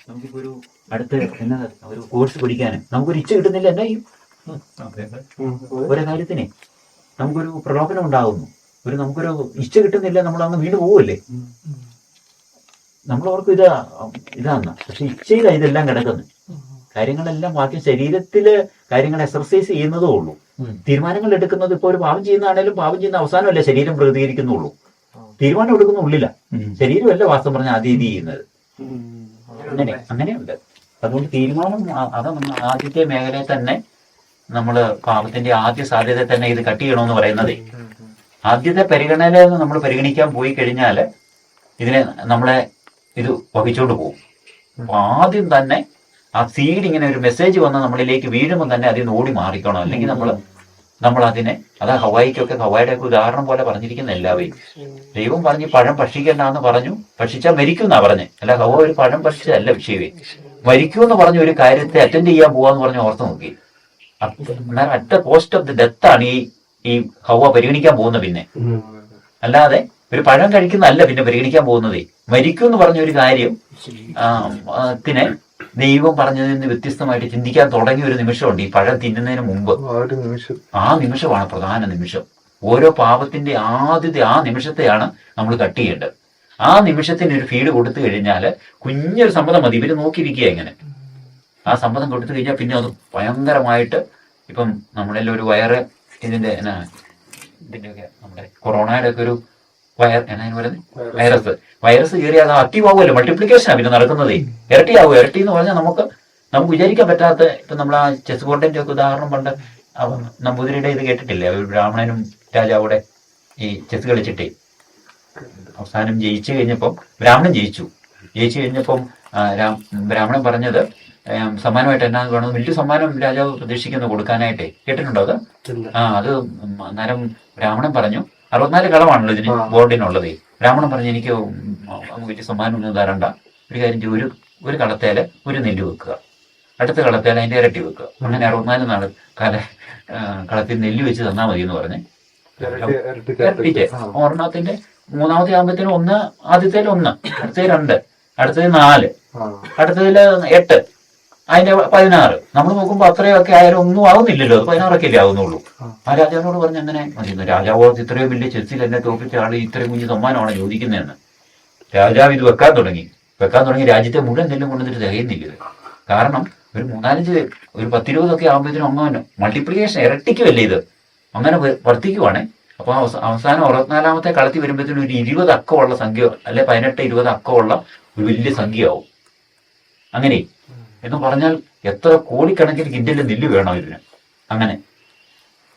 നമുക്കിപ്പോ ഒരു അടുത്ത് എന്നാ ഒരു കോഴ്സ് പഠിക്കാൻ നമുക്കൊരു ഇച്ഛ കിട്ടുന്നില്ല, എന്താ ചെയ്യും? ഓരോ കാര്യത്തിനെ നമുക്കൊരു പ്രലോഭനം ഉണ്ടാകുന്നു, നമുക്കൊരു ഇച്ഛ കിട്ടുന്നില്ല, നമ്മൾ അങ്ങ് വീണ് പോവല്ലേ. നമ്മളവർക്ക് ഇതാന്ന, പക്ഷെ ഇച്ഛയിലാണ് ഇതെല്ലാം കിടക്കുന്നത്. കാര്യങ്ങളെല്ലാം ബാക്കി ശരീരത്തില് കാര്യങ്ങൾ എക്സർസൈസ് ചെയ്യുന്നതേ ഉള്ളൂ. തീരുമാനങ്ങൾ എടുക്കുന്നത് ഇപ്പൊ ഒരു പാപം ചെയ്യുന്നതാണേലും പാപം ചെയ്യുന്ന അവസാനമല്ല ശരീരം പ്രതികരിക്കുന്നുള്ളൂ. തീരുമാനം എടുക്കുന്ന ഉള്ളില്ല, ശരീരമല്ല വാസ്തവം പറഞ്ഞ ആദ്യം ഇത് ചെയ്യുന്നത്. അങ്ങനെയുണ്ട്. അതുകൊണ്ട് തീരുമാനം അത് ആദ്യത്തെ മേഖലയിൽ തന്നെ നമ്മള് പാപത്തിന്റെ ആദ്യ സാധ്യത തന്നെ ഇത് കട്ട് ചെയ്യണമെന്ന് പറയുന്നത്. ആദ്യത്തെ പരിഗണന നമ്മൾ പരിഗണിക്കാൻ പോയി കഴിഞ്ഞാൽ ഇതിനെ നമ്മളെ ഇത് വഹിച്ചോണ്ട് പോകും. അപ്പൊ ആദ്യം തന്നെ ആ സീഡ് ഇങ്ങനെ ഒരു മെസ്സേജ് വന്ന് നമ്മളിലേക്ക് വീഴുമ്പോൾ തന്നെ അതിൽ നിന്ന് ഓടി മാറിക്കണം. അല്ലെങ്കിൽ നമ്മൾ അതിനെ, അതാ ഹവായിക്കൊക്കെ ഹവായുടെ ഒക്കെ ഉദാഹരണം പോലെ പറഞ്ഞിരിക്കുന്ന എല്ലാവരും. ദൈവം പറഞ്ഞ് പഴം ഭക്ഷിക്കണ്ടെന്ന് പറഞ്ഞു, ഭക്ഷിച്ചാൽ മരിക്കുമെന്നാ പറഞ്ഞ്. അല്ല, ഹവ ഒരു പഴം ഭക്ഷിച്ചതല്ല വിഷയമേ, മരിക്കുമെന്ന് പറഞ്ഞ ഒരു കാര്യത്തെ അറ്റൻഡ് ചെയ്യാൻ പോവാന്ന് പറഞ്ഞ് ഓർത്ത് നോക്കി. At the cost of the death ആണ് ഈ ഹവ പരിഗണിക്കാൻ പോകുന്നത്. പിന്നെ അല്ലാതെ ഒരു പഴം കഴിക്കുന്നതല്ല പിന്നെ പരിഗണിക്കാൻ പോകുന്നതേ. മരിക്കും എന്ന് പറഞ്ഞ ഒരു കാര്യം ത്തിനെ ദൈവം പറഞ്ഞതിൽ നിന്ന് വ്യത്യസ്തമായിട്ട് ചിന്തിക്കാൻ തുടങ്ങിയ ഒരു നിമിഷമുണ്ട് ഈ പഴം തിന്നുന്നതിന് മുമ്പ്. ആ നിമിഷമാണ് പ്രധാന നിമിഷം. ഓരോ പാപത്തിന്റെ ആദ്യത്തെ ആ നിമിഷത്തെയാണ് നമ്മൾ കട്ട് ചെയ്യേണ്ടത്. ആ നിമിഷത്തിന് ഒരു ഫീഡ് കൊടുത്തു കഴിഞ്ഞാൽ കുഞ്ഞൊരു സമ്മതം മതി, ഇവര് നോക്കിയിരിക്കുക ഇങ്ങനെ. ആ സമ്മതം കൊടുത്തു കഴിഞ്ഞാൽ പിന്നെ അത് ഭയങ്കരമായിട്ട്, ഇപ്പം നമ്മളെല്ലാം ഒരു വയറ് ഇതിന്റെയൊക്കെ നമ്മുടെ കൊറോണയുടെ ഒക്കെ ഒരു വൈറസ് കയറി അത് ആക്റ്റീവ് ആവുമല്ലോ, മൾട്ടിപ്ലിക്കേഷനാണ് പിന്നെ നടക്കുന്നത്. ഇരട്ടിയാവും. ഇരട്ടി എന്ന് പറഞ്ഞാൽ നമുക്ക് വിചാരിക്കാൻ പറ്റാത്ത, ഇപ്പൊ നമ്മൾ ആ ചെസ് ബോർഡിന്റെ ഒക്കെ ഉദാഹരണം പണ്ട് നമ്പൂതിരിയുടെ ഇത് കേട്ടിട്ടില്ലേ? ഒരു ബ്രാഹ്മണനും രാജാവിടെ ഈ ചെസ് കളിച്ചിട്ടേ അവസാനം ജയിച്ചു കഴിഞ്ഞപ്പം ബ്രാഹ്മണൻ ജയിച്ചു കഴിഞ്ഞപ്പം ബ്രാഹ്മണൻ പറഞ്ഞത് സമ്മാനമായിട്ട് എന്നാ വേണം, വലിയ സമ്മാനം രാജാവ് പ്രതീക്ഷിക്കുന്നു കൊടുക്കാനായിട്ടേ. കേട്ടിട്ടുണ്ടോ അത്? അത് അന്നേരം ബ്രാഹ്മണൻ പറഞ്ഞു, 64 കളമാണല്ലോ ഇതിന് ബോർഡിനുള്ളത്. ബ്രാഹ്മണൻ പറഞ്ഞു, എനിക്ക് വലിയ സമ്മാനം ഒന്നും തരണ്ട, ഒരു കാര്യം ചെയ്യും, ഒരു കളത്തേല് ഒരു നെല്ല് വെക്കുക, അടുത്ത കളത്തേല് അതിന്റെ ഇരട്ടി വെക്കുക, അങ്ങനെ 64 കളത്തിൽ നെല്ല് വെച്ച് തന്നാൽ മതി എന്ന് പറഞ്ഞ് ഇരട്ടിച്ച് ഒരെണ്ണത്തിന്റെ മൂന്നാമത്തെ ആകുമ്പത്തിന് 1, ആദ്യത്തേല് 1, അടുത്തതിൽ 2, അടുത്തതിൽ 4, അടുത്തതില് 8, അതിന്റെ 16. നമ്മൾ നോക്കുമ്പോ അത്രയൊക്കെ ആയാലും ഒന്നും ആവുന്നില്ലല്ലോ, അത് 16 അല്ലേ ആവുന്നുള്ളൂ. ആ രാജാവിനോട് പറഞ്ഞ് അങ്ങനെ മതിയെന്ന്. രാജാവോ ഇത്രയും വലിയ ചെസ്സിൽ എന്നെ തോൽപ്പിച്ച ആള് ഇത്രയും കുഞ്ഞു സമ്മാനമാണ് ചോദിക്കുന്നതെന്ന്. രാജാവ് ഇത് വെക്കാൻ തുടങ്ങി. രാജ്യത്തെ മുഴുവൻ നെല്ലും കൊണ്ടുവന്നിട്ട് തികയുന്നില്ല. കാരണം ഒരു 3-4 ഒരു 10-20 ഒക്കെ ആകുമ്പോഴത്തേനും അങ്ങനെ മൾട്ടിപ്ലിക്കേഷൻ ഇരട്ടിക്കുമല്ലേ ഇത്, അങ്ങനെ വർദ്ധിക്കുവാണേ. അപ്പൊ അവസാനം 64ാമത്തെ കളത്തി വരുമ്പോഴത്തേനും ഒരു 20 അക്കമുള്ള സംഖ്യ, അല്ലെ 18-20 അക്കമുള്ള ഒരു വലിയ സംഖ്യയാവും. അങ്ങനെ എന്ന് പറഞ്ഞാൽ എത്ര കോടിക്കണക്കിന് കിൻഡലിന്റെ നെല്ല് വേണം ഇതിന്. അങ്ങനെ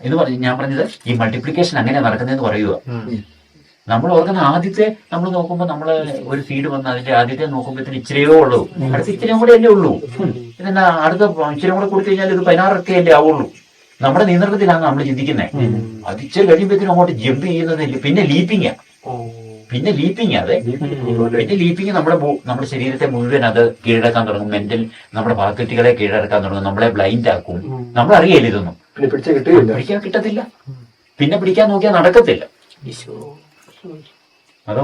എന്ന് പറഞ്ഞ് ഞാൻ പറഞ്ഞത് ഈ മൾട്ടിപ്ലിക്കേഷൻ അങ്ങനെ നടക്കുന്നതെന്ന് പറയുക. നമ്മൾ ഓർക്കുന്ന ആദ്യത്തെ നമ്മൾ നോക്കുമ്പോൾ നമ്മള് ഒരു ഫീഡ് വന്ന് അതിന്റെ ആദ്യത്തെ നോക്കുമ്പോഴത്തേന് ഇച്ചിരിയോ ഉള്ളൂ, അടുത്ത ഇച്ചിരിയും കൂടെ അല്ലേ ഉള്ളൂ. ഇതെന്നാ അടുത്ത ഇച്ചിരി കൂടെ കൊടുത്തു കഴിഞ്ഞാൽ ഇത് 16 അല്ലേ ആവുള്ളൂ. നമ്മുടെ നിയന്ത്രണത്തിലാണ് നമ്മൾ ചിന്തിക്കുന്നത്. അത് ഇച്ചിരി കഴിയുമ്പോഴത്തേനും അങ്ങോട്ട് ജമ്പ് ചെയ്യുന്നതില്ല. പിന്നെ ലീപ്പിംഗ് നമ്മുടെ ശരീരത്തെ മുഴുവൻ അത് കീഴടക്കാൻ തുടങ്ങും. മെന്റൽ നമ്മുടെ ഫാക്കൽറ്റികളെ കീഴടക്കാൻ തുടങ്ങും. നമ്മളെ ബ്ലൈൻഡ് ആക്കും. നമ്മൾ അറിയില്ല ഇതൊന്നും. പിടിക്കാൻ കിട്ടത്തില്ല. പിന്നെ പിടിക്കാൻ നോക്കിയാൽ നടക്കത്തില്ല. അത്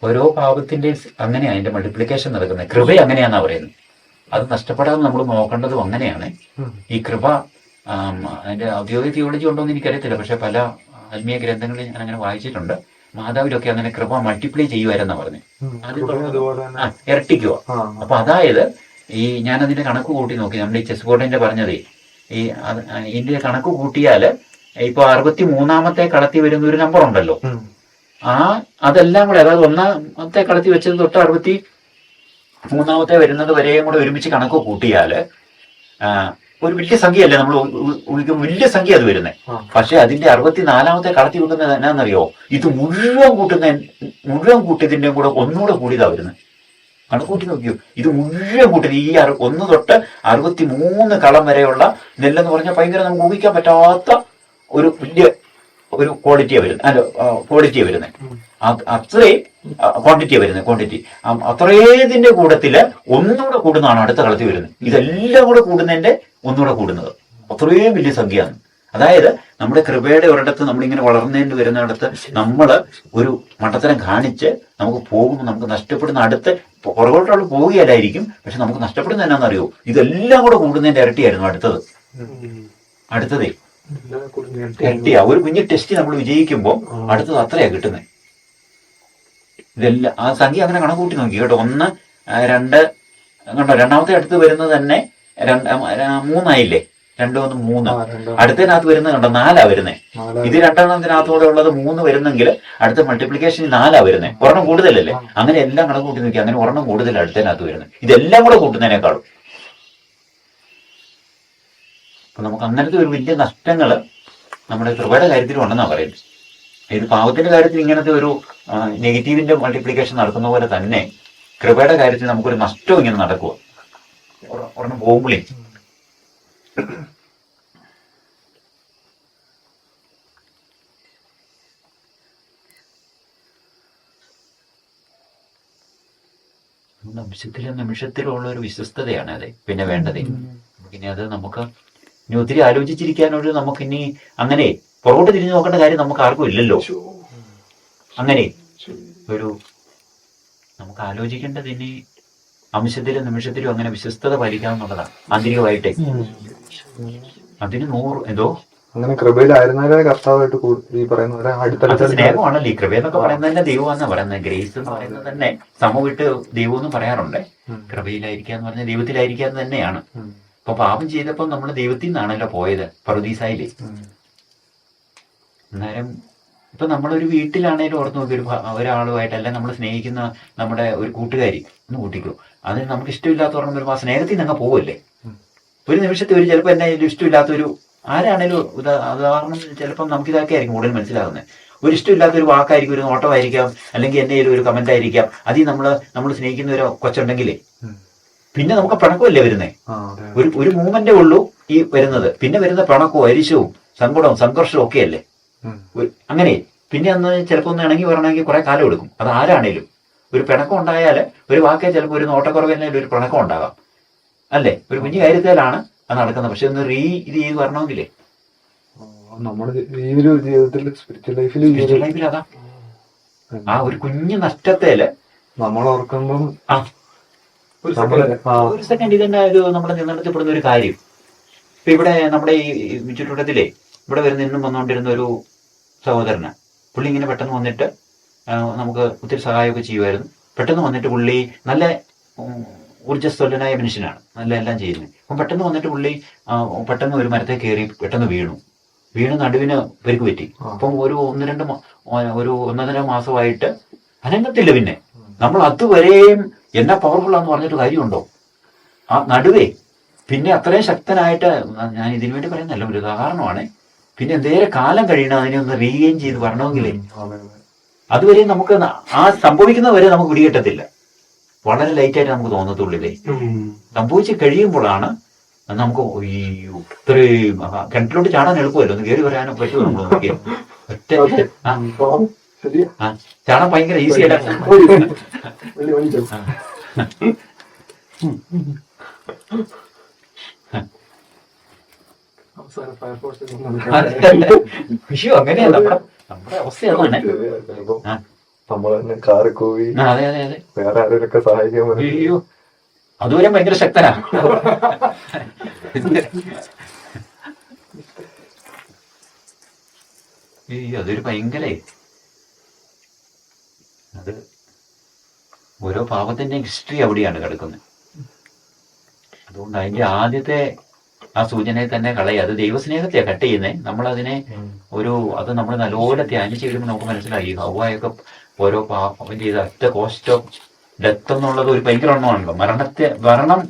ഓരോ പാപത്തിന്റെ അങ്ങനെയാണ് അതിന്റെ മൾട്ടിപ്ലിക്കേഷൻ നടക്കുന്നത്. കൃപ അങ്ങനെയാന്നാ പറയുന്നത്. അത് നഷ്ടപ്പെടാതെ നമ്മൾ നോക്കേണ്ടതും അങ്ങനെയാണ്. ഈ കൃപ അതിന്റെ ഔദ്യോഗിക തിയോളജി ഉണ്ടോന്ന് എനിക്കറിയത്തില്ല, പക്ഷെ പല ആത്മീയ ഗ്രന്ഥങ്ങളിൽ ഞാൻ അങ്ങനെ വായിച്ചിട്ടുണ്ട്. മാതാവിലൊക്കെ അങ്ങനെ കൃപ മൾട്ടിപ്ലൈ ചെയ്യുമായിരുന്നാ പറഞ്ഞു, ഇരട്ടിക്കുക. അപ്പൊ അതായത് ഞാൻ അതിന്റെ കണക്ക് കൂട്ടി നോക്കി. നമ്മുടെ ഈ ചെസ് ബോർഡിന്റെ പറഞ്ഞതേ, ഇതിന്റെ കണക്ക് കൂട്ടിയാല് ഇപ്പൊ 63ാമത്തെ കളത്തി വരുന്ന ഒരു നമ്പർ ഉണ്ടല്ലോ, അതെല്ലാം കൂടെ, അതായത് 1ാമത്തെ കളത്തി വെച്ചത് തൊട്ട് 63ാമത്തെ വരുന്നത് വരെയും കൂടെ ഒരുമിച്ച് കണക്ക് കൂട്ടിയാല് ഒരു വലിയ സംഖ്യയല്ലേ, നമ്മൾ വലിയ സംഖ്യ അത് വരുന്നത്. പക്ഷെ അതിന്റെ 64ാമത്തെ കളത്തി വെക്കുന്നത് എന്നാന്നറിയോ, ഇത് മുഴുവൻ കൂട്ടിയതിന്റെ കൂടെ ഒന്നുകൂടെ കൂടിയതാ വരുന്നത്. കണക്കൂട്ടി നോക്കിയോ, ഇത് മുഴുവൻ കൂട്ടിയത് ഈ 1 തൊട്ട് 63 കളം വരെയുള്ള നെല്ലെന്ന് പറഞ്ഞാൽ ഭയങ്കര നമുക്ക് ഊഹിക്കാൻ പറ്റാത്ത ഒരു വലിയ ഒരു ക്വാളിറ്റിയാണ് വരുന്നത്. അത്രയും ക്വാണ്ടിറ്റി അത്രേതിന്റെ കൂട്ടത്തില് ഒന്നുകൂടെ കൂടുന്നതാണ് അടുത്ത കളത്തിൽ വരുന്നത്. ഇതെല്ലാം കൂടെ കൂടുന്നതിന്റെ ഒന്നുകൂടെ കൂടുന്നത്. അത്രയും വലിയ സംഖ്യയാണ്. അതായത് നമ്മുടെ കൃപയുടെ ഒരിടത്ത് നമ്മളിങ്ങനെ വളർന്നതിന് വരുന്നിടത്ത് നമ്മൾ ഒരു മണ്ടത്തരം കാണിച്ച് നമുക്ക് പോകുമ്പോൾ നമുക്ക് നഷ്ടപ്പെടുന്ന അടുത്ത് പുറകോട്ടുള്ള പോവുകയല്ലായിരിക്കും, പക്ഷെ നമുക്ക് നഷ്ടപ്പെടുന്ന എന്നാണെന്നറിയോ, ഇതെല്ലാം കൂടെ കൂടുന്നതിന്റെ ഇരട്ടിയായിരുന്നു അടുത്തതേ ഇരട്ടിയാ. ഒരു കുഞ്ഞ് ടെസ്റ്റ് നമ്മൾ വിജയിക്കുമ്പോൾ അടുത്തത് അത്രയാ കിട്ടുന്നത്. ഇതെല്ലാം ആ സംഖ്യ അങ്ങനെ കണക്കൂട്ടി നോക്കി കേട്ടോ. 1, 2 കണ്ടോ, രണ്ടാമത്തെ അടുത്ത് വരുന്നത് തന്നെ 3 2, 1, 3. അടുത്തതിനകത്ത് വരുന്നത് കണ്ടോ 4 വരുന്നത്. ഇത് രണ്ടെണ്ണത്തിനകത്തൂടെ ഉള്ളത് 3 വരുന്നെങ്കിൽ അടുത്ത മൾട്ടിപ്ലിക്കേഷൻ 4 വരുന്നത്. ഒരെണ്ണം കൂടുതലല്ലേ? അങ്ങനെ എല്ലാം കണക്ക് കൂട്ടി നോക്കി, അങ്ങനെ ഒരെണ്ണം കൂടുതൽ അടുത്തതിനകത്ത് വരുന്നത്. ഇതെല്ലാം കൂടെ കൂട്ടുന്നതിനേക്കാളും അപ്പൊ നമുക്ക് അങ്ങനത്തെ ഒരു വലിയ നഷ്ടങ്ങൾ നമ്മുടെ കൃപയുടെ കാര്യത്തിലും ഉണ്ടെന്നാണ് പറയുന്നത്. ഇത് പാവത്തിന്റെ കാര്യത്തിൽ ഇങ്ങനത്തെ ഒരു നെഗറ്റീവിന്റെ മൾട്ടിപ്ലിക്കേഷൻ നടക്കുന്ന പോലെ തന്നെ കൃപയുടെ കാര്യത്തിൽ നമുക്കൊരു നഷ്ടവും ഇങ്ങനെ നടക്കുക ഒരെണ്ണം പോകുമ്പോഴേ. നിമിഷത്തിലും ഉള്ള ഒരു വിശ്വസ്തതയാണ് അതെ പിന്നെ വേണ്ടത്. ഇനി അത് നമുക്ക് ഇനി ഒത്തിരി ആലോചിച്ചിരിക്കാനൊരു നമുക്കിനി അങ്ങനെ പുറകോട്ട് തിരിഞ്ഞു നോക്കേണ്ട കാര്യം നമുക്ക് ആർക്കും ഇല്ലല്ലോ. അങ്ങനെ ഒരു നമുക്ക് ആലോചിക്കേണ്ടത് ഇനി അംശത്തിലും നിമിഷത്തിലും അങ്ങനെ വിശ്വസ്തത പാലിക്കാമെന്നുള്ളതാണ് ആന്തരികമായിട്ടേ. അതിന് 100 എന്തോ അങ്ങനെ കൃപയിലായിരുന്നാലേ കർത്താവായിട്ട് ഈ പറയുന്ന സ്നേഹമാണല്ലോ. ഈ കൃപ എന്നൊക്കെ പറയുന്നത് തന്നെ ദൈവമാണെന്നാ പറയുന്നത്. ഗ്രേസ് എന്ന് പറയുന്നത് തന്നെ സമവിട്ട് ദൈവം എന്ന് പറയാറുണ്ട്. കൃപയിലായിരിക്കുക എന്ന് പറഞ്ഞാൽ ദൈവത്തിലായിരിക്കുക എന്ന് തന്നെയാണ്. അപ്പൊ പാപം ചെയ്തപ്പോൾ നമ്മൾ ദൈവത്തിൽ നിന്നാണല്ലോ പോയത് പറുദീസായില്ലേ. അന്നേരം ഇപ്പൊ നമ്മളൊരു വീട്ടിലാണേലും ഓർത്ത് നോക്കി ഒരാളുമായിട്ട് അല്ലെങ്കിൽ നമ്മൾ സ്നേഹിക്കുന്ന നമ്മുടെ ഒരു കൂട്ടുകാരി ഒന്ന് കൂട്ടിക്കോ, അതിന് നമുക്ക് ഇഷ്ടമില്ലാത്ത ഓർമ്മ വരുമ്പോൾ ആ സ്നേഹത്തിൽ നിന്ന് അങ്ങ് പോവല്ലേ. ഒരു നിമിഷത്തിൽ ഒരു ചിലപ്പോൾ എന്നെ ഇഷ്ടമില്ലാത്തൊരു ആരാണേലും ഉദാഹരണം ചിലപ്പം നമുക്ക് ഇതൊക്കെ ആയിരിക്കും കൂടുതൽ മനസ്സിലാകുന്നത്. ഒരു ഇഷ്ടമില്ലാത്തൊരു വാക്കായിരിക്കും, ഒരു നോട്ടമായിരിക്കാം, അല്ലെങ്കിൽ എന്തെങ്കിലും ഒരു കമന്റ് ആയിരിക്കാം. അതിൽ നമ്മൾ സ്നേഹിക്കുന്ന ഒരു കൊച്ചുണ്ടെങ്കിലേ പിന്നെ നമുക്ക് പിണക്കമല്ലേ വരുന്നേ. ഒരു മൂവ്മെന്റേ ഉള്ളൂ ഈ വരുന്നത്. പിന്നെ വരുന്ന പിണക്കവും അരിശവും സങ്കടവും സംഘർഷവും ഒക്കെ അല്ലേ. അങ്ങനെ പിന്നെ അന്ന് ചിലപ്പോൾ ഒന്ന് ഇണങ്ങി വരണമെങ്കിൽ കുറെ കാലം എടുക്കും. അത് ആരാണേലും ഒരു പിണക്കം ഉണ്ടായാൽ ഒരു വാക്കേ ചിലപ്പോൾ ഒരു നോട്ടക്കുറവിനായാലും ഒരു പിണക്കം ഉണ്ടാകാം അല്ലേ. ഒരു കുഞ്ഞു കാര്യത്തിലാണ് അത് നടക്കുന്നത്. പക്ഷെ ഒന്ന് ഇത് ചെയ്ത് വരണമെങ്കിലേ നമ്മുടെ ജീവിതത്തിൽ സ്പിരിച്വൽ ലൈഫിൽ അതാ ആ ഒരു കുഞ്ഞു നഷ്ടത്തേല് നമ്മൾ ഓർക്കുമ്പം ഒരു സെക്കൻഡ് ഇതന്നെ ഒരു നമ്മുടെ നിലനിർത്തപ്പെടുന്ന ഒരു കാര്യം. ഇപ്പൊ ഇവിടെ നമ്മുടെ ഈ ചുറ്റുവട്ടത്തിലെ ഇവിടെ ഇന്നും വന്നുകൊണ്ടിരുന്ന ഒരു സഹോദരന് പുള്ളി ഇങ്ങനെ പെട്ടെന്ന് വന്നിട്ട് നമുക്ക് ഒത്തിരി സഹായമൊക്കെ ചെയ്യുമായിരുന്നു. പെട്ടെന്ന് വന്നിട്ട് പുള്ളി നല്ല ഊർജ്ജസ്വലനായ മനുഷ്യനാണ്, നല്ല എല്ലാം ചെയ്യുന്നത്. അപ്പം പെട്ടെന്ന് വന്നിട്ട് പുള്ളി പെട്ടെന്ന് ഒരു മരത്തെ കയറി പെട്ടെന്ന് വീണ് നടുവിന് പരിക്ക് പറ്റി. അപ്പം ഒരു 1-2 മാസമായിട്ട് അനങ്ങത്തില്ല. പിന്നെ നമ്മൾ അതുവരെയും എന്നാ പവർഫുള്ളാന്ന് പറഞ്ഞിട്ട് കാര്യമുണ്ടോ? ആ നടുവേ പിന്നെ അത്രയും ശക്തനായിട്ട്, ഞാൻ ഇതിനു വേണ്ടി പറയുന്നല്ല, ഒരു ഉദാഹരണമാണ്. പിന്നെ എന്തേലും കാലം കഴിയണം അതിനെ ഒന്ന് റീഗെയിൻ ചെയ്ത് വരണമെങ്കിലേ അതുവരെ നമുക്ക് ആ സംഭവിക്കുന്നവരെ നമുക്ക് പിടികിട്ടത്തില്ല. വളരെ ലൈറ്റായിട്ട് നമുക്ക് തോന്നത്തുള്ളില്ലേ. സംഭവിച്ച് കഴിയുമ്പോഴാണ് നമുക്ക് ഇത്രയും കിണറ്റിലോട്ട് ചാടാൻ എളുപ്പമല്ലോ, ഒന്ന് കയറി വരാനോ പറ്റുമോ നമ്മൾ നോക്കിയാൽ. ചാടാൻ ഭയങ്കര ഈസി അല്ല. വിഷു അങ്ങനെയാ നമ്മുടെ അവസ്ഥ. അതാണ് കാറ് പോയി വേറെ ആരെയൊക്കെ സഹായിക്കാൻ അയ്യോ അതുവരെ ഭയങ്കര ശക്തനാ. അതൊരു ഭയങ്കര അത് ഓരോ പാപത്തിന്റെ ഹിസ്റ്ററി അവിടെയാണ് കിടക്കുന്നത്. അതുകൊണ്ട് അതിന്റെ ആദ്യത്തെ ആ സൂചനയെ തന്നെ കളയുക. അത് ദൈവസ്നേഹത്തെയാണ് കട്ട് ചെയ്യുന്നത്. നമ്മളതിനെ അത് നമ്മൾ നല്ലപോലെ ധ്യാനിച്ച് കഴിയുമ്പോൾ നമുക്ക് മനസ്സിലായി ഹവ്വായൊക്കെ ഓരോ പാപം ചെയ്ത അറ്റ കോസ്റ്റ് ഓഫ് ഡെത്ത് എന്നുള്ളത് ഒരു ഭയങ്കര എണ്ണമാണല്ലോ. മരണം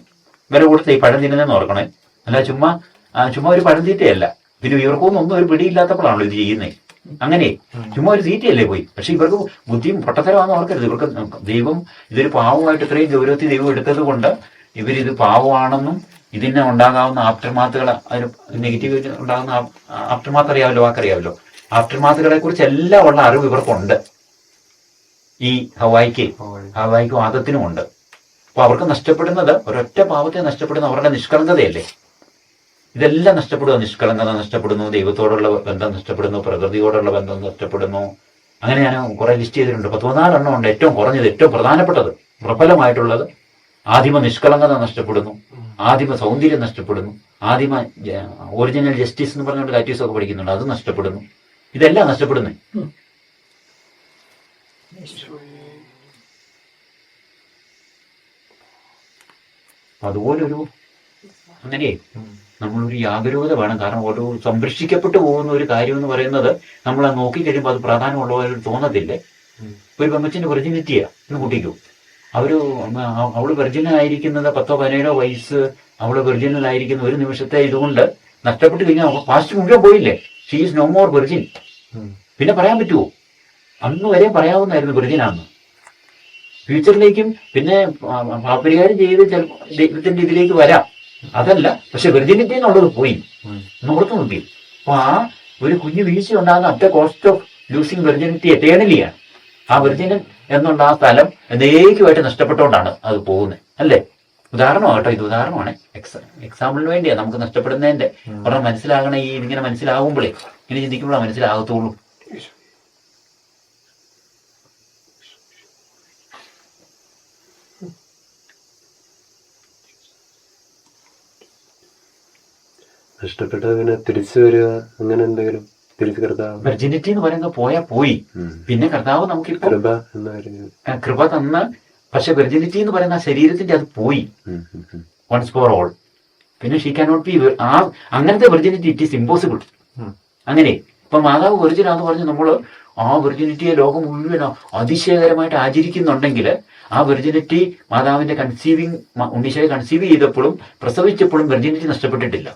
വില കൊടുത്ത് ഈ പഴം തിന്നുന്നതെന്ന് ഓർക്കണേ. അല്ല ചുമ്മാ ഒരു പഴം തീറ്റയല്ല. പിന്നെ ഇവർക്കൊന്നും ഒരു പിടിയില്ലാത്തപ്പോഴാണല്ലോ ഇത് ചെയ്യുന്നത്. അങ്ങനെ ചുമ്മാ ഒരു തീറ്റയല്ലേ പോയി. പക്ഷെ ഇവർക്ക് ബുദ്ധിയും പൊട്ടത്തരമാണെന്ന് ഓർക്കരുത്. ഇവർക്ക് ദൈവം ഇതൊരു പാവമായിട്ട് ഇത്രയും ഗൗരവത്തിൽ ദൈവം എടുത്തത് കൊണ്ട് ഇവരിത് പാവമാണെന്നും ഇതിന് ഉണ്ടാകാവുന്ന ആഫ്റ്റർമാത്തുകൾ, അതിന് നെഗറ്റീവ് ഉണ്ടാകുന്ന ആഫ്റ്റർമാത്ത് അറിയാമല്ലോ, വാക്കറിയാമല്ലോ. ആഫ്റ്റർമാത്തുകളെ കുറിച്ച് എല്ലാം ഉള്ള അറിവ് ഇവർക്കുണ്ട്. ഈ ഹവായിക്കും ആദത്തിനും ഉണ്ട്. അപ്പൊ അവർക്ക് നഷ്ടപ്പെടുന്നത് ഒരൊറ്റ പാവത്തെ നഷ്ടപ്പെടുന്ന അവരുടെ നിഷ്കളങ്കതയല്ലേ. ഇതെല്ലാം നഷ്ടപ്പെടുക. നിഷ്കളങ്കത നഷ്ടപ്പെടുന്നു, ദൈവത്തോടുള്ള ബന്ധം നഷ്ടപ്പെടുന്നു, പ്രകൃതിയോടുള്ള ബന്ധം നഷ്ടപ്പെടുന്നു. അങ്ങനെ ഞാൻ കുറെ ലിസ്റ്റ് ചെയ്തിട്ടുണ്ട്. 14 ഉണ്ട്. ഏറ്റവും കുറഞ്ഞത്, ഏറ്റവും പ്രധാനപ്പെട്ടത്, പ്രബലമായിട്ടുള്ളത്, ആദിമ നിഷ്കളങ്കത നഷ്ടപ്പെടുന്നു, ആദിമ സൗന്ദര്യം നഷ്ടപ്പെടുന്നു, ആദിമ ഒറിജിനൽ ജസ്റ്റിസ് എന്ന് പറഞ്ഞുകൊണ്ട് കാറ്റീസ് ഒക്കെ പഠിക്കുന്നുണ്ട്, അത് നഷ്ടപ്പെടുന്നു. ഇതെല്ലാം നഷ്ടപ്പെടുന്നു. അതുപോലൊരു അങ്ങനെ നമ്മളൊരു ജാഗരൂകത വേണം. കാരണം ഒരു സംരക്ഷിക്കപ്പെട്ടു പോകുന്ന ഒരു കാര്യം എന്ന് പറയുന്നത് നമ്മൾ നോക്കിക്കഴിയുമ്പോൾ അത് പ്രാധാന്യമുള്ളവർ തോന്നത്തില്ലേ. ഒരു പെമ്മച്ചിന്റെ വെർജിനിറ്റിയാ എന്ന് കൂട്ടിക്കൂ. അവള് വെർജിനായിരിക്കുന്നത് 10-17 വയസ്സ്, അവള് വെർജിനലായിരിക്കുന്ന ഒരു നിമിഷത്തെ ഇതുകൊണ്ട് നഷ്ടപ്പെട്ട് കഴിഞ്ഞാൽ പാസ്റ്റ് മുഴുവൻ പോയില്ലേ. She is no more virgin. പിന്നെ പറയാൻ പറ്റുമോ? അന്ന് വരെ പറയാവുന്നായിരുന്നു വെർജിനാന്ന്. ഫ്യൂച്ചറിലേക്കും പിന്നെ പാപരിഹാരം ചെയ്ത് ദൈവത്തിന്റെ ഇതിലേക്ക് വരാം, അതല്ല. പക്ഷെ വെർജിനിറ്റി എന്നുള്ളത് പോയി, നോർത്ത് നോക്കി. അപ്പൊ ആ ഒരു കുഞ്ഞു വീഴ്ച ഉണ്ടാകുന്ന at cost of losing virginity എറ്റേണലിയാണ്. ആ വെർജിനൻ എന്നുള്ള ആ സ്ഥലം എന്നേക്കുമായിട്ട് നഷ്ടപ്പെട്ടുകൊണ്ടാണ് അത് പോകുന്നത്, അല്ലേ? ഉദാഹരണമാണ് കേട്ടോ, ഇത് ഉദാഹരണമാണ്, എക്സാമ്പിളിന് വേണ്ടിയാ. നമുക്ക് നഷ്ടപ്പെടുന്നതിന്റെ പറഞ്ഞാൽ മനസ്സിലാകണ ഈ ഇതിങ്ങനെ മനസ്സിലാകുമ്പോഴേ, ഇങ്ങനെ ചിന്തിക്കുമ്പോഴാണ് മനസ്സിലാകത്തുള്ളൂ. നഷ്ടപ്പെട്ട പിന്നെ തിരിച്ചു വരിക, അങ്ങനെ എന്തെങ്കിലും തിരിച്ചു കർത്താവ് വെർജിനിറ്റി എന്ന് പറയുന്നത് പോയാ പോയി. പിന്നെ കർത്താവ് നമുക്കിപ്പോ കൃപ തന്ന്, പക്ഷെ വെർജിനിറ്റി എന്ന് പറയുന്ന ശരീരത്തിന്റെ അത് പോയി വൺസ് ഫോർ ഓൾ. പിന്നെ ഷീ കാനോട്ട് ബി അങ്ങനത്തെ വെർജിനിറ്റി, ഇറ്റ് ഈസ് ഇമ്പോസിബിൾ. അങ്ങനെ ഇപ്പൊ മാതാവ് വെർജിനാന്ന് പറഞ്ഞ് നമ്മള് ആ വെർജിനിറ്റിയെ ലോകം മുഴുവൻ അതിശയകരമായിട്ട് ആചരിക്കുന്നുണ്ടെങ്കിൽ ആ വെർജിനിറ്റി മാതാവിന്റെ ഉണ്ണീശോയെ കൺസീവ് ചെയ്തപ്പോഴും പ്രസവിച്ചപ്പോഴും വെർജിനിറ്റി നഷ്ടപ്പെട്ടിട്ടില്ല.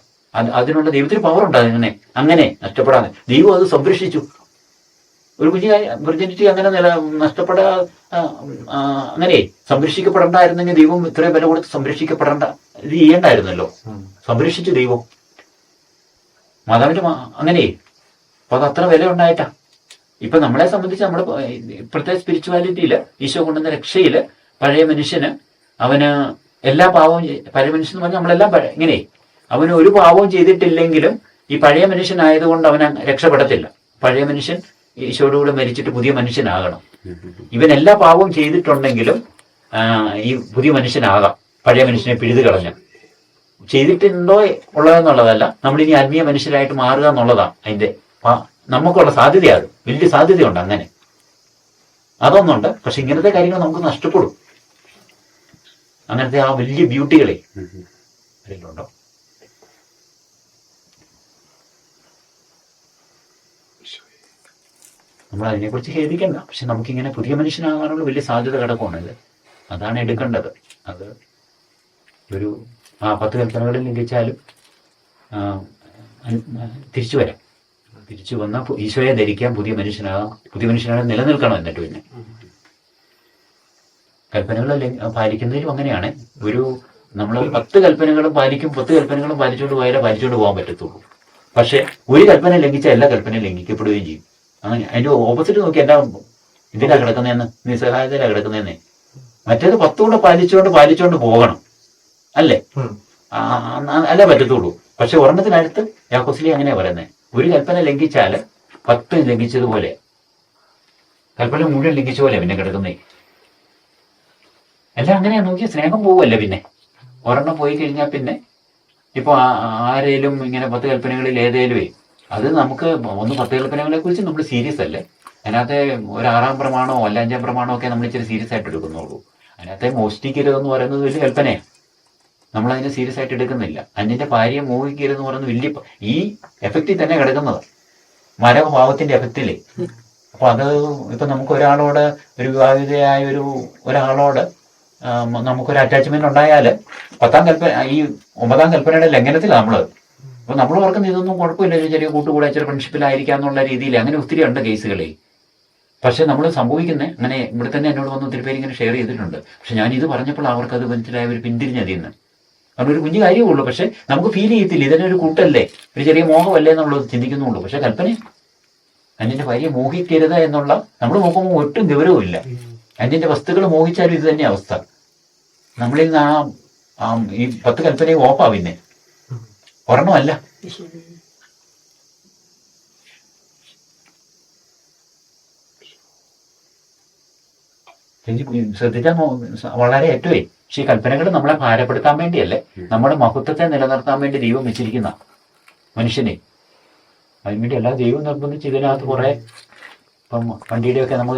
അതിനുള്ള ദൈവത്തിന് പവർ ഉണ്ട് അങ്ങനെ നഷ്ടപ്പെടാതെ. ദൈവം അത് സംരക്ഷിച്ചു. ഒരു കുഞ്ഞു വെർജിനിറ്റി അങ്ങനെ നഷ്ടപ്പെടാ അങ്ങനെ സംരക്ഷിക്കപ്പെടണ്ടായിരുന്നെങ്കിൽ ദൈവം ഇത്രയും വില കൊടുത്ത് സംരക്ഷിക്കപ്പെടേണ്ട ഇത് ചെയ്യണ്ടായിരുന്നല്ലോ. സംരക്ഷിച്ചു ദൈവം മാതാവിന്റെ അങ്ങനെ. അപ്പൊ അത് അത്ര വില ഉണ്ടായിട്ടാ. ഇപ്പൊ നമ്മളെ സംബന്ധിച്ച് നമ്മുടെ ഇപ്പോഴത്തെ സ്പിരിച്വാലിറ്റിയില് ഈശോ കൊണ്ടുവന്ന രക്ഷയില് പഴയ മനുഷ്യന് അവന് എല്ലാ പാവവും, പഴയ മനുഷ്യൻ എന്ന് പറഞ്ഞാൽ നമ്മളെല്ലാം ഇങ്ങനെ, അവന് ഒരു പാവവും ചെയ്തിട്ടില്ലെങ്കിലും ഈ പഴയ മനുഷ്യനായതുകൊണ്ട് അവന് രക്ഷപ്പെടത്തില്ല. പഴയ മനുഷ്യൻ ഈശോയോടുകൂടെ മരിച്ചിട്ട് പുതിയ മനുഷ്യനാകണം. ഇവൻ എല്ലാ പാവവും ചെയ്തിട്ടുണ്ടെങ്കിലും ഈ പുതിയ മനുഷ്യനാകാം, പഴയ മനുഷ്യനെ പിഴുതു കളഞ്ഞ. ചെയ്തിട്ടുണ്ടോ ഉള്ളതെന്നുള്ളതല്ല, നമ്മളിനി ആത്മീയ മനുഷ്യരായിട്ട് മാറുക എന്നുള്ളതാണ് അതിന്റെ നമുക്കുള്ള സാധ്യതയാണ്. വലിയ സാധ്യതയുണ്ട് അങ്ങനെ, അതൊന്നുണ്ട്. പക്ഷെ ഇങ്ങനത്തെ കാര്യങ്ങൾ നമുക്ക് നഷ്ടപ്പെടും. അങ്ങനത്തെ ആ വലിയ ബ്യൂട്ടികളെ ഉണ്ടോ. നമ്മൾ അതിനെക്കുറിച്ച് ഖേദിക്കണ്ട. പക്ഷെ നമുക്കിങ്ങനെ പുതിയ മനുഷ്യനാകാനുള്ള വലിയ സാധ്യത കിടക്കുകയാണത്. അതാണ് എടുക്കേണ്ടത്. അത് ഒരു 10 കൽപ്പനകളിൽ ലംഘിച്ചാലും തിരിച്ചു വരാം. തിരിച്ചു വന്നാൽ ഈശോയെ ധരിക്കാൻ, പുതിയ മനുഷ്യനാകാം. പുതിയ മനുഷ്യനാണ് നിലനിൽക്കണം. എന്നിട്ട് പിന്നെ കൽപ്പനകൾ പാലിക്കുന്നതിലും അങ്ങനെയാണ്. നമ്മൾ 10 കൽപ്പനകളും പാലിക്കും. 10 കൽപ്പനകളും പാലിച്ചുകൊണ്ട് പോയാലേ പാലിച്ചുകൊണ്ട് പോകാൻ പറ്റത്തുള്ളൂ. പക്ഷെ ഒരു കൽപ്പന ലംഘിച്ചാൽ എല്ലാ കൽപ്പനയും ലംഘിക്കപ്പെടുകയും ചെയ്യും. അങ്ങനെ അതിന്റെ ഓപ്പോസിറ്റ് നോക്കി എന്നാ ഇതിലാ കിടക്കുന്നതെന്ന്, നിസ്സഹായതയിലാ കിടക്കുന്നതെന്നേ. മറ്റേത് 10 കൂടെ പാലിച്ചുകൊണ്ട് പോകണം, അല്ലേ? അല്ലേ പറ്റത്തുള്ളൂ. പക്ഷെ ഒരെണ്ണത്തിനടുത്ത് യാക്കോസിലി അങ്ങനെയാ പറയുന്നത്, ഒരു കൽപ്പന ലംഘിച്ചാല് 10 ലംഘിച്ചതുപോലെ, കൽപ്പന മുഴുവൻ ലംഘിച്ച പോലെ പിന്നെ കിടക്കുന്നേ. എല്ലാം അങ്ങനെയാ. നോക്കിയ സ്നേഹം പോവല്ലേ പിന്നെ. ഒരെണ്ണം പോയി കഴിഞ്ഞാൽ പിന്നെ ഇപ്പൊ ആരേലും ഇങ്ങനെ 10 കൽപ്പനകളിൽ ഏതേലുവേ, അത് നമുക്ക് 10 കൽപ്പനകളെ കുറിച്ച് നമ്മൾ സീരിയസ് അല്ലേ. അതിനകത്തെ ഒരു 6ാം പ്രമാണമോ അല്ല 5ാം പ്രമാണമോ ഒക്കെ നമ്മൾ ഇച്ചിരി സീരിയസ് ആയിട്ട് എടുക്കുന്നുള്ളൂ. അതിനകത്തെ മോഷ്ടിക്കരുതെന്ന് പറയുന്നത് വലിയ കൽപ്പനയാണ്, നമ്മൾ അതിനെ സീരിയസ് ആയിട്ട് എടുക്കുന്നില്ല. അന്യന്റെ ഭാര്യയെ മോഹിക്കരുതെന്ന് പറയുന്നത് വലിയ ഈ എഫക്റ്റിൽ തന്നെ കിടക്കുന്നത്, മരഭാവത്തിന്റെ എഫക്റ്റില്. അപ്പൊ അത് ഇപ്പൊ നമുക്ക് ഒരാളോട്, ഒരു വിവാഹിതയായ ഒരാളോട് നമുക്കൊരു അറ്റാച്ച്മെന്റ് ഉണ്ടായാല് 10ാം കൽപ്പന, ഈ 9ാം കൽപ്പനയുടെ ലംഘനത്തിലാണ് നമ്മള്. അപ്പൊ നമ്മൾ ഓർക്കുന്ന ഇതൊന്നും കുഴപ്പമില്ല, ചെറിയ കൂട്ടുകൂടെ ചെറിയ ഫ്രണ്ട്ഷിപ്പിലായിരിക്കാം എന്നുള്ള രീതിയിൽ അങ്ങനെ ഒത്തിരി ഉണ്ട് കേസുകളെ. പക്ഷെ നമ്മൾ സംഭവിക്കുന്നത് അങ്ങനെ, ഇവിടെ തന്നെ എന്നോട് വന്ന് ഒത്തിരി പേര് ഇങ്ങനെ ഷെയർ ചെയ്തിട്ടുണ്ട്. പക്ഷെ ഞാൻ ഇത് പറഞ്ഞപ്പോൾ അവർക്ക് അത് മനസ്സിലായ ഒരു പിന്തിരിഞ്ഞതിന്ന്. കാരണം ഒരു കുഞ്ഞു കാര്യമുള്ളൂ, പക്ഷെ നമുക്ക് ഫീൽ ചെയ്യത്തില്ല ഇതിനെ ഒരു കൂട്ടല്ലേ, ഒരു ചെറിയ മോഹമല്ലേ എന്നുള്ളത് ചിന്തിക്കുന്നുള്ളൂ. പക്ഷെ കൽപ്പന അന്യന്റെ ഭാര്യയെ മോഹിക്കരുത് എന്നുള്ള നമ്മൾ നോക്കുമ്പോൾ ഒട്ടും ഗൗരവമില്ല. അന്യന്റെ വസ്തുക്കൾ മോഹിച്ചാലും ഇത് തന്നെ അവസ്ഥ. നമ്മളിൽ നിന്ന് ഈ 10 കൽപ്പനയും ഓഫാ പിന്നെ. ഒരെണ്ണമല്ല. ശ്രദ്ധിച്ചാൽ വളരെ ഏറ്റവും പക്ഷെ ഈ കൽപ്പനകൾ നമ്മളെ ഭാരപ്പെടുത്താൻ വേണ്ടിയല്ലേ, നമ്മുടെ മഹത്വത്തെ നിലനിർത്താൻ വേണ്ടി ദൈവം വെച്ചിരിക്കുന്ന മനുഷ്യനെ. അതിനുവേണ്ടി എല്ലാ ദൈവം നിർബന്ധിച്ച് ഇതിനകത്ത് കുറെ ഇപ്പം വണ്ടിയുടെയൊക്കെ നമ്മൾ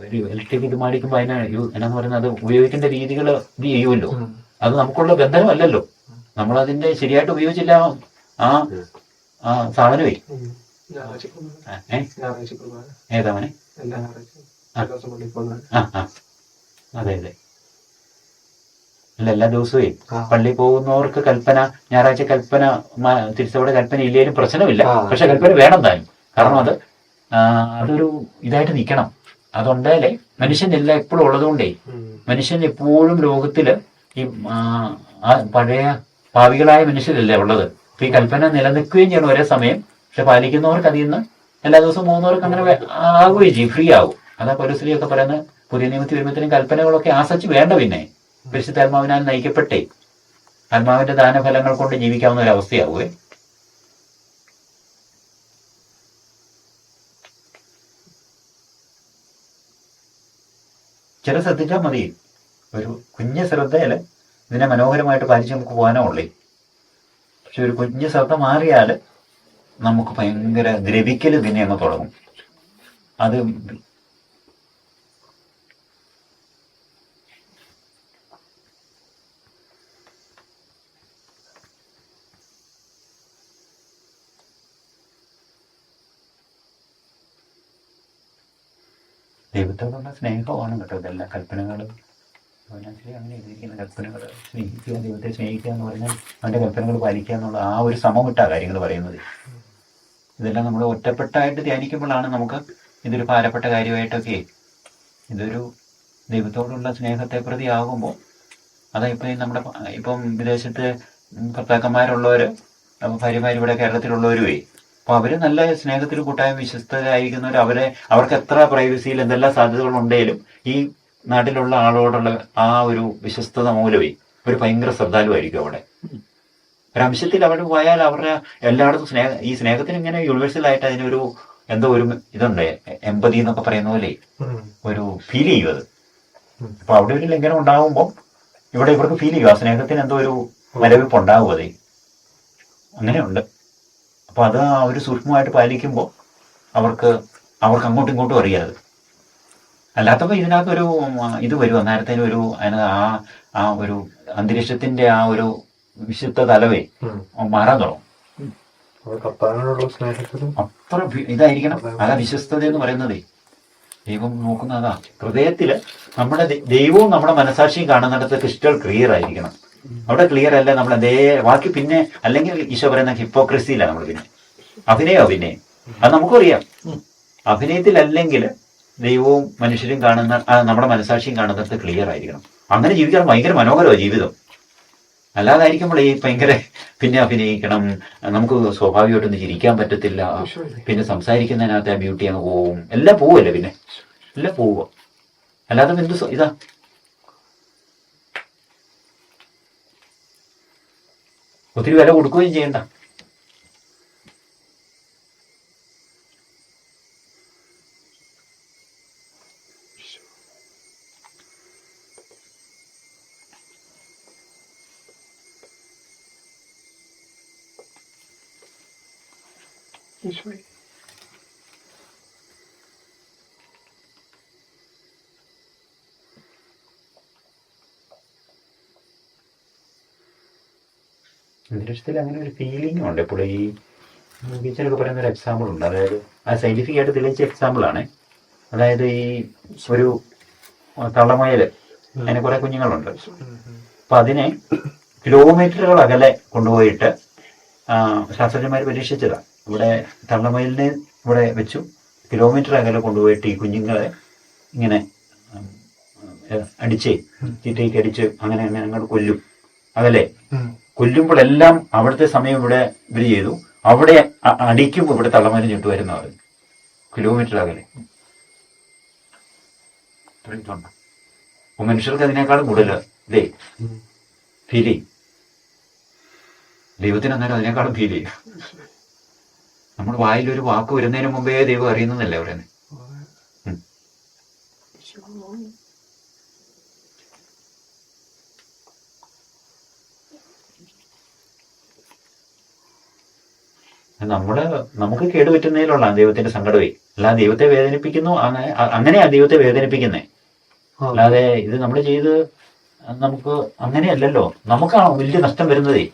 ഒരു ഇലക്ട്രിക് ഇത് മേടിക്കുമ്പോൾ എന്നാന്ന് പറയുന്നത് അത് ഉപയോഗിക്കേണ്ട രീതികൾ ഇത് ചെയ്യുമല്ലോ. അത് നമുക്കുള്ള ബന്ധനമല്ലല്ലോ, നമ്മളതിന്റെ ശരിയായിട്ട് ഉപയോഗിച്ചില്ല ആ സാധനമേ. ഏതാവനെ അതെ അതെ അല്ല, എല്ലാ ദിവസവും പള്ളിയിൽ പോകുന്നവർക്ക് കൽപ്പന, ഞായറാഴ്ച കൽപ്പന, തിരിച്ചവിടെ കൽപ്പന ഇല്ലേലും പ്രശ്നമില്ല. പക്ഷെ കൽപ്പന വേണം താനും, കാരണം അതൊരു ഇതായിട്ട് നിൽക്കണം. അതുകൊണ്ടല്ലേ മനുഷ്യനെല്ലാം എപ്പോഴും ഉള്ളതുകൊണ്ടേ മനുഷ്യൻ എപ്പോഴും ലോകത്തില് ഈ പഴയ പാവികളായ മനുഷ്യരല്ലേ ഉള്ളത്. അപ്പൊ ഈ കൽപ്പന നിലനിൽക്കുകയും ചെയ്യണം ഒരേ സമയം. പക്ഷെ പാലിക്കുന്നവർക്ക് അതിൽ നിന്ന് എല്ലാ ദിവസവും പോകുന്നവർക്ക് അങ്ങനെ ആവുകയും ചെയ്യും, ഫ്രീ ആവും. അതാ പൗലോസ്ലീഹയൊക്കെ പറയുന്നത്, പുതിയ നിയമത്തിൽ വരുമ്പോഴത്തേനും കൽപ്പനകളൊക്കെ ആസച്ച് വേണ്ട, പിന്നെ പരിശുദ്ധാത്മാവിനാൽ നയിക്കപ്പെട്ടേ ആത്മാവിന്റെ ദാനഫലങ്ങൾ കൊണ്ട് ജീവിക്കാവുന്ന ഒരു അവസ്ഥയാവുകയെ. ചില ശ്രദ്ധിച്ചാൽ മതി, ഒരു കുഞ്ഞ് ശ്രദ്ധയില് ഇതിനെ മനോഹരമായിട്ട് പാലിച്ച് നമുക്ക് പോകാനോ ഉള്ളേ. പക്ഷെ ഒരു കുഞ്ഞ് ശ്രദ്ധ മാറിയാൽ നമുക്ക് ഭയങ്കര ദ്രവിക്കൽ ഇതിനെ അങ്ങ് തുടങ്ങും. അത് ദൈവത്തോടുള്ള സ്നേഹമാണ് കേട്ടോ ഇതെല്ലാം കൽപ്പനകളും. അങ്ങനെ എഴുതിയിരിക്കുന്ന കൽപ്പനകൾ സ്നേഹിക്കുക, ദൈവത്തെ സ്നേഹിക്കുക എന്ന് പറഞ്ഞാൽ അവൻ്റെ കൽപ്പനകൾ പാലിക്കുക എന്നുള്ള ആ ഒരു സമമിട്ടാ കാര്യങ്ങൾ പറയുന്നത്. ഇതെല്ലാം നമ്മൾ ഒറ്റപ്പെട്ടായിട്ട് ധ്യാനിക്കുമ്പോഴാണ് നമുക്ക് ഇതൊരു ഭാരപ്പെട്ട കാര്യമായിട്ടൊക്കെ, ഇതൊരു ദൈവത്തോടുള്ള സ്നേഹത്തെ പ്രതി ആകുമ്പോൾ. അതാ ഇപ്പം വിദേശത്ത് ഭർത്താക്കന്മാരുള്ളവർ, ഭാര്യമാർ ഇവിടെ കേരളത്തിലുള്ളവരുമേ, അപ്പോൾ അവർ നല്ല സ്നേഹത്തിൽ കൂട്ടായും വിശ്വസ്തരായിരിക്കുന്നവർ, അവർക്ക് എത്ര പ്രൈവസിയിൽ എന്തെല്ലാം സാധ്യതകളുണ്ടെങ്കിലും ഈ നാട്ടിലുള്ള ആളോടുള്ള ആ ഒരു വിശ്വസ്തത മൂലമേ ഒരു ഭയങ്കര ശ്രദ്ധാലുവായിരിക്കും. അവിടെ ഒരംശത്തിൽ അവിടെ പോയാൽ അവരുടെ എല്ലായിടത്തും ഈ സ്നേഹത്തിന് ഇങ്ങനെ യൂണിവേഴ്സലായിട്ട് അതിനൊരു എന്തോ ഒരു ഇതുണ്ട്, എമ്പതി എന്നൊക്കെ പറയുന്ന പോലെ ഒരു ഫീൽ ചെയ്യും അത്. അപ്പൊ അവിടെ ഒരു ലംഘനം ഉണ്ടാകുമ്പോൾ ഇവർക്ക് ഫീൽ ചെയ്യും ആ സ്നേഹത്തിന് എന്തോ ഒരു മരവിപ്പ് ഉണ്ടാവും. അതേ അങ്ങനെയുണ്ട്. അപ്പൊ അത് ആ ഒരു സൂക്ഷ്മമായിട്ട് പാലിക്കുമ്പോൾ അവർക്ക് അങ്ങോട്ടും ഇങ്ങോട്ടും അറിയാതെ. അല്ലാത്തപ്പോൾ ഇതിനകത്തൊരു ഇത് വരും, അന്നേരത്തേനും ഒരു ആ ഒരു അന്തരീക്ഷത്തിന്റെ ആ ഒരു വിശുദ്ധ തലവേ മാറാൻ തുടങ്ങും. അത്ര ഇതായിരിക്കണം. അതാ വിശ്വസ്തത എന്ന് പറയുന്നതേ. ദൈവം നോക്കുന്ന അതാ, ഹൃദയത്തില് നമ്മുടെ ദൈവവും നമ്മുടെ മനസാക്ഷിയും കാണുന്നിടത്ത് ക്രിസ്റ്റൽ ക്ലിയർ ആയിരിക്കണം. അവിടെ ക്ലിയർ അല്ല നമ്മൾ ബാക്കി പിന്നെ, അല്ലെങ്കിൽ ഈശോ പറയുന്ന ഹിപ്പോക്രസിയിലാണ് നമ്മൾ പിന്നെ അഭിനയോ. പിന്നെ അത് നമുക്കും അറിയാം, അഭിനയത്തിലല്ലെങ്കിൽ ദൈവവും മനുഷ്യരും കാണുന്ന നമ്മുടെ മനസാക്ഷിയും കാണുന്നിടത്ത് ക്ലിയർ ആയിരിക്കണം. അങ്ങനെ ജീവിക്കാൻ ഭയങ്കര മനോഹരമാണ് ജീവിതം. അല്ലാതായിരിക്കുമ്പോൾ ഈ ഭയങ്കര പിന്നെ അഭിനയിക്കണം, നമുക്ക് സ്വാഭാവികമായിട്ടൊന്നും ചിരിക്കാൻ പറ്റത്തില്ല, പിന്നെ സംസാരിക്കുന്നതിനകത്ത് ആ ബ്യൂട്ടി അങ്ങ് പോവും, എല്ലാം പോവല്ലേ, പിന്നെ എല്ലാം പോവുക. അല്ലാതെ എന്ത് ഇതാ ഒത്തിരി വില കൊടുക്കുകയും ചെയ്യണ്ട. അന്തരീക്ഷത്തിൽ അങ്ങനെ ഒരു ഫീലിംഗ് ഉണ്ട് എപ്പോഴും. ഈ ടീച്ചറൊക്കെ പറയുന്ന ഒരു എക്സാമ്പിൾ ഉണ്ട്, അതായത് ആ സയന്റിഫിക് ആയിട്ട് തെളിയിച്ച എക്സാമ്പിളാണ്. അതായത് ഈ ഒരു തള്ളമയിൽ, അതിന് കുറെ കുഞ്ഞുങ്ങളുണ്ട്. അപ്പൊ അതിനെ കിലോമീറ്ററുകൾ അകലെ കൊണ്ടുപോയിട്ട് ശാസ്ത്രജ്ഞന്മാർ പരീക്ഷിച്ചതാണ്. ഇവിടെ തള്ളമയിലിനെ ഇവിടെ വെച്ചു കിലോമീറ്റർ അകലെ കൊണ്ടുപോയിട്ട് ഈ കുഞ്ഞുങ്ങളെ ഇങ്ങനെ ചീറ്റയ്ക്ക് അടിച്ച് അങ്ങനെ അങ്ങോട്ട് കൊല്ലും. അതല്ലേ കൊല്ലുമ്പോഴെല്ലാം അവിടുത്തെ സമയം ഇവിടെ ഇവർ ചെയ്തു, അവിടെ അടിക്കുമ്പോൾ ഇവിടെ തള്ളമരം ചുട്ടു വരുന്നവർ കിലോമീറ്റർ അകലെ. അപ്പൊ മനുഷ്യർക്ക് അതിനേക്കാളും കൂടുതൽ ഇതേ ഫീൽ ചെയ്യും. ദൈവത്തിന് അന്നേരം അതിനേക്കാളും ഫീൽ ചെയ്യും. നമ്മൾ വായിലൊരു വാക്ക് വരുന്നതിന് മുമ്പേ ദൈവം അറിയുന്നതല്ലേ പറയുന്നത്. നമുക്ക് കേടുപറ്റുന്നതിലുള്ള ദൈവത്തിന്റെ സങ്കടമേ. അല്ലാതെ ദൈവത്തെ വേദനിപ്പിക്കുന്നു, അങ്ങനെയാ ദൈവത്തെ വേദനിപ്പിക്കുന്നേ. അല്ലാതെ ഇത് നമ്മൾ ചെയ്ത് നമുക്ക് അങ്ങനെയല്ലല്ലോ, നമുക്കാണ് വലിയ നഷ്ടം വരുന്നതേ.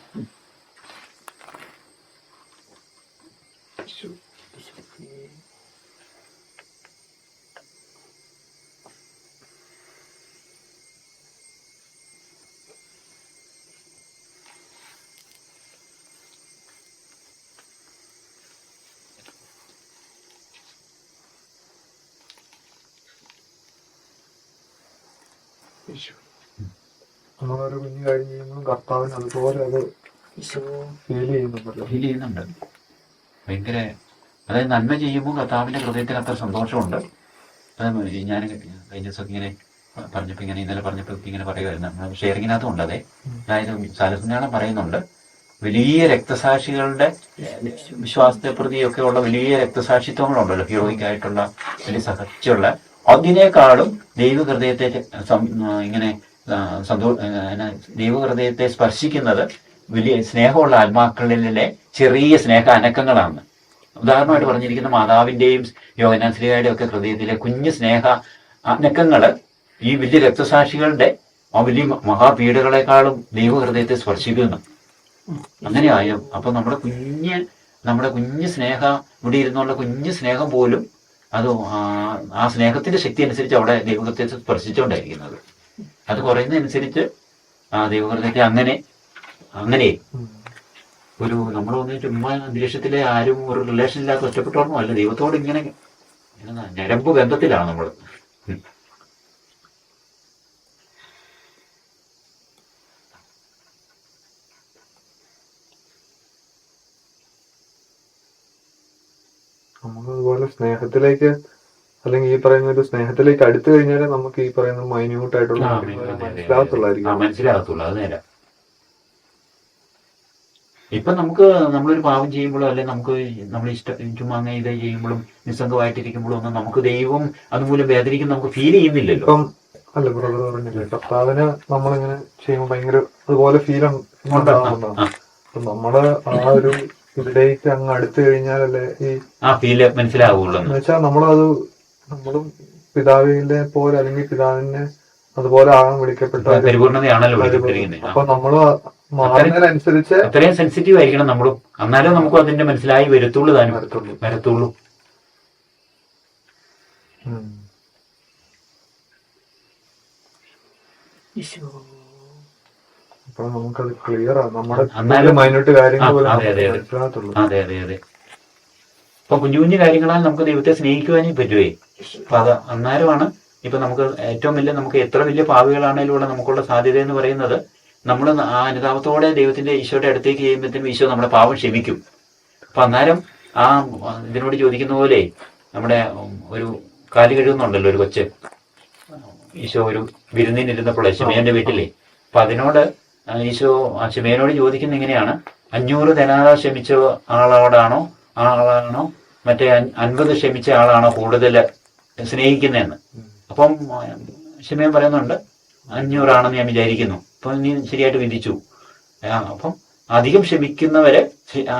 നമ്മളൊരു കുഞ്ഞു കാര്യം ചെയ്യുമ്പോഴും കർത്താവിന് അതുപോലെ അത് ഫീൽ ചെയ്യുന്നുണ്ട്. ഭയങ്കര, അതായത് നന്മ ചെയ്യുമ്പോൾ കർത്താവിന്റെ ഹൃദയത്തിൽ അത്ര സന്തോഷമുണ്ട്. അതായത് ഞാൻ കഴിഞ്ഞ ദിവസം ഇങ്ങനെ പറഞ്ഞപ്പോ ഇന്നലെ പറഞ്ഞപ്പോ ഇങ്ങനെ പറയുമായിരുന്നു, ഷെയറിങ്ങിനകത്തും ഉണ്ട്. അതായത് സാലസ്മൃതിയാളം പറയുന്നുണ്ട്, വലിയ രക്തസാക്ഷികളുടെ വിശ്വാസത്തെ പ്രതിയൊക്കെ ഉള്ള വലിയ രക്തസാക്ഷിത്വങ്ങളുണ്ടല്ലോ, ഹീറോയിക്കായിട്ടുള്ള വലിയ സഹച്ചുള്ള, അതിനേക്കാളും ദൈവഹൃദയത്തെ ഇങ്ങനെ ദൈവഹൃദയത്തെ സ്പർശിക്കുന്നത് വലിയ സ്നേഹമുള്ള ആത്മാക്കളിലെ ചെറിയ സ്നേഹ അനക്കങ്ങളാണ്. ഉദാഹരണമായിട്ട് പറഞ്ഞിരിക്കുന്ന മാതാവിന്റെയും യോഹന്നാൻ ശ്ലീഹായുടെയും ഒക്കെ ഹൃദയത്തിലെ കുഞ്ഞു സ്നേഹ അനക്കങ്ങള് ഈ വലിയ രക്തസാക്ഷികളുടെ ആ വലിയ മഹാപീഡകളെക്കാളും ദൈവഹൃദയത്തെ സ്പർശിക്കുന്നു. അങ്ങനെയായോ? അപ്പൊ നമ്മുടെ കുഞ്ഞ് സ്നേഹ, ഇവിടെ ഇരുന്നുള്ള കുഞ്ഞു സ്നേഹം പോലും അത് ആ സ്നേഹത്തിന്റെ ശക്തി അനുസരിച്ച് അവിടെ ദൈവഹൃദയത്തെ സ്പർശിച്ചുകൊണ്ടായിരിക്കുന്നത്. അത് കുറയുന്നതനുസരിച്ച് ആ ദൈവഹൃദയത്തെ അങ്ങനെ ഒരു നമ്മളൊന്ന് ചുമ്മാ അന്തരീക്ഷത്തിലെ ആരും ഒരു റിലേഷൻ ഇല്ലാത്ത ഒറ്റപ്പെട്ടോർമ്മ അല്ല, ദൈവത്തോട് ഇങ്ങനെ ഞരമ്പ് ബന്ധത്തിലാണ് നമ്മള്. നമ്മളതുപോലെ സ്നേഹത്തിലേക്ക്, അല്ലെങ്കിൽ ഈ പറയുന്ന ഒരു സ്നേഹത്തിലേക്ക് അടുത്തു കഴിഞ്ഞാലേ നമുക്ക് ഈ പറയുന്ന മൈന്യൂട്ട് ആയിട്ടുള്ള മനസ്സിലാകത്തുള്ളൂ. അത് നേരം. ഇപ്പൊ നമ്മളൊരു പാവം ചെയ്യുമ്പോഴോ അല്ലെ നമ്മൾ ചുമ്മാ അങ്ങനെ ഇത് ചെയ്യുമ്പോഴും നിസ്സംഗമായിട്ടിരിക്കുമ്പോഴും ഒന്നും നമുക്ക് ദൈവം അതുമൂലം വേദനിക്കും നമുക്ക് ഫീൽ ചെയ്യുന്നില്ലല്ലോ. ഇപ്പം അല്ല ബ്രദർ പറഞ്ഞില്ലേ, കർത്താവിന് നമ്മളിങ്ങനെ ചെയ്യുമ്പോൾ ഭയങ്കര അതുപോലെ ഫീൽ ഉണ്ടാവുന്നതാണ്. അപ്പൊ നമ്മള് ആ ഒരു ഇതിലേക്ക് അങ്ങ് അടുത്തു കഴിഞ്ഞാലല്ലേ ഈ ആ ഫീല് മനസ്സിലാവുള്ളൂ. എന്ന് വെച്ചാൽ നമ്മളും പിതാവിനെ പോലെ അല്ലെങ്കിൽ പിതാവിനെ അതുപോലെ ആകാൻ വിളിക്കപ്പെട്ട പരിപൂർണതയാണല്ലോ. അപ്പൊ നമ്മള് മാറുന്നതിനനുസരിച്ച് അത്രയും സെൻസിറ്റീവ് ആയിരിക്കണം നമ്മളും, എന്നാലും നമുക്ക് അതിന്റെ മനസ്സിലായി വരത്തുള്ളൂ. അപ്പൊ നമുക്കത് ക്ലിയർ ആണ്, നമ്മുടെ മൈന്യൂട്ട് കാര്യങ്ങൾ. അതെ. ഇപ്പൊ കുഞ്ഞു കാര്യങ്ങളാൽ നമുക്ക് ദൈവത്തെ സ്നേഹിക്കുവാനേ പറ്റുവേ. അപ്പൊ അത് അന്നേരമാണ് ഇപ്പൊ നമുക്ക് ഏറ്റവും വലിയ, നമുക്ക് എത്ര വലിയ പാവികളാണേലും നമുക്കുള്ള സാധ്യത എന്ന് പറയുന്നത്, നമ്മൾ ആ അനുതാപത്തോടെ ദൈവത്തിന്റെ ഈശോയുടെ അടുത്തേക്ക് ചെയ്യുമ്പോഴത്തേക്കും ഈശോ നമ്മുടെ പാവം ക്ഷമിക്കും. അപ്പൊ അന്നേരം ആ ഇതിനോട് ചോദിക്കുന്ന പോലെ നമ്മുടെ ഒരു കാല് കഴുകുന്നുണ്ടല്ലോ ഒരു കൊച്ച്, ഈശോ ഒരു വിരുന്നിനിരുന്നപ്പോഴേ ശിമയോന്റെ വീട്ടിലെ, അപ്പൊ അതിനോട് ഈശോ ആ ശിമയോനോട് ചോദിക്കുന്ന എങ്ങനെയാണ്, 500 ധനാദ ക്ഷമിച്ച ആളാണോ മറ്റേ 50 ക്ഷമിച്ച ആളാണോ കൂടുതൽ സ്നേഹിക്കുന്നതെന്ന്. അപ്പം ശിമയോൻ പറയുന്നുണ്ട് 500 ആണെന്ന് ഞാൻ വിചാരിക്കുന്നു. അപ്പൊ നീ ശരിയായിട്ട് വിധിച്ചു. അപ്പം അധികം ക്ഷമിക്കുന്നവരെ,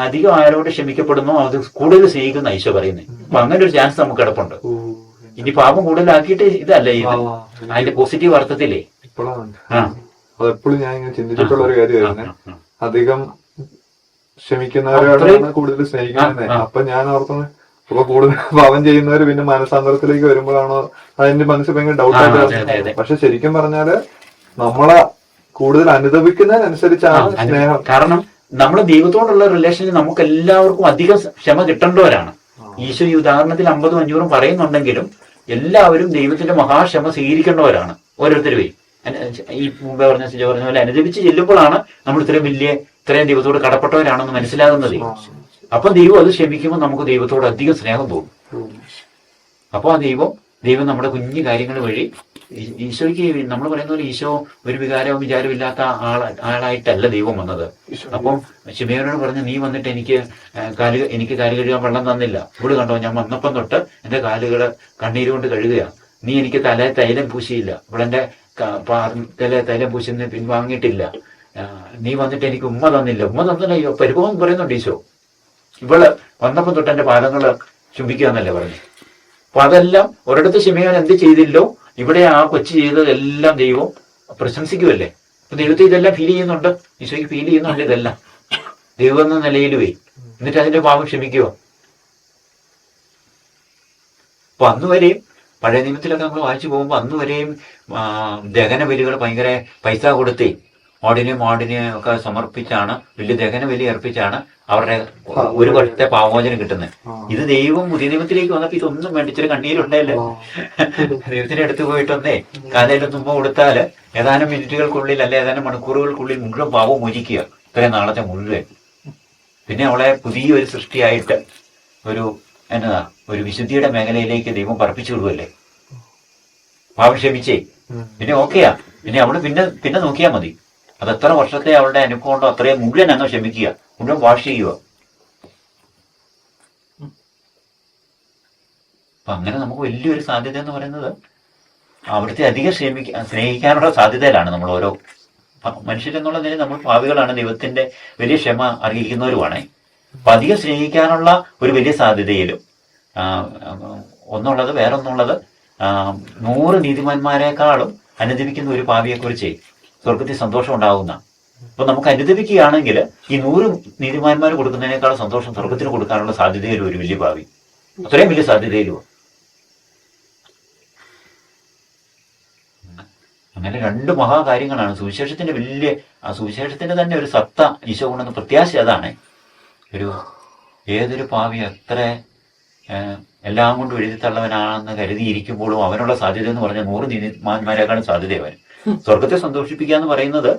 അധികം ആരോട് ക്ഷമിക്കപ്പെടുന്നു അത് കൂടുതൽ സ്നേഹിക്കുന്ന ഈശോ പറയുന്നത്. അപ്പൊ അങ്ങനെ ഒരു ചാൻസ് നമുക്ക് കിടപ്പുണ്ട്. ഇനി പാപം കൂടുതലാക്കിയിട്ട് ഇതല്ല ഇത്, അതിന്റെ പോസിറ്റീവ് അർത്ഥത്തിലേ. അതെപ്പോഴും ഞാൻ ഇങ്ങനെ ചിന്തിച്ചിട്ടുള്ള ഒരു കാര്യമായിരുന്നു, അധികം ക്ഷമിക്കുന്നവരാണ് കൂടുതൽ സ്നേഹിക്കുന്നത്. അപ്പൊ ഞാൻ ഓർക്കുന്നത്, അപ്പൊ കൂടുതൽ പാവം ചെയ്യുന്നവര് പിന്നെ മനസാന്തരത്തിലേക്ക് വരുമ്പോഴാണോ അതിന്റെ മനസ്സിൽ ഭയങ്കര ഡൗട്ടായിട്ട്. പക്ഷെ ശരിക്കും പറഞ്ഞാല് നമ്മളെ കൂടുതൽ അനുദപിക്കുന്നതിനനുസരിച്ചാണ് സ്നേഹം. കാരണം നമ്മുടെ ദൈവത്തോടുള്ള റിലേഷനിൽ നമുക്ക് എല്ലാവർക്കും അധികം ക്ഷമ കിട്ടേണ്ടവരാണ്. ഈശോ ഈ ഉദാഹരണത്തിൽ 50ഉം 500ഉം പറയുന്നുണ്ടെങ്കിലും എല്ലാവരും ദൈവത്തിന്റെ മഹാക്ഷമ സ്വീകരിക്കേണ്ടവരാണ് ഓരോരുത്തരും. ഈ മുമ്പേ പറഞ്ഞ പോലെ അനുദപിച്ച് ചെല്ലുമ്പോഴാണ് നമ്മൾ ഇത്രയും ദൈവത്തോട് കടപ്പെട്ടവരാണെന്ന് മനസ്സിലാകുന്നത്. അപ്പൊ ദൈവം അത് ക്ഷമിക്കുമ്പോൾ നമുക്ക് ദൈവത്തോട് അധികം സ്നേഹം തോന്നും. അപ്പൊ ആ ദൈവം നമ്മുടെ കുഞ്ഞു കാര്യങ്ങൾ വഴി ഈശോയ്ക്ക് നമ്മൾ പറയുന്ന പോലെ ഈശോ ഒരു വികാരവും വിചാരവും ഇല്ലാത്ത ആളായിട്ടല്ല ദൈവം വന്നത്. അപ്പം ശിമയോനോട് പറഞ്ഞു, നീ വന്നിട്ട് എനിക്ക് കാല് കഴുകാൻ വെള്ളം തന്നില്ല. ഇവിടെ കണ്ടോ, ഞാൻ വന്നപ്പം തൊട്ട് എന്റെ കാലുകള് കണ്ണീര് കൊണ്ട് കഴുകുക. നീ എനിക്ക് തൈലം പൂശിയില്ല, ഇവിടെ എന്റെ തൈലം പൂശിന്ന് പിൻവാങ്ങിയിട്ടില്ല. നീ വന്നിട്ട് എനിക്ക് ഉമ്മ തന്നില്ല. പരിഭവം പറയുന്നുണ്ട് ഈശോ. ഇവള് വന്നപ്പം തൊട്ട് എന്റെ പാദങ്ങള് ചുംബിക്കുക എന്നല്ലേ പറഞ്ഞു. അപ്പൊ അതെല്ലാം ഒരിടത്ത് ശിമയോൻ എന്ത് ചെയ്തില്ലോ, ഇവിടെ ആ കൊച്ചു ചെയ്തതെല്ലാം ദൈവം പ്രശംസിക്കുമല്ലേ. അപ്പൊ ദൈവത്തെ ഇതെല്ലാം ഫീൽ ചെയ്യുന്നുണ്ട്, ഈശോയ്ക്ക് ഫീൽ ചെയ്യുന്നുണ്ട് ഇതെല്ലാം ദൈവം എന്ന നിലയിലുവേ. എന്നിട്ട് അതിന്റെ പാപം ക്ഷമിക്കുക. അപ്പൊ അന്നുവരെയും പഴയ നിയമത്തിലൊക്കെ നമ്മൾ വായിച്ചു പോകുമ്പോൾ അന്നുവരെയും ദഹന ബലികൾ ഭയങ്കര പൈസ കൊടുത്തേ ആടിനെയും ഒക്കെ സമർപ്പിച്ചാണ്, വലിയ ദഹന ബലി അർപ്പിച്ചാണ് അവരുടെ ഒരു വർഷത്തെ പാവമോചനം കിട്ടുന്നത്. ഇത് ദൈവം പുതിയ നിയമത്തിലേക്ക് വന്നപ്പോ ഇതൊന്നും വേണ്ട, ഇച്ചിരി കണ്ണീരുണ്ടല്ലേ. ദൈവത്തിന്റെ അടുത്ത് പോയിട്ടൊന്നേ കാലയിലും തുമ്പ കൊടുത്താല് ഏതാനും മിനിറ്റുകൾക്കുള്ളിൽ അല്ലെ ഏതാനും മണിക്കൂറുകൾക്കുള്ളിൽ മുഴുവൻ പാവം മോചിക്കുക, ഇത്രയും നാളത്തെ മുഴുവൻ. പിന്നെ അവളെ പുതിയൊരു സൃഷ്ടിയായിട്ട് ഒരു വിശുദ്ധിയുടെ മേഖലയിലേക്ക് ദൈവം പറപ്പിച്ചു വിടുവല്ലേ. പാവം ക്ഷമിച്ചേ, പിന്നെ ഓക്കെയാ. പിന്നെ അവള് പിന്നെ നോക്കിയാൽ മതി. അത് എത്ര വർഷത്തെ അവളുടെ അനുഭവം ഉണ്ടോ അത്രയും മുഴുവൻ അങ്ങ് ക്ഷമിക്കുക, മുഴുവൻ വാഷ് ചെയ്യുക. അപ്പൊ അങ്ങനെ നമുക്ക് വലിയൊരു സാധ്യത എന്ന് പറയുന്നത് അവിടുത്തെ അധികം സ്നേഹിക്കാനുള്ള സാധ്യതയിലാണ് നമ്മൾ ഓരോ മനുഷ്യരെന്നുള്ള നിലയിൽ നമ്മൾ പാവികളാണ്, ദൈവത്തിന്റെ വലിയ ക്ഷമ അറിയിക്കുന്നവരുമാണ്. അപ്പൊ അധികം സ്നേഹിക്കാനുള്ള ഒരു വലിയ സാധ്യതയിലും വേറൊന്നുള്ളത് 100 നീതിമാന്മാരെക്കാളും അനുദപിക്കുന്ന ഒരു പാവിയെക്കുറിച്ച് സ്വർഗത്തിൽ സന്തോഷം ഉണ്ടാകുന്ന. അപ്പൊ നമുക്ക് അനുദപിക്കുകയാണെങ്കിൽ ഈ 100 നീതിമാന്മാർ കൊടുക്കുന്നതിനേക്കാളും സന്തോഷം സ്വർഗത്തിന് കൊടുക്കാനുള്ള സാധ്യതയിലും ഒരു വലിയ ഭാവി, അത്രയും വലിയ സാധ്യതയിലും. അങ്ങനെ 2 മഹാകാര്യങ്ങളാണ് സുവിശേഷത്തിന്റെ സുവിശേഷത്തിന്റെ തന്നെ ഒരു സത്ത ഈശോ കൊണ്ടെന്ന് പ്രത്യാശ. അതാണ് ഏതൊരു പാവി എത്ര എല്ലാം കൊണ്ട് എഴുതിത്തള്ളവനാണെന്ന് കരുതിയിരിക്കുമ്പോഴും അവനുള്ള സാധ്യത എന്ന് പറഞ്ഞാൽ 100 നീതിമാന്മാരെക്കാളും സാധ്യത അവൻ. സ്വർഗത്തെ സന്തോഷിപ്പിക്കുക എന്ന് പറയുന്നത്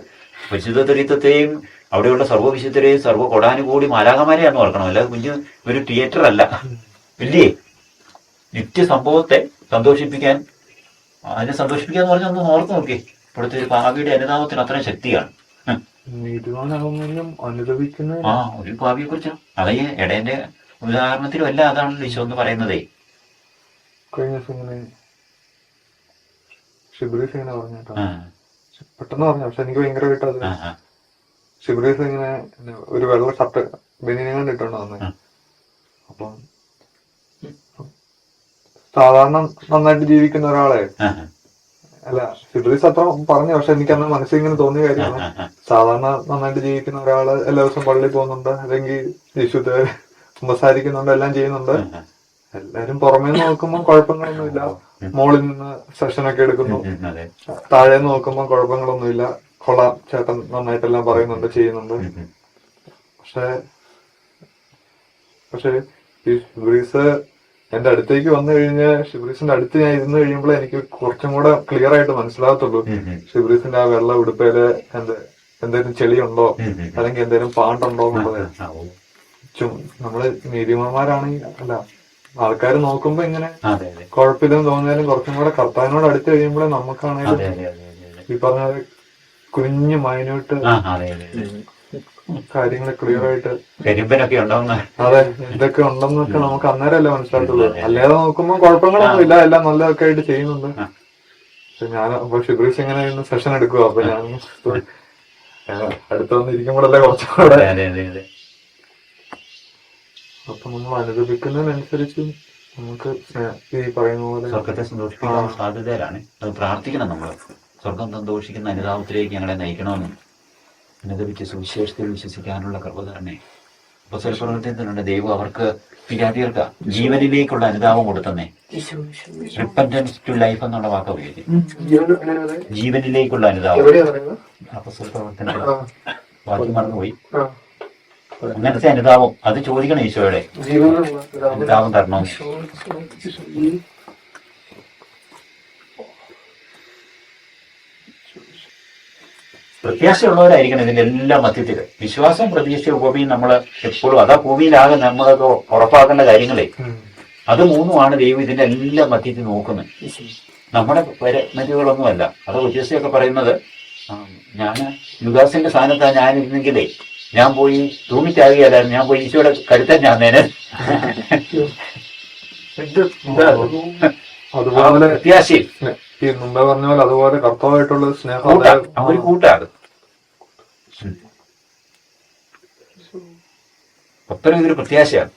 വിശുദ്ധ ത്രിത്വത്തെയും അവിടെയുള്ള സർവ്വവിശുദ്ധരെയും കൊടാനുകൂടി മാലാഖമാരെയാണെന്ന് ഓർക്കണം. അല്ലാതെ ഒരു തിയേറ്റർ അല്ല, ഇല്ലേ. നിത്യ സംഭവത്തെ സന്തോഷിപ്പിക്കാൻ എന്ന് പറഞ്ഞാൽ ഒന്ന് ഓർത്ത് നോക്കി. ഇപ്പോഴത്തെ ഒരു പാവിയുടെ അനുതാപത്തിന് അത്രയും ശക്തിയാണ്. ഒരു പാവിയെ കുറിച്ച് അതേ ഇടയന്റെ ഉദാഹരണത്തിലും അല്ല, അതാണല്ലോ ഈശോ എന്ന് പറയുന്നതേ. പെട്ടെന്ന് പറഞ്ഞു, പക്ഷെ എനിക്ക് ഭയങ്കരമായിട്ട് അത് ഷിബ്രീസ് ഇങ്ങനെ ഒരു വെള്ള ഷർട്ട് ബനിയനെ ഇട്ടോണ്ട് വന്നത്. അപ്പം സാധാരണ നന്നായിട്ട് ജീവിക്കുന്ന ഒരാളെ അല്ല, ഷിബ്രീസ് അത്ര പറഞ്ഞു, പക്ഷെ എനിക്ക് അന്ന് മനസ്സിൽ ഇങ്ങനെ തോന്നിയ കാര്യമാണ്. സാധാരണ നന്നായിട്ട് ജീവിക്കുന്ന ഒരാള് എല്ലാ ദിവസവും പള്ളിയിൽ പോകുന്നുണ്ട്, അല്ലെങ്കിൽ വിശുദ്ധ സംസാരിക്കുന്നുണ്ട്, എല്ലാം ചെയ്യുന്നുണ്ട്. എല്ലാരും പുറമേ നോക്കുമ്പോൾ കുഴപ്പങ്ങളൊന്നുമില്ല. മോളിൽ നിന്ന് സെഷനൊക്കെ എടുക്കുന്നു, താഴെ നോക്കുമ്പോൾ കുഴപ്പങ്ങളൊന്നുമില്ല. കൊള്ളാം, ചേട്ടൻ നന്നായിട്ടെല്ലാം പറയുന്നുണ്ട്, ചെയ്യുന്നുണ്ട്. പക്ഷെ ഈ ഷിബ്രീസ് എന്റെ അടുത്തേക്ക് വന്നു കഴിഞ്ഞാൽ ഷിബ്രീസിന്റെ അടുത്ത് ഞാൻ ഇരുന്ന് കഴിയുമ്പോൾ എനിക്ക് കുറച്ചും കൂടെ ക്ലിയർ ആയിട്ട് മനസ്സിലാകത്തുള്ളൂ ഷിബ്രീസിന്റെ ആ വെള്ള ഉടുപ്പയില് എന്തെങ്കിലും ചെളിയുണ്ടോ അല്ലെങ്കിൽ എന്തെങ്കിലും പാണ്ടുണ്ടോ എന്നുള്ളത്. നമ്മള് നീതിമാന്മാരാണെങ്കിൽ അല്ല, ആൾക്കാർ നോക്കുമ്പോ ഇങ്ങനെ കുഴപ്പമില്ലെന്ന് തോന്നിയാലും കുറച്ചും കൂടെ കർത്താവിനോട് അടുത്ത് കഴിയുമ്പോഴേ നമുക്കാണെങ്കിലും ഈ പറഞ്ഞ കുഞ്ഞു മൈന്യൂട്ട് കാര്യങ്ങൾ ക്ലിയർ ആയിട്ട് അതെ ഇതൊക്കെ ഉണ്ടെന്നൊക്കെ നമുക്ക് അന്നേരമല്ലേ മനസ്സിലാക്കുള്ളൂ. അല്ലാതെ നോക്കുമ്പോ കുഴപ്പങ്ങളൊന്നും ഇല്ല, എല്ലാം നല്ലതൊക്കെ ആയിട്ട് ചെയ്യുന്നുണ്ട്. പക്ഷെ ഞാൻ അപ്പൊ ഷിബ്രീസ് ഇങ്ങനെ സെഷൻ എടുക്കുക, അപ്പൊ ഞാൻ അടുത്ത് വന്നിരിക്കുമ്പോഴല്ലേ കുറച്ചും കൂടെ. അപ്പൊ നമ്മൾ അനുദപിക്കുന്നതിനനുസരിച്ച് നമുക്ക് ഈ പറയുന്ന പോലെ സ്വർഗത്തെ സന്തോഷിപ്പിക്കാൻ സാധ്യതയിലാണ്. അത് പ്രാർത്ഥിക്കണം നമ്മൾ. സ്വർഗം സന്തോഷിക്കുന്ന അനുതാപത്തിലേക്ക് ഞങ്ങളെ നയിക്കണമെന്നും അനുദപിച്ച് സുവിശേഷത്തിൽ വിശ്വസിക്കാനുള്ള കൃപ തന്നെ അപ്പോസ്തലപ്രവൃത്തിയിലുണ്ട്. ദൈവം അവർക്ക് പിരാതിയർക്ക് ജീവനിലേക്കുള്ള അനുതാപം കൊടുത്തന്നെ. റിപ്പന്റൻസ് ടു ലൈഫ് എന്നുള്ള വാക്ക് ഉപയോഗിക്കും. ജീവനിലേക്കുള്ള അനുതാപം. അപ്പോസ്തലപ്രവൃത്തിയിലുള്ള വാക്യം മറന്നുപോയി. അങ്ങനത്തെ അനുതാപം അത് ചോദിക്കണം ഈശോയുടെ. അനുതാപം തരണം. പ്രത്യാശയുള്ളവരായിരിക്കണം ഇതിന്റെ എല്ലാ മധ്യത്തില്. വിശ്വാസം, പ്രതീക്ഷ, ഉപമയും നമ്മൾ എപ്പോഴും അതാ ഭൂമിയിലാകെ നമ്മളൊക്കെ ഉറപ്പാക്കേണ്ട കാര്യങ്ങളെ. അത് മൂന്നുമാണ് ദൈവം ഇതിന്റെ എല്ലാ മധ്യത്തിൽ നോക്കുന്നത്. നമ്മുടെ പരിമിതികളൊന്നുമല്ല. അത് ഉദ്ദേശിച്ചൊക്കെ പറയുന്നത് ഞാൻ യുഗാസിന്റെ സ്ഥാനത്താണ് ഞാനിരുന്നെങ്കിലേ ഞാൻ പോയി തൂങ്ങിച്ചാകുകയല്ലായിരുന്നു, ഞാൻ പോയി ഈശോയുടെ കരുത്തൻ ഞാൻ നേരെ. അതുപോലെ വ്യത്യാസയും ഈ മുമ്പേ പറഞ്ഞ പോലെ അതുപോലെ കർത്താവായിട്ടുള്ള സ്നേഹം ഒരു കൂട്ടാണ്. അത്രയും ഇതൊരു പ്രത്യാശയാണ്.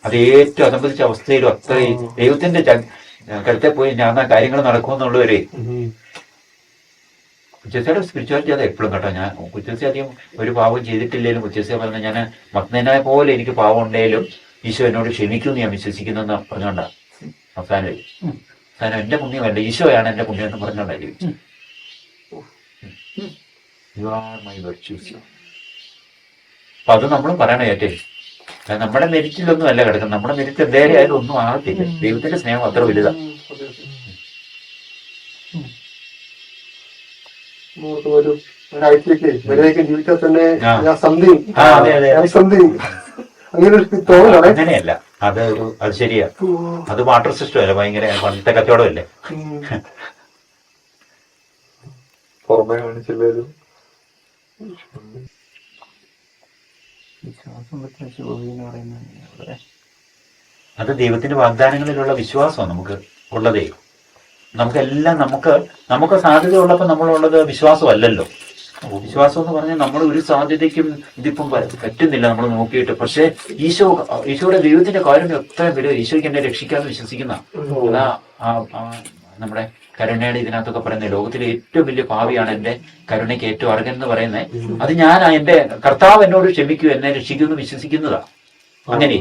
അത് ഏറ്റവും അതമ്പതിച്ച അവസ്ഥയിലും അത്രയും ദൈവത്തിന്റെ കരുത്തെ പോയി ഞാൻ കാര്യങ്ങൾ നടക്കുമെന്നുള്ളവര് കുച്ചേസിയുടെ സ്പിരിച്വാലിറ്റി അത് എപ്പോഴും കേട്ടോ. ഞാൻ കുച്ചേസി അധികം ഒരു പാവം ചെയ്തിട്ടില്ലേലും കുച്ചേസിയെ പറഞ്ഞ ഞാൻ മഗ്നനായ പോലെ എനിക്ക് പാവം ഉണ്ടെങ്കിലും ഈശോ എന്നോട് ക്ഷമിക്കുമെന്ന് ഞാൻ വിശ്വസിക്കുന്നെന്ന് പറഞ്ഞോണ്ടാ അവസാനം എന്റെ പുണ്യമല്ല ഈശോയാണ് എന്റെ പുണ്യം എന്ന് പറഞ്ഞോണ്ടാ ജീവിച്ചു. You are my virtues. അപ്പൊ അത് നമ്മളും പറയണം ഏറ്റവും. നമ്മുടെ മെരിറ്റിലൊന്നും അല്ല കിടക്കുന്നത്. നമ്മുടെ മെരിറ്റ് എന്തേലും ആയാലും ഒന്നും ആകത്തില്ല. ദൈവത്തിന്റെ സ്നേഹം അത്ര വലുതാണ്. അങ്ങനെയല്ല, അത് ശരിയാ. അത് വാട്ടർ സിസ്റ്റം അല്ല, ഭയങ്കര പണ്ടത്തെ കച്ചവടമല്ലേ. പുറമെ കാണിച്ചില്ലേലും അത് ദൈവത്തിന്റെ വാഗ്ദാനങ്ങളിലുള്ള വിശ്വാസമാണ് നമുക്ക് ഉള്ളതേ. നമുക്കെല്ലാം നമുക്ക് സാധ്യത ഉള്ളപ്പോൾ നമ്മളുള്ളത് വിശ്വാസമല്ലല്ലോ. വിശ്വാസം എന്ന് പറഞ്ഞാൽ നമ്മൾ ഒരു സാധ്യതയ്ക്കും ഇതിപ്പം പറ്റുന്നില്ല നമ്മൾ നോക്കിയിട്ട്. പക്ഷെ ഈശോയുടെ ദൈവത്തിന്റെ കാര്യം എത്ര വരും. ഈശോയ്ക്ക് എന്നെ രക്ഷിക്കാമെന്ന് വിശ്വസിക്കുന്ന അതാ നമ്മുടെ കരുണയുടെ ഇതിനകത്തൊക്കെ പറയുന്നത് ലോകത്തിലെ ഏറ്റവും വലിയ പാവിയാണ് എന്റെ കരുണയ്ക്ക് ഏറ്റവും അർഹൻ എന്ന് പറയുന്നത്. അത് ഞാൻ എന്റെ കർത്താവ് എന്നോട് ക്ഷമിക്കൂ, എന്നെ രക്ഷിക്കുമെന്ന് വിശ്വസിക്കുന്നതാ. അങ്ങനെ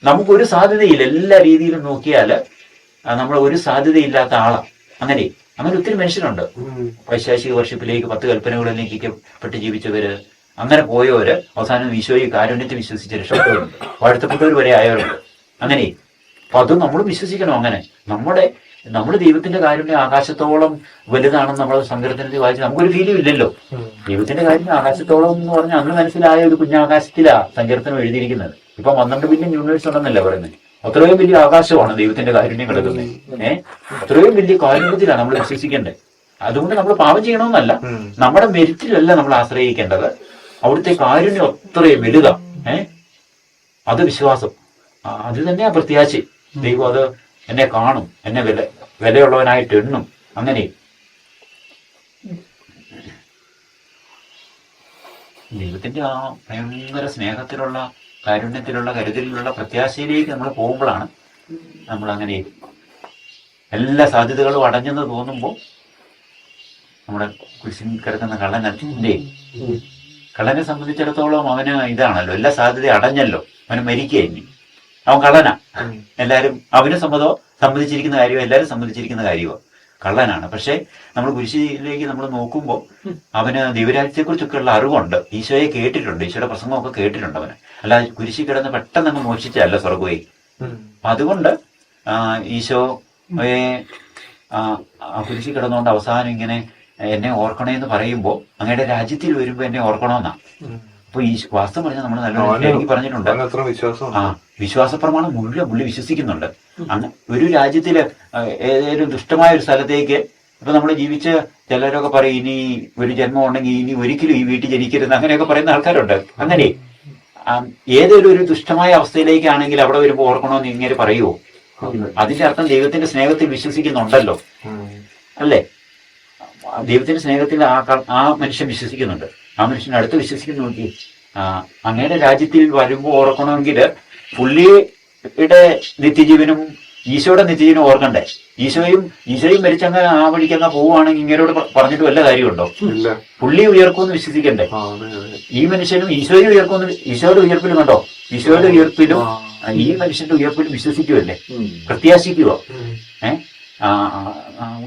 നമുക്കൊരു സാധ്യതയില്ല. എല്ലാ രീതിയിലും നോക്കിയാല് നമ്മൾ ഒരു സാധ്യതയില്ലാത്ത ആളാ. അങ്ങനെ ഒത്തിരി മനുഷ്യരുണ്ട്. പൈശാചിക വർഷിപ്പിലേക്ക് 10 കൽപ്പനകളിലേക്ക് പെട്ട് ജീവിച്ചവര്, അങ്ങനെ പോയവര് അവസാനം ഈശോയെ കാരുണ്യത്തെ വിശ്വസിച്ച് രക്ഷപ്പെട്ടവരുണ്ട്. വാഴ്ത്തപ്പെട്ടവർ വരെ ആയവരുണ്ട്. അങ്ങനെ അപ്പൊ അതും നമ്മൾ വിശ്വസിക്കണം. അങ്ങനെ നമ്മുടെ ദൈവത്തിന്റെ കാരുണ്യം ആകാശത്തോളം വലുതാണെന്ന് നമ്മൾ സങ്കീർത്തനത്തിൽ വായിച്ച് നമുക്കൊരു ഫീലും ഇല്ലല്ലോ. ദൈവത്തിന്റെ കാര്യം ആകാശത്തോളം എന്ന് പറഞ്ഞാൽ അന്ന് മനസ്സിലായ ഒരു കുഞ്ഞാകാശത്തിലാ സങ്കീർത്തനം എഴുതിയിരിക്കുന്നത്. ഇപ്പൊ 12 ബില്യൺ യൂണിവേഴ്സ് ഉണ്ടെന്നല്ല പറയുന്നത്. അത്രയും വലിയ ആകാശമാണ് ദൈവത്തിന്റെ കാരുണ്യം കിടക്കുന്നത്. അത്രയും വലിയ കാരുണ്യത്തിലാണ് നമ്മൾ വിശ്വസിക്കേണ്ടത്. അതുകൊണ്ട് നമ്മൾ പാപം ചെയ്യണമെന്നല്ല, നമ്മുടെ മെരിറ്റിലല്ല നമ്മൾ ആശ്രയിക്കേണ്ടത്. അവിടുത്തെ കാരുണ്യം അത്രയും വലുതാ. അത് വിശ്വാസം, അത് തന്നെയാ പ്രത്യാശ. ദൈവം അത് എന്നെ കാണും, എന്നെ വിലയുള്ളവനായിട്ട് എണ്ണും. അങ്ങനെ ദൈവത്തിന്റെ ആ ഭയങ്കര സ്നേഹത്തിലുള്ള കാരുണ്യത്തിലുള്ള കരുതലിലുള്ള പ്രത്യാശയിലേക്ക് നമ്മൾ പോകുമ്പോഴാണ് നമ്മൾ അങ്ങനെ എല്ലാ സാധ്യതകളും അടഞ്ഞെന്ന് തോന്നുമ്പോൾ നമ്മുടെ കുരിശിൽ കിടക്കുന്ന കള്ളനെ സംബന്ധിച്ചിടത്തോളം അവന് ഇതാണല്ലോ, എല്ലാ സാധ്യതയും അടഞ്ഞല്ലോ. അവന് മരിക്കുകയില്ല, അവൻ കള്ളനാ. എല്ലാവരും അവന് സമ്മതിച്ചിരിക്കുന്ന കാര്യമോ, എല്ലാവരും സമ്മതിച്ചിരിക്കുന്ന കാര്യമോ കള്ളനാണ്. പക്ഷെ നമ്മൾ കുരിശിലേക്ക് നമ്മൾ നോക്കുമ്പോൾ അവന് ദൈവരാജ്യത്തെക്കുറിച്ചൊക്കെയുള്ള അറിവുണ്ട്. ഈശോയെ കേട്ടിട്ടുണ്ട്, ഈശോയുടെ പ്രസംഗമൊക്കെ കേട്ടിട്ടുണ്ട് അവന്. അല്ല കുരിശി കിടന്ന് പെട്ടെന്ന് അങ്ങ് മോഷിച്ചല്ല സ്വർഗമായി. അതുകൊണ്ട് ഈശോയെ കുരിശി കിടന്നുകൊണ്ട് അവസാനം ഇങ്ങനെ എന്നെ ഓർക്കണേന്ന് പറയുമ്പോൾ അങ്ങയുടെ രാജ്യത്തിൽ വരുമ്പോ എന്നെ ഓർക്കണമെന്നാ. അപ്പൊ ഈ വാസ്തവം പറഞ്ഞാൽ നമ്മൾ നല്ലോണം എനിക്ക് പറഞ്ഞിട്ടുണ്ട്. വിശ്വാസപ്രമാണം മുഴുവൻ പുള്ളി വിശ്വസിക്കുന്നുണ്ട്. ഒരു രാജ്യത്തില് ഏതെങ്കിലും ദുഷ്ടമായ ഒരു സ്ഥലത്തേക്ക് ഇപ്പൊ നമ്മൾ ജീവിച്ച് ചിലരൊക്കെ പറയും ഇനി ഒരു ജന്മം ഉണ്ടെങ്കിൽ ഇനി ഒരിക്കലും ഈ വീട്ടിൽ ജനിക്കരുത്, അങ്ങനെയൊക്കെ പറയുന്ന ആൾക്കാരുണ്ട്. അങ്ങനെ ഏതൊരു ഒരു ദുഷ്ടമായ അവസ്ഥയിലേക്കാണെങ്കിൽ അവിടെ വരുമ്പോൾ ഓർക്കണമെന്ന് ഇങ്ങനെ പറയുമോ? അതിന്റെ അർത്ഥം ദൈവത്തിന്റെ സ്നേഹത്തിൽ വിശ്വസിക്കുന്നുണ്ടല്ലോ, അല്ലേ? ദൈവത്തിന്റെ സ്നേഹത്തിൽ ആ മനുഷ്യൻ വിശ്വസിക്കുന്നുണ്ട്. ആ മനുഷ്യൻ അടുത്ത് വിശ്വസിക്കുന്നു. നോക്കി അങ്ങയുടെ രാജ്യത്തിൽ വരുമ്പോൾ ഓർക്കണമെങ്കിൽ പുള്ളിയുടെ നിത്യജീവനും ഈശോയുടെ നിത്യജീവനും ഓർക്കണ്ടേ? ഈശോയും മരിച്ചങ്ങ് ആ വഴിക്കങ്ങ് പോവുകയാണെങ്കിൽ ഇങ്ങനോട് പറഞ്ഞിട്ട് വല്ല കാര്യമുണ്ടോ? പുള്ളി ഉയർക്കുമെന്ന് വിശ്വസിക്കണ്ടേ? ഈ മനുഷ്യനും ഈശോയും ഉയർക്കുമെന്ന്, ഈശോയുടെ ഉയർപ്പിലും കണ്ടോ, ഈശോയുടെ ഉയർപ്പിലും ഈ മനുഷ്യന്റെ ഉയർപ്പിലും വിശ്വസിക്കുമല്ലേ, പ്രത്യാശിക്കുവോ?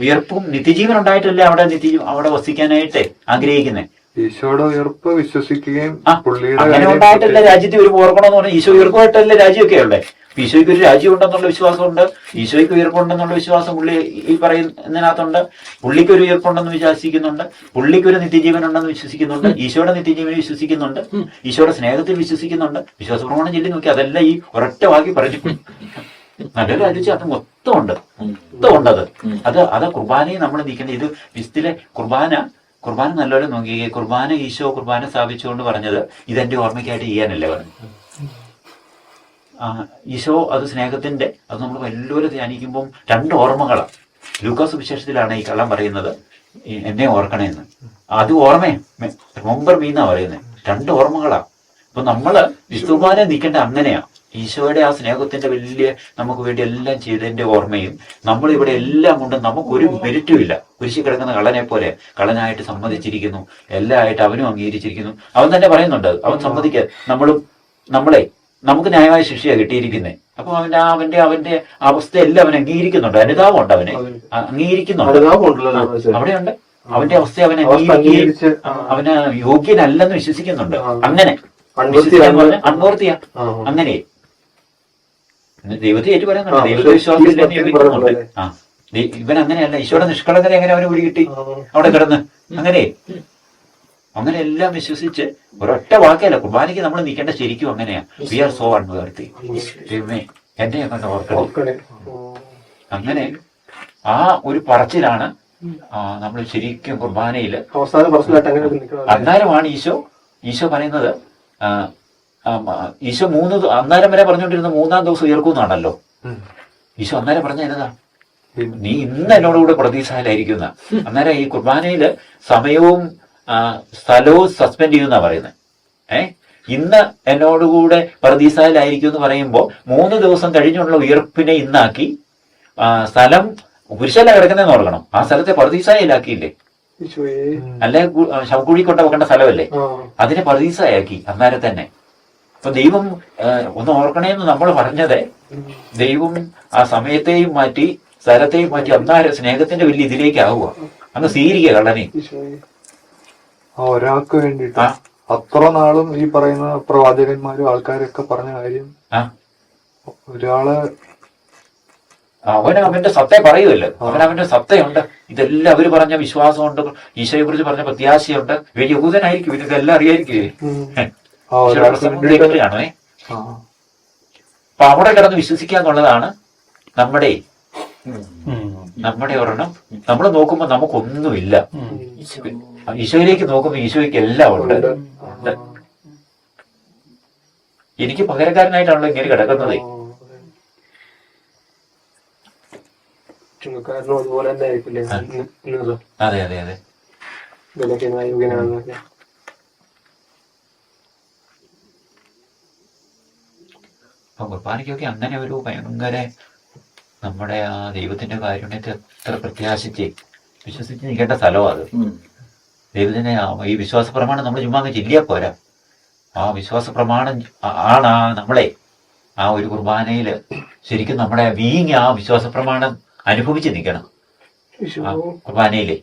ഉയർപ്പും നിത്യജീവൻ ഉണ്ടായിട്ടല്ലേ അവിടെ വസിക്കാനായിട്ട് ആഗ്രഹിക്കുന്നേ. ഈശോയുടെ ഉയർപ്പ് വിശ്വസിക്കുകയും അങ്ങനെ ഉണ്ടായിട്ടല്ലേ രാജ്യത്തിൽ ഒരു ഓർക്കണമെന്ന് പറഞ്ഞാൽ ഈശോ ഉയർപ്പമായിട്ടല്ലേ രാജ്യമൊക്കെ ഉള്ളേ. ഈശോയ്ക്ക് ഒരു രാജ്യം ഉണ്ടെന്നുള്ള വിശ്വാസമുണ്ട്, ഈശോയ്ക്ക് ഉയർപ്പുണ്ടെന്നുള്ള വിശ്വാസം പുള്ളി ഈ പറയുന്നതിനകത്തുണ്ട്. പുള്ളിക്ക് ഒരു ഉയർപ്പുണ്ടെന്ന് വിശ്വസിക്കുന്നുണ്ട്, പുള്ളിക്ക് ഒരു നിത്യജീവൻ ഉണ്ടെന്ന് വിശ്വസിക്കുന്നുണ്ട്, ഈശോയുടെ നിത്യജീവനെ വിശ്വസിക്കുന്നുണ്ട്, ഈശോയുടെ സ്നേഹത്തിൽ വിശ്വസിക്കുന്നുണ്ട്. വിശ്വാസപ്രമാണം ചൊല്ലി നോക്കി അതെല്ലാം ഈ ഒരൊറ്റ വാക്കി പറഞ്ഞു. നല്ലൊരു അരുചി അത് മൊത്തം ഉണ്ട് അത് കുർബാനയെ നമ്മൾ നീക്കേണ്ടത്. ഇത് വിശുദ്ധിലെ കുർബാന നല്ലപോലെ നോക്കി. കുർബാന ഈശോ കുർബാന സ്ഥാപിച്ചുകൊണ്ട് പറഞ്ഞത് ഇതെന്റെ ഓർമ്മയ്ക്കായിട്ട് ചെയ്യാനല്ലേ പറഞ്ഞു. ഈശോ അത് സ്നേഹത്തിന്റെ, അത് നമ്മൾ വല്ലവരും ധ്യാനിക്കുമ്പം 2 ഓർമ്മകളാണ്. ലൂക്കോസ് വിശേഷത്തിലാണ് ഈ കള്ളം പറയുന്നത്, എന്നെ ഓർക്കണേന്ന്. അത് ഓർമ്മയെ റിമെമ്പർ മീ എന്നാ പറയുന്നത്. 2 ഓർമ്മകളാ. അപ്പൊ നമ്മള് വിശുദ്ധനെ നിൽക്കേണ്ട അങ്ങനെയാ. ഈശോയുടെ ആ സ്നേഹത്തിന്റെ വലിയ നമുക്ക് വേണ്ടി എല്ലാം ചെയ്തതിന്റെ ഓർമ്മയും നമ്മളിവിടെ എല്ലാം കൊണ്ട് നമുക്കൊരു മെരിറ്റും ഇല്ല. കുരിശി കിടക്കുന്ന കള്ളനെ പോലെ കള്ളനായിട്ട് സമ്മതിച്ചിരിക്കുന്നു, എല്ലാം ആയിട്ട് അവനും അംഗീകരിച്ചിരിക്കുന്നു. അവൻ തന്നെ പറയുന്നുണ്ട്, അവൻ സമ്മതിക്കുക നമുക്ക് ന്യായമായ ശിക്ഷയാണ് കിട്ടിയിരിക്കുന്നത്. അപ്പൊ അവന്റെ അവസ്ഥയെല്ലാം അവൻ അംഗീകരിക്കുന്നുണ്ട്. അനുതാപമുണ്ട്, അവനെ അംഗീകരിക്കുന്നുണ്ട്. അവിടെയുണ്ട് അവന്റെ അവസ്ഥ അവനെ അംഗീകരിച്ച് അവന് യോഗ്യനല്ലെന്ന് വിശ്വസിക്കുന്നുണ്ട്. അങ്ങനെ അൺവർത്തിയ അങ്ങനെ ദൈവത്തെ ഏറ്റു പറയുന്നുണ്ട്, ദൈവത്തെ വിശ്വാസത്തിൽ നിയമിക്കുന്നുണ്ട്. ഇവൻ അങ്ങനെയല്ല. ഈശോയുടെ നിഷ്കളങ്കത എങ്ങനെ അവന് പിടികിട്ടി അവിടെ കിടന്ന്? അങ്ങനെ എല്ലാം വിശ്വസിച്ച് ഒരൊറ്റ വാക്കല്ല കുർബാനയ്ക്ക് നമ്മൾ നിൽക്കേണ്ട. ശരിക്കും അങ്ങനെയാ. We are so unworthy. ദൈവമേ എന്നെ കൊണ്ട് ഓർക്കണേ. അങ്ങനെ ആ ഒരു പറച്ചിലാണ് നമ്മൾ ശരിക്കും കുർബാനയില്. അന്നേരമാണ് ഈശോ പറയുന്നത്, ഈശോ അന്നേരം വരെ പറഞ്ഞുകൊണ്ടിരുന്ന 3-ാം ദിവസം ഉയർക്കുന്നാണല്ലോ. ഈശോ അന്നേരം പറഞ്ഞ എന്നതാ, നീ ഇന്ന് എന്നോടുകൂടെ പ്രതീക്ഷയിലായിരിക്കുന്ന. അന്നേരം ഈ കുർബാനയില് സമയവും സ്ഥലവും സസ്പെൻഡ് ചെയ്യുന്ന പറയുന്നത്. ഇന്ന് എന്നോടുകൂടെ പ്രതീക്ഷയിലായിരിക്കും എന്ന് പറയുമ്പോൾ 3 ദിവസം കഴിഞ്ഞുള്ള ഉയർപ്പിനെ ഇന്നാക്കി. സ്ഥലം പുരുഷല്ല കിടക്കുന്നതെന്ന് ഓർക്കണം. ആ സ്ഥലത്തെ പ്രതീക്ഷയിലാക്കിയില്ലേ? അല്ലെ ശവക്കുഴി കൊണ്ട വെക്കേണ്ട സ്ഥലമല്ലേ, അതിനെ പ്രതീക്ഷയാക്കി അന്നേരം തന്നെ. അപ്പൊ ദൈവം ഒന്ന് ഓർക്കണേന്ന് നമ്മൾ പറഞ്ഞത്, ദൈവം ആ സമയത്തെയും മാറ്റി സ്ഥലത്തെയും മാറ്റി അന്നേരം സ്നേഹത്തിന്റെ വലിയ ഇതിലേക്കാവുക. അങ്ങ് സ്വീകരിക്കുക കള്ളനെ. ഒരാൾക്ക് വേണ്ടിട്ട് അത്ര നാളും ഈ പറയുന്ന പ്രവാചകന്മാരും ആൾക്കാരൊക്കെ പറഞ്ഞ കാര്യം, ഒരാള് അവന്റെ സത്തയെ പറയുമല്ലോ. അവന്റെ സത്തയുണ്ട്. ഇതെല്ലാം അവര് പറഞ്ഞ വിശ്വാസമുണ്ട്, ഈശോയെ കുറിച്ച് പറഞ്ഞ പ്രത്യാശയുണ്ട്. വലിയ യഹൂദനായിരിക്കും, ഇതെല്ലാം അറിയായിരിക്കും. കാണുവേ. അപ്പൊ അവിടെ കിടന്ന് വിശ്വസിക്കാന്നുള്ളതാണ് നമ്മുടെ ഒരെണ്ണം. നമ്മൾ നോക്കുമ്പോ നമുക്കൊന്നുമില്ല. ഈശോയിലേക്ക് നോക്കുമ്പോ ഈശോയ്ക്ക് എല്ലാം ഉണ്ട്. എനിക്ക് പകരക്കാരനായിട്ടാണല്ലോ ഇങ്ങനെ കിടക്കുന്നത്. അതെ അതെ അതെ. അപ്പൊ കുർബാനയ്ക്കൊക്കെ അങ്ങനെ ഒരു ഭയങ്കര നമ്മുടെ ആ ദൈവത്തിന്റെ കാരുണ്യത്തെ എത്ര പ്രത്യാശിച്ച് വിശ്വസിച്ച് നിൽക്കേണ്ട സ്ഥലമാണ് അത്. ദൈവത്തിന്റെ ഈ വിശ്വാസ പ്രമാണം നമ്മൾ ചുമ്മാ അങ്ങ് ചെല്ലിയാ പോരാ. ആ വിശ്വാസ പ്രമാണം ആണ് നമ്മളെ ആ ഒരു കുർബാനയില് ശരിക്കും നമ്മുടെ ബീയിങ് ആ വിശ്വാസ പ്രമാണം അനുഭവിച്ച് നിൽക്കണം ആ കുർബാനയില്.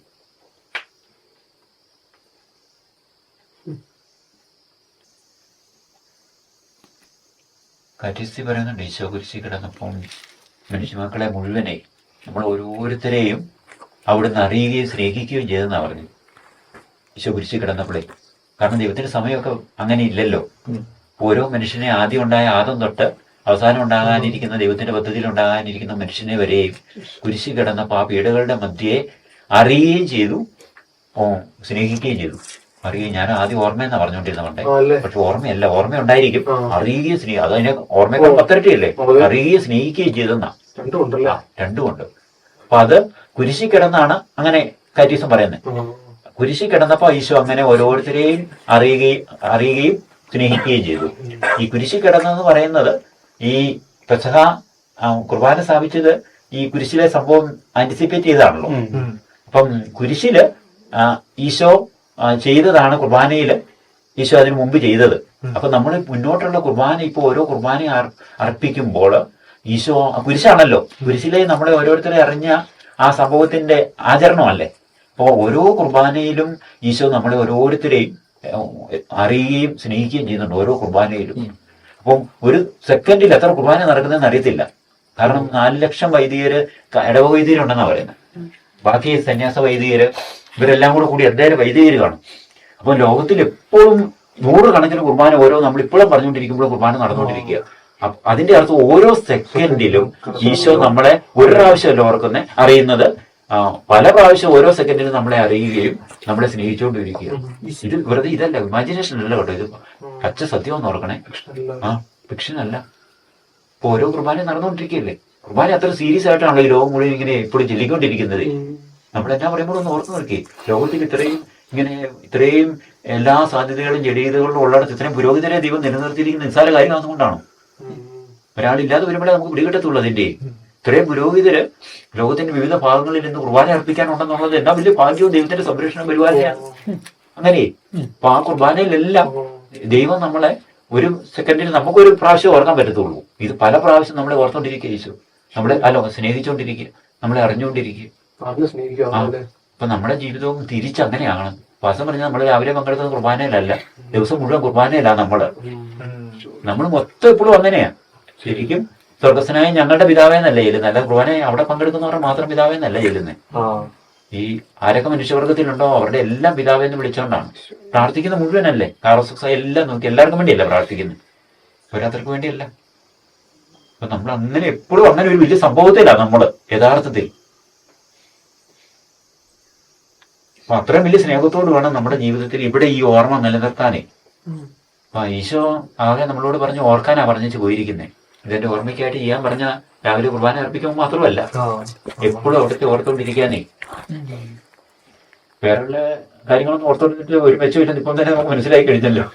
കാറ്റിസ്തി പറയുന്നുണ്ട്, ഈശോ കുരിശിൽ കിടന്നപ്പം മനുഷ്യമക്കളെ മുഴുവനെ നമ്മൾ ഓരോരുത്തരെയും അവിടുന്ന് അറിയുകയും സ്നേഹിക്കുകയും ചെയ്തെന്നാ പറഞ്ഞു ഈശോ കുരിശിൽ കിടന്നപ്പോഴേ. കാരണം ദൈവത്തിന്റെ സമയമൊക്കെ അങ്ങനെ ഇല്ലല്ലോ. ഓരോ മനുഷ്യനെ ആദ്യം ഉണ്ടായ ആദം തൊട്ട് അവസാനം ഉണ്ടാകാനിരിക്കുന്ന ദൈവത്തിന്റെ പദ്ധതിയിൽ ഉണ്ടാകാനിരിക്കുന്ന മനുഷ്യനെ വരെയും കുരിശിൽ കിടന്നപ്പോൾ ആ പീഡകളുടെ മധ്യേ അറിയുകയും ചെയ്തു, സ്നേഹിക്കുകയും ചെയ്തു. അറിയുകയും, ഞാൻ ആദ്യം ഓർമ്മയെന്നാ പറഞ്ഞുകൊണ്ടിരുന്നവണ്ടെ, പക്ഷെ ഓർമ്മയല്ല, ഓർമ്മ ഉണ്ടായിരിക്കും. അറിയുകയും സ്നേഹം, അതതിനെ ഓർമ്മയെക്കാൾ 10 ഇരട്ടിയല്ലേ. അറിയുകയും സ്നേഹിക്കുകയും ചെയ്തെന്നാ, രണ്ടുമുണ്ട്. അപ്പൊ അത് കുരിശിൽ കിടന്നാണ് അങ്ങനെ കാറ്റീസം പറയുന്നത്. കുരിശിൽ കിടന്നപ്പോ ഈശോ അങ്ങനെ ഓരോരുത്തരെയും അറിയുകയും സ്നേഹിക്കുകയും ചെയ്തു. ഈ കുരിശിൽ കിടന്നെന്ന് പറയുന്നത് ഈ പെസഹ കുർബാന സ്ഥാപിച്ചത് ഈ കുരിശിലെ സംഭവം ആന്റിസിപ്പേറ്റ് ചെയ്താണല്ലോ. അപ്പം കുരിശില് ഈശോ ചെയ്തതാണ് കുർബാനയില് ഈശോ അതിനു മുമ്പ് ചെയ്തത്. അപ്പൊ നമ്മൾ മുന്നോട്ടുള്ള കുർബാന ഇപ്പൊ ഓരോ കുർബാന അർപ്പിക്കുമ്പോൾ ഈശോ കുരിശാണല്ലോ. കുരിശിലെ നമ്മളെ ഓരോരുത്തരെ അറിഞ്ഞ ആ സംഭവത്തിന്റെ ആചരണമല്ലേ. അപ്പോൾ ഓരോ കുർബാനയിലും ഈശോ നമ്മളെ ഓരോരുത്തരെയും അറിയുകയും സ്നേഹിക്കുകയും ചെയ്യുന്നുണ്ട് ഓരോ കുർബാനയിലും. അപ്പം ഒരു സെക്കൻഡിൽ എത്ര കുർബാന നടക്കുന്നതെന്ന് അറിയത്തില്ല. കാരണം 4 ലക്ഷം വൈദികര്, ഇടവ വൈദികരുണ്ടെന്നാണ് പറയുന്നത്. ബാക്കി സന്യാസ വൈദികര്, ഇവരെല്ലാം കൂടി എന്തായാലും വൈദികര് കാണും. അപ്പൊ ലോകത്തിൽ എപ്പോഴും 100 കണക്കിന് കുർബാന ഓരോ നമ്മളിപ്പോഴും പറഞ്ഞുകൊണ്ടിരിക്കുമ്പോൾ കുർബാന നടന്നുകൊണ്ടിരിക്കുക. അതിന്റെ അർത്ഥം ഓരോ സെക്കൻഡിലും ഈശോ നമ്മളെ ഒരു പ്രാവശ്യമല്ല ഓർക്കുന്നേ അറിയുന്നത്, പല പ്രാവശ്യം ഓരോ സെക്കൻഡിലും നമ്മളെ അറിയുകയും നമ്മളെ സ്നേഹിച്ചുകൊണ്ടിരിക്കുക. ഇത് വെറുതെ ഇതല്ല, ഇമാജിനേഷൻ അല്ല കേട്ടോ, ഇത് പച്ച സത്യം ഒന്ന് ഓർക്കണേ. ഫിക്ഷൻ അല്ല. ഇപ്പൊ ഓരോ കുർബാനയും നടന്നുകൊണ്ടിരിക്കുകയല്ലേ. കുർബാന അത്ര സീരിയസ് ആയിട്ടാണല്ലോ ഈ ലോകം മുഴുവൻ ഇങ്ങനെ എപ്പോഴും ചൊല്ലിക്കൊണ്ടിരിക്കുന്നത്. നമ്മളെന്നാ പറയുമ്പോൾ ഒന്ന് ഓർത്ത് നോക്കി, ലോകത്തിൽ ഇത്രയും എല്ലാ സാധ്യതകളും ജഡീയതകളും ഉള്ളിടത്ത് ഇത്രയും പുരോഹിതരെ ദൈവം നിലനിർത്തിയിരിക്കുന്ന നിസ്സാര കാര്യം അതുകൊണ്ടാണോ? ഒരാളില്ലാതെ വരുമ്പോഴേ നമുക്ക് പിടികിട്ടത്തുള്ളൂ. അതിന്റെ ഇത്രയും പുരോഹിതര് ലോകത്തിന്റെ വിവിധ ഭാഗങ്ങളിൽ നിന്ന് കുർബാന അർപ്പിക്കാനുണ്ടെന്നുള്ളത് എന്നാ വലിയ ഭാഗ്യവും ദൈവത്തിന്റെ സംരക്ഷണം പരിപാലനയാണ്. അങ്ങനെ അപ്പൊ ആ കുർബാനയിലെല്ലാം ദൈവം നമ്മളെ ഒരു സെക്കൻഡിൽ നമുക്കൊരു പ്രാവശ്യം ഓർക്കാൻ പറ്റത്തുള്ളൂ. ഇത് പല പ്രാവശ്യം നമ്മളെ ഓർത്തോണ്ടിരിക്കുക ഈശോ, നമ്മളെ സ്നേഹിച്ചോണ്ടിരിക്കുക, നമ്മളെ അറിഞ്ഞുകൊണ്ടിരിക്കുക. അപ്പൊ നമ്മുടെ ജീവിതവും തിരിച്ചങ്ങനെയാണ്. വാസം പറഞ്ഞാൽ നമ്മൾ രാവിലെ പങ്കെടുക്കുന്ന കുർബാനയിലല്ല, ദിവസം മുഴുവൻ കുർബാനയില്ല. നമ്മൾ മൊത്തം എപ്പോഴും അങ്ങനെയാ. ശരിക്കും സ്വർഗസ്വനായ ഞങ്ങളുടെ പിതാവേന്നല്ല ചെല്ലുന്നത്, അല്ല കുർബാന അവിടെ പങ്കെടുക്കുന്നവരുടെ മാത്രം പിതാവേന്നല്ല ചെല്ലുന്നത്. ഈ ആരൊക്കെ മനുഷ്യവർഗത്തിലുണ്ടോ അവരുടെ എല്ലാം പിതാവെന്ന് വിളിച്ചോണ്ടാണ് പ്രാർത്ഥിക്കുന്ന മുഴുവനല്ലേ. കാറോസക്സ് എല്ലാം നോക്കി എല്ലാവർക്കും വേണ്ടിയല്ല പ്രാർത്ഥിക്കുന്നത്, ഓരോരുത്തർക്ക് വേണ്ടിയല്ല. അപ്പൊ നമ്മൾ അങ്ങനെ എപ്പോഴും അങ്ങനെ ഒരു വലിയ സംഭവത്തിലാണ് നമ്മള് യഥാർത്ഥത്തിൽ. അപ്പൊ അത്രയും വലിയ സ്നേഹത്തോട് വേണം നമ്മുടെ ജീവിതത്തിൽ ഇവിടെ ഈ ഓർമ്മ നിലനിർത്താനേ. അപ്പൊ ഈശോ ആകെ നമ്മളോട് പറഞ്ഞ് ഓർക്കാനാ പറഞ്ഞിട്ട് പോയിരിക്കുന്നേ. ഇതെന്റെ ഓർമ്മയ്ക്കായിട്ട് ചെയ്യാൻ പറഞ്ഞ രാവിലെ കുർബാന അർപ്പിക്കുമ്പോൾ മാത്രമല്ല, എപ്പോഴും അവിടുത്തെ ഓർത്തോണ്ടിരിക്കാനേ. വേറെയുള്ള കാര്യങ്ങളൊന്നും ഓർത്തോണ്ടിട്ട് ഒരു മെച്ചമില്ലെന്ന് ഇപ്പം തന്നെ നമുക്ക് മനസ്സിലായി കഴിഞ്ഞല്ലോ.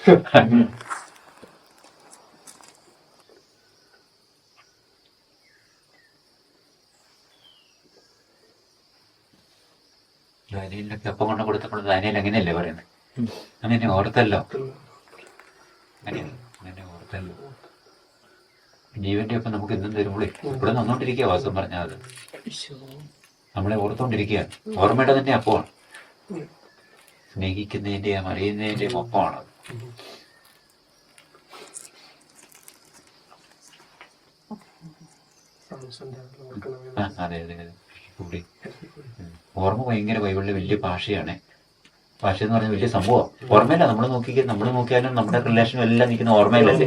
ദാനിയേലിനൊക്കെ അപ്പം കൊണ്ട് കൊടുത്തപ്പോൾ ദാനിയേൽ അങ്ങനെയല്ലേ പറയുന്നത്, അങ്ങനെ ഓർത്തല്ലോ, അങ്ങനെ ഓർത്തല്ലോ. ജീവന്റെ ഒപ്പം നമുക്ക് എന്തും തരുമ്പോഴേ ഇവിടെ നന്നോണ്ടിരിക്കുക. വാസം പറഞ്ഞാൽ അത് നമ്മളെ ഓർത്തോണ്ടിരിക്കുക. ഓർമ്മയുടെ തന്നെ അപ്പമാണ്, സ്നേഹിക്കുന്നതിന്റെയും അറിയുന്നതിന്റെയും ഒപ്പമാണ്. അതെ അതെ അതെ. കൂടി ഓർമ്മ ഭയങ്കര ബൈബിളിലെ വലിയ ഭാഷയാണ്. ഭാഷ എന്ന് പറഞ്ഞാൽ വലിയ സംഭവം. ഓർമ്മയില്ല, നമ്മൾ നോക്കിയാലും നമ്മുടെ റിലേഷനും എല്ലാം നിൽക്കുന്ന ഓർമ്മയിലല്ലേ.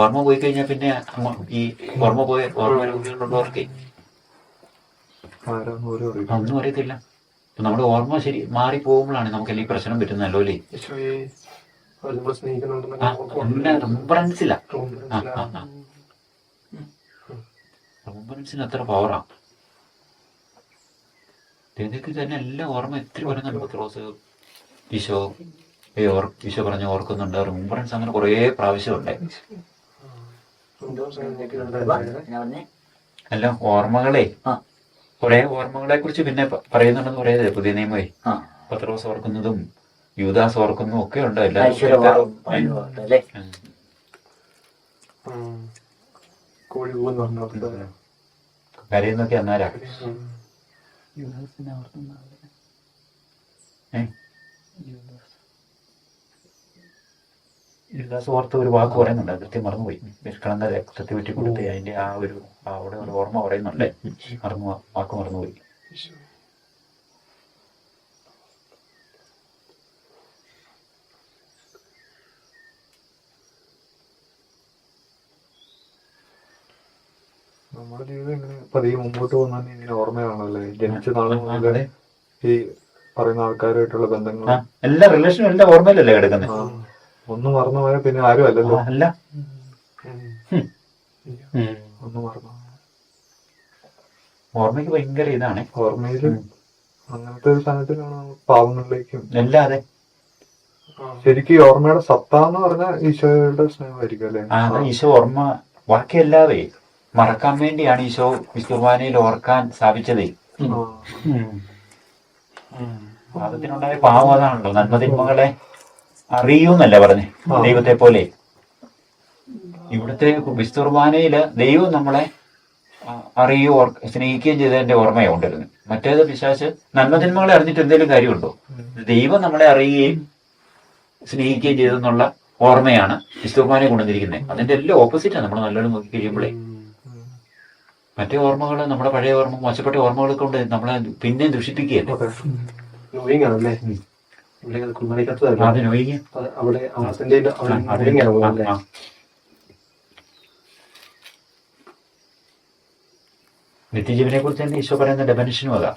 ഓർമ്മ പോയി കഴിഞ്ഞാൽ പിന്നെ ഈ ഓർമ്മ പോയ ഓർമ്മ രോഗികളുള്ളവർക്ക് ഒന്നും അറിയത്തില്ല. അപ്പൊ നമ്മുടെ ഓർമ്മ ശരി മാറി പോകുമ്പോഴാണ് നമുക്കെല്ലാം ഈ പ്രശ്നം പറ്റുന്നല്ലോ അല്ലേ. റിംബറൻസില്ല, റിംബറൻസിന് എത്ര പവറാ. ദൈവത്തിൽ തന്നെ എല്ലാം ഓർമ്മ എത്ര പറയുന്നുണ്ട്. പത്രോസ് ഈശോ പറഞ്ഞ് ഓർക്കുന്നുണ്ട്. റിംബറൻസ് അങ്ങനെ കുറേ പ്രാവശ്യമുണ്ട്. അല്ല ഓർമ്മകളെ കുറെ ഓർമ്മകളെ കുറിച്ച് പിന്നെ പറയുന്നുണ്ടെന്ന് പറയുന്നത് പുതിയ നിയമമേ. പത്രോസ് ഓർക്കുന്നതും യൂദാസ് ഓർക്കുന്നതും ഒക്കെ ഉണ്ട്. കരയുന്നൊക്കെ അന്നാരാ യുദാസ് ഓർത്ത് ഒരു വാക്ക് പറയുന്നുണ്ട്, കൃത്യം മറന്നുപോയി. നിഷ്കളങ്ക രക്തത്തെ വെട്ടി കൊടുത്ത് അതിന്റെ ആ ഒരു അവിടെ ഒരു ഓർമ്മ പറയുന്നുണ്ടേ, വാക്ക് മറന്നുപോയി. നമ്മുടെ ജീവിതം ഇങ്ങനെ പതിയെ മുമ്പോട്ട് പോകുന്ന ഇങ്ങനെ ഓർമ്മയാണല്ലേ. ജനിച്ച നാളെ മുതൽ ഈ പറയുന്ന ആൾക്കാരുമായിട്ടുള്ള ബന്ധങ്ങൾ എല്ലാ റിലേഷനും എല്ലാം ഓർമ്മയിലല്ലേ കിടക്കുന്നത്. ഒന്നും മറന്നു പോയാൽ പിന്നെ ആരും അല്ലല്ലോ. അല്ല ഒന്നും മറന്നു ഓർമ്മയ്ക്ക് ഭയങ്കര ഇതാണ്. ഓർമ്മയിലും അങ്ങനത്തെ ഒരു സ്ഥാനത്തിലാണ് പാവങ്ങളിലേക്കും അല്ലാതെ ശരിക്കും ഈ ഓർമ്മയുടെ സത്ത എന്ന് പറഞ്ഞാൽ ഈശോയുടെ സ്നേഹമായിരിക്കും അല്ലെ. ഈശോ ഓർമ്മ ബാക്കിയല്ലാതെ മറക്കാൻ വേണ്ടിയാണ് ഈശോ വിശുർവാനയിൽ ഓർക്കാൻ സ്ഥാപിച്ചത്. പാപത്തിനുണ്ടായ പാവം അതാണല്ലോ. നന്മതിന്മകളെ അറിയൂന്നല്ല പറഞ്ഞ് ദൈവത്തെ പോലെ. ഇവിടുത്തെ വിശുർവാനയില് ദൈവം നമ്മളെ അറിയുകയും സ്നേഹിക്കുകയും ചെയ്തതിന്റെ ഓർമ്മയാണ് കൊണ്ടിരുന്നത്. മറ്റേത് പിശാച് നന്മതിന്മകളെ അറിഞ്ഞിട്ട് എന്തെങ്കിലും കാര്യമുണ്ടോ? ദൈവം നമ്മളെ അറിയുകയും സ്നേഹിക്കുകയും ചെയ്തെന്നുള്ള ഓർമ്മയാണ് വിശുർവാനെ കൊണ്ടുവന്നിരിക്കുന്നത്. അതിന്റെ എല്ലാം ഓപ്പോസിറ്റാണ് നമ്മൾ നല്ലോണം നോക്കി കഴിയുമ്പോഴേ. മറ്റേ ഓർമ്മകള് നമ്മുടെ പഴയ ഓർമ്മ മോശപ്പെട്ട ഓർമ്മകളെ കൊണ്ട് നമ്മളെ പിന്നെയും ദുഷിപ്പിക്കുകയല്ലേ. നിത്യജീവനെ കുറിച്ച് തന്നെ ഈശോ പറയുന്ന ഡെഫിനിഷനും അതാ.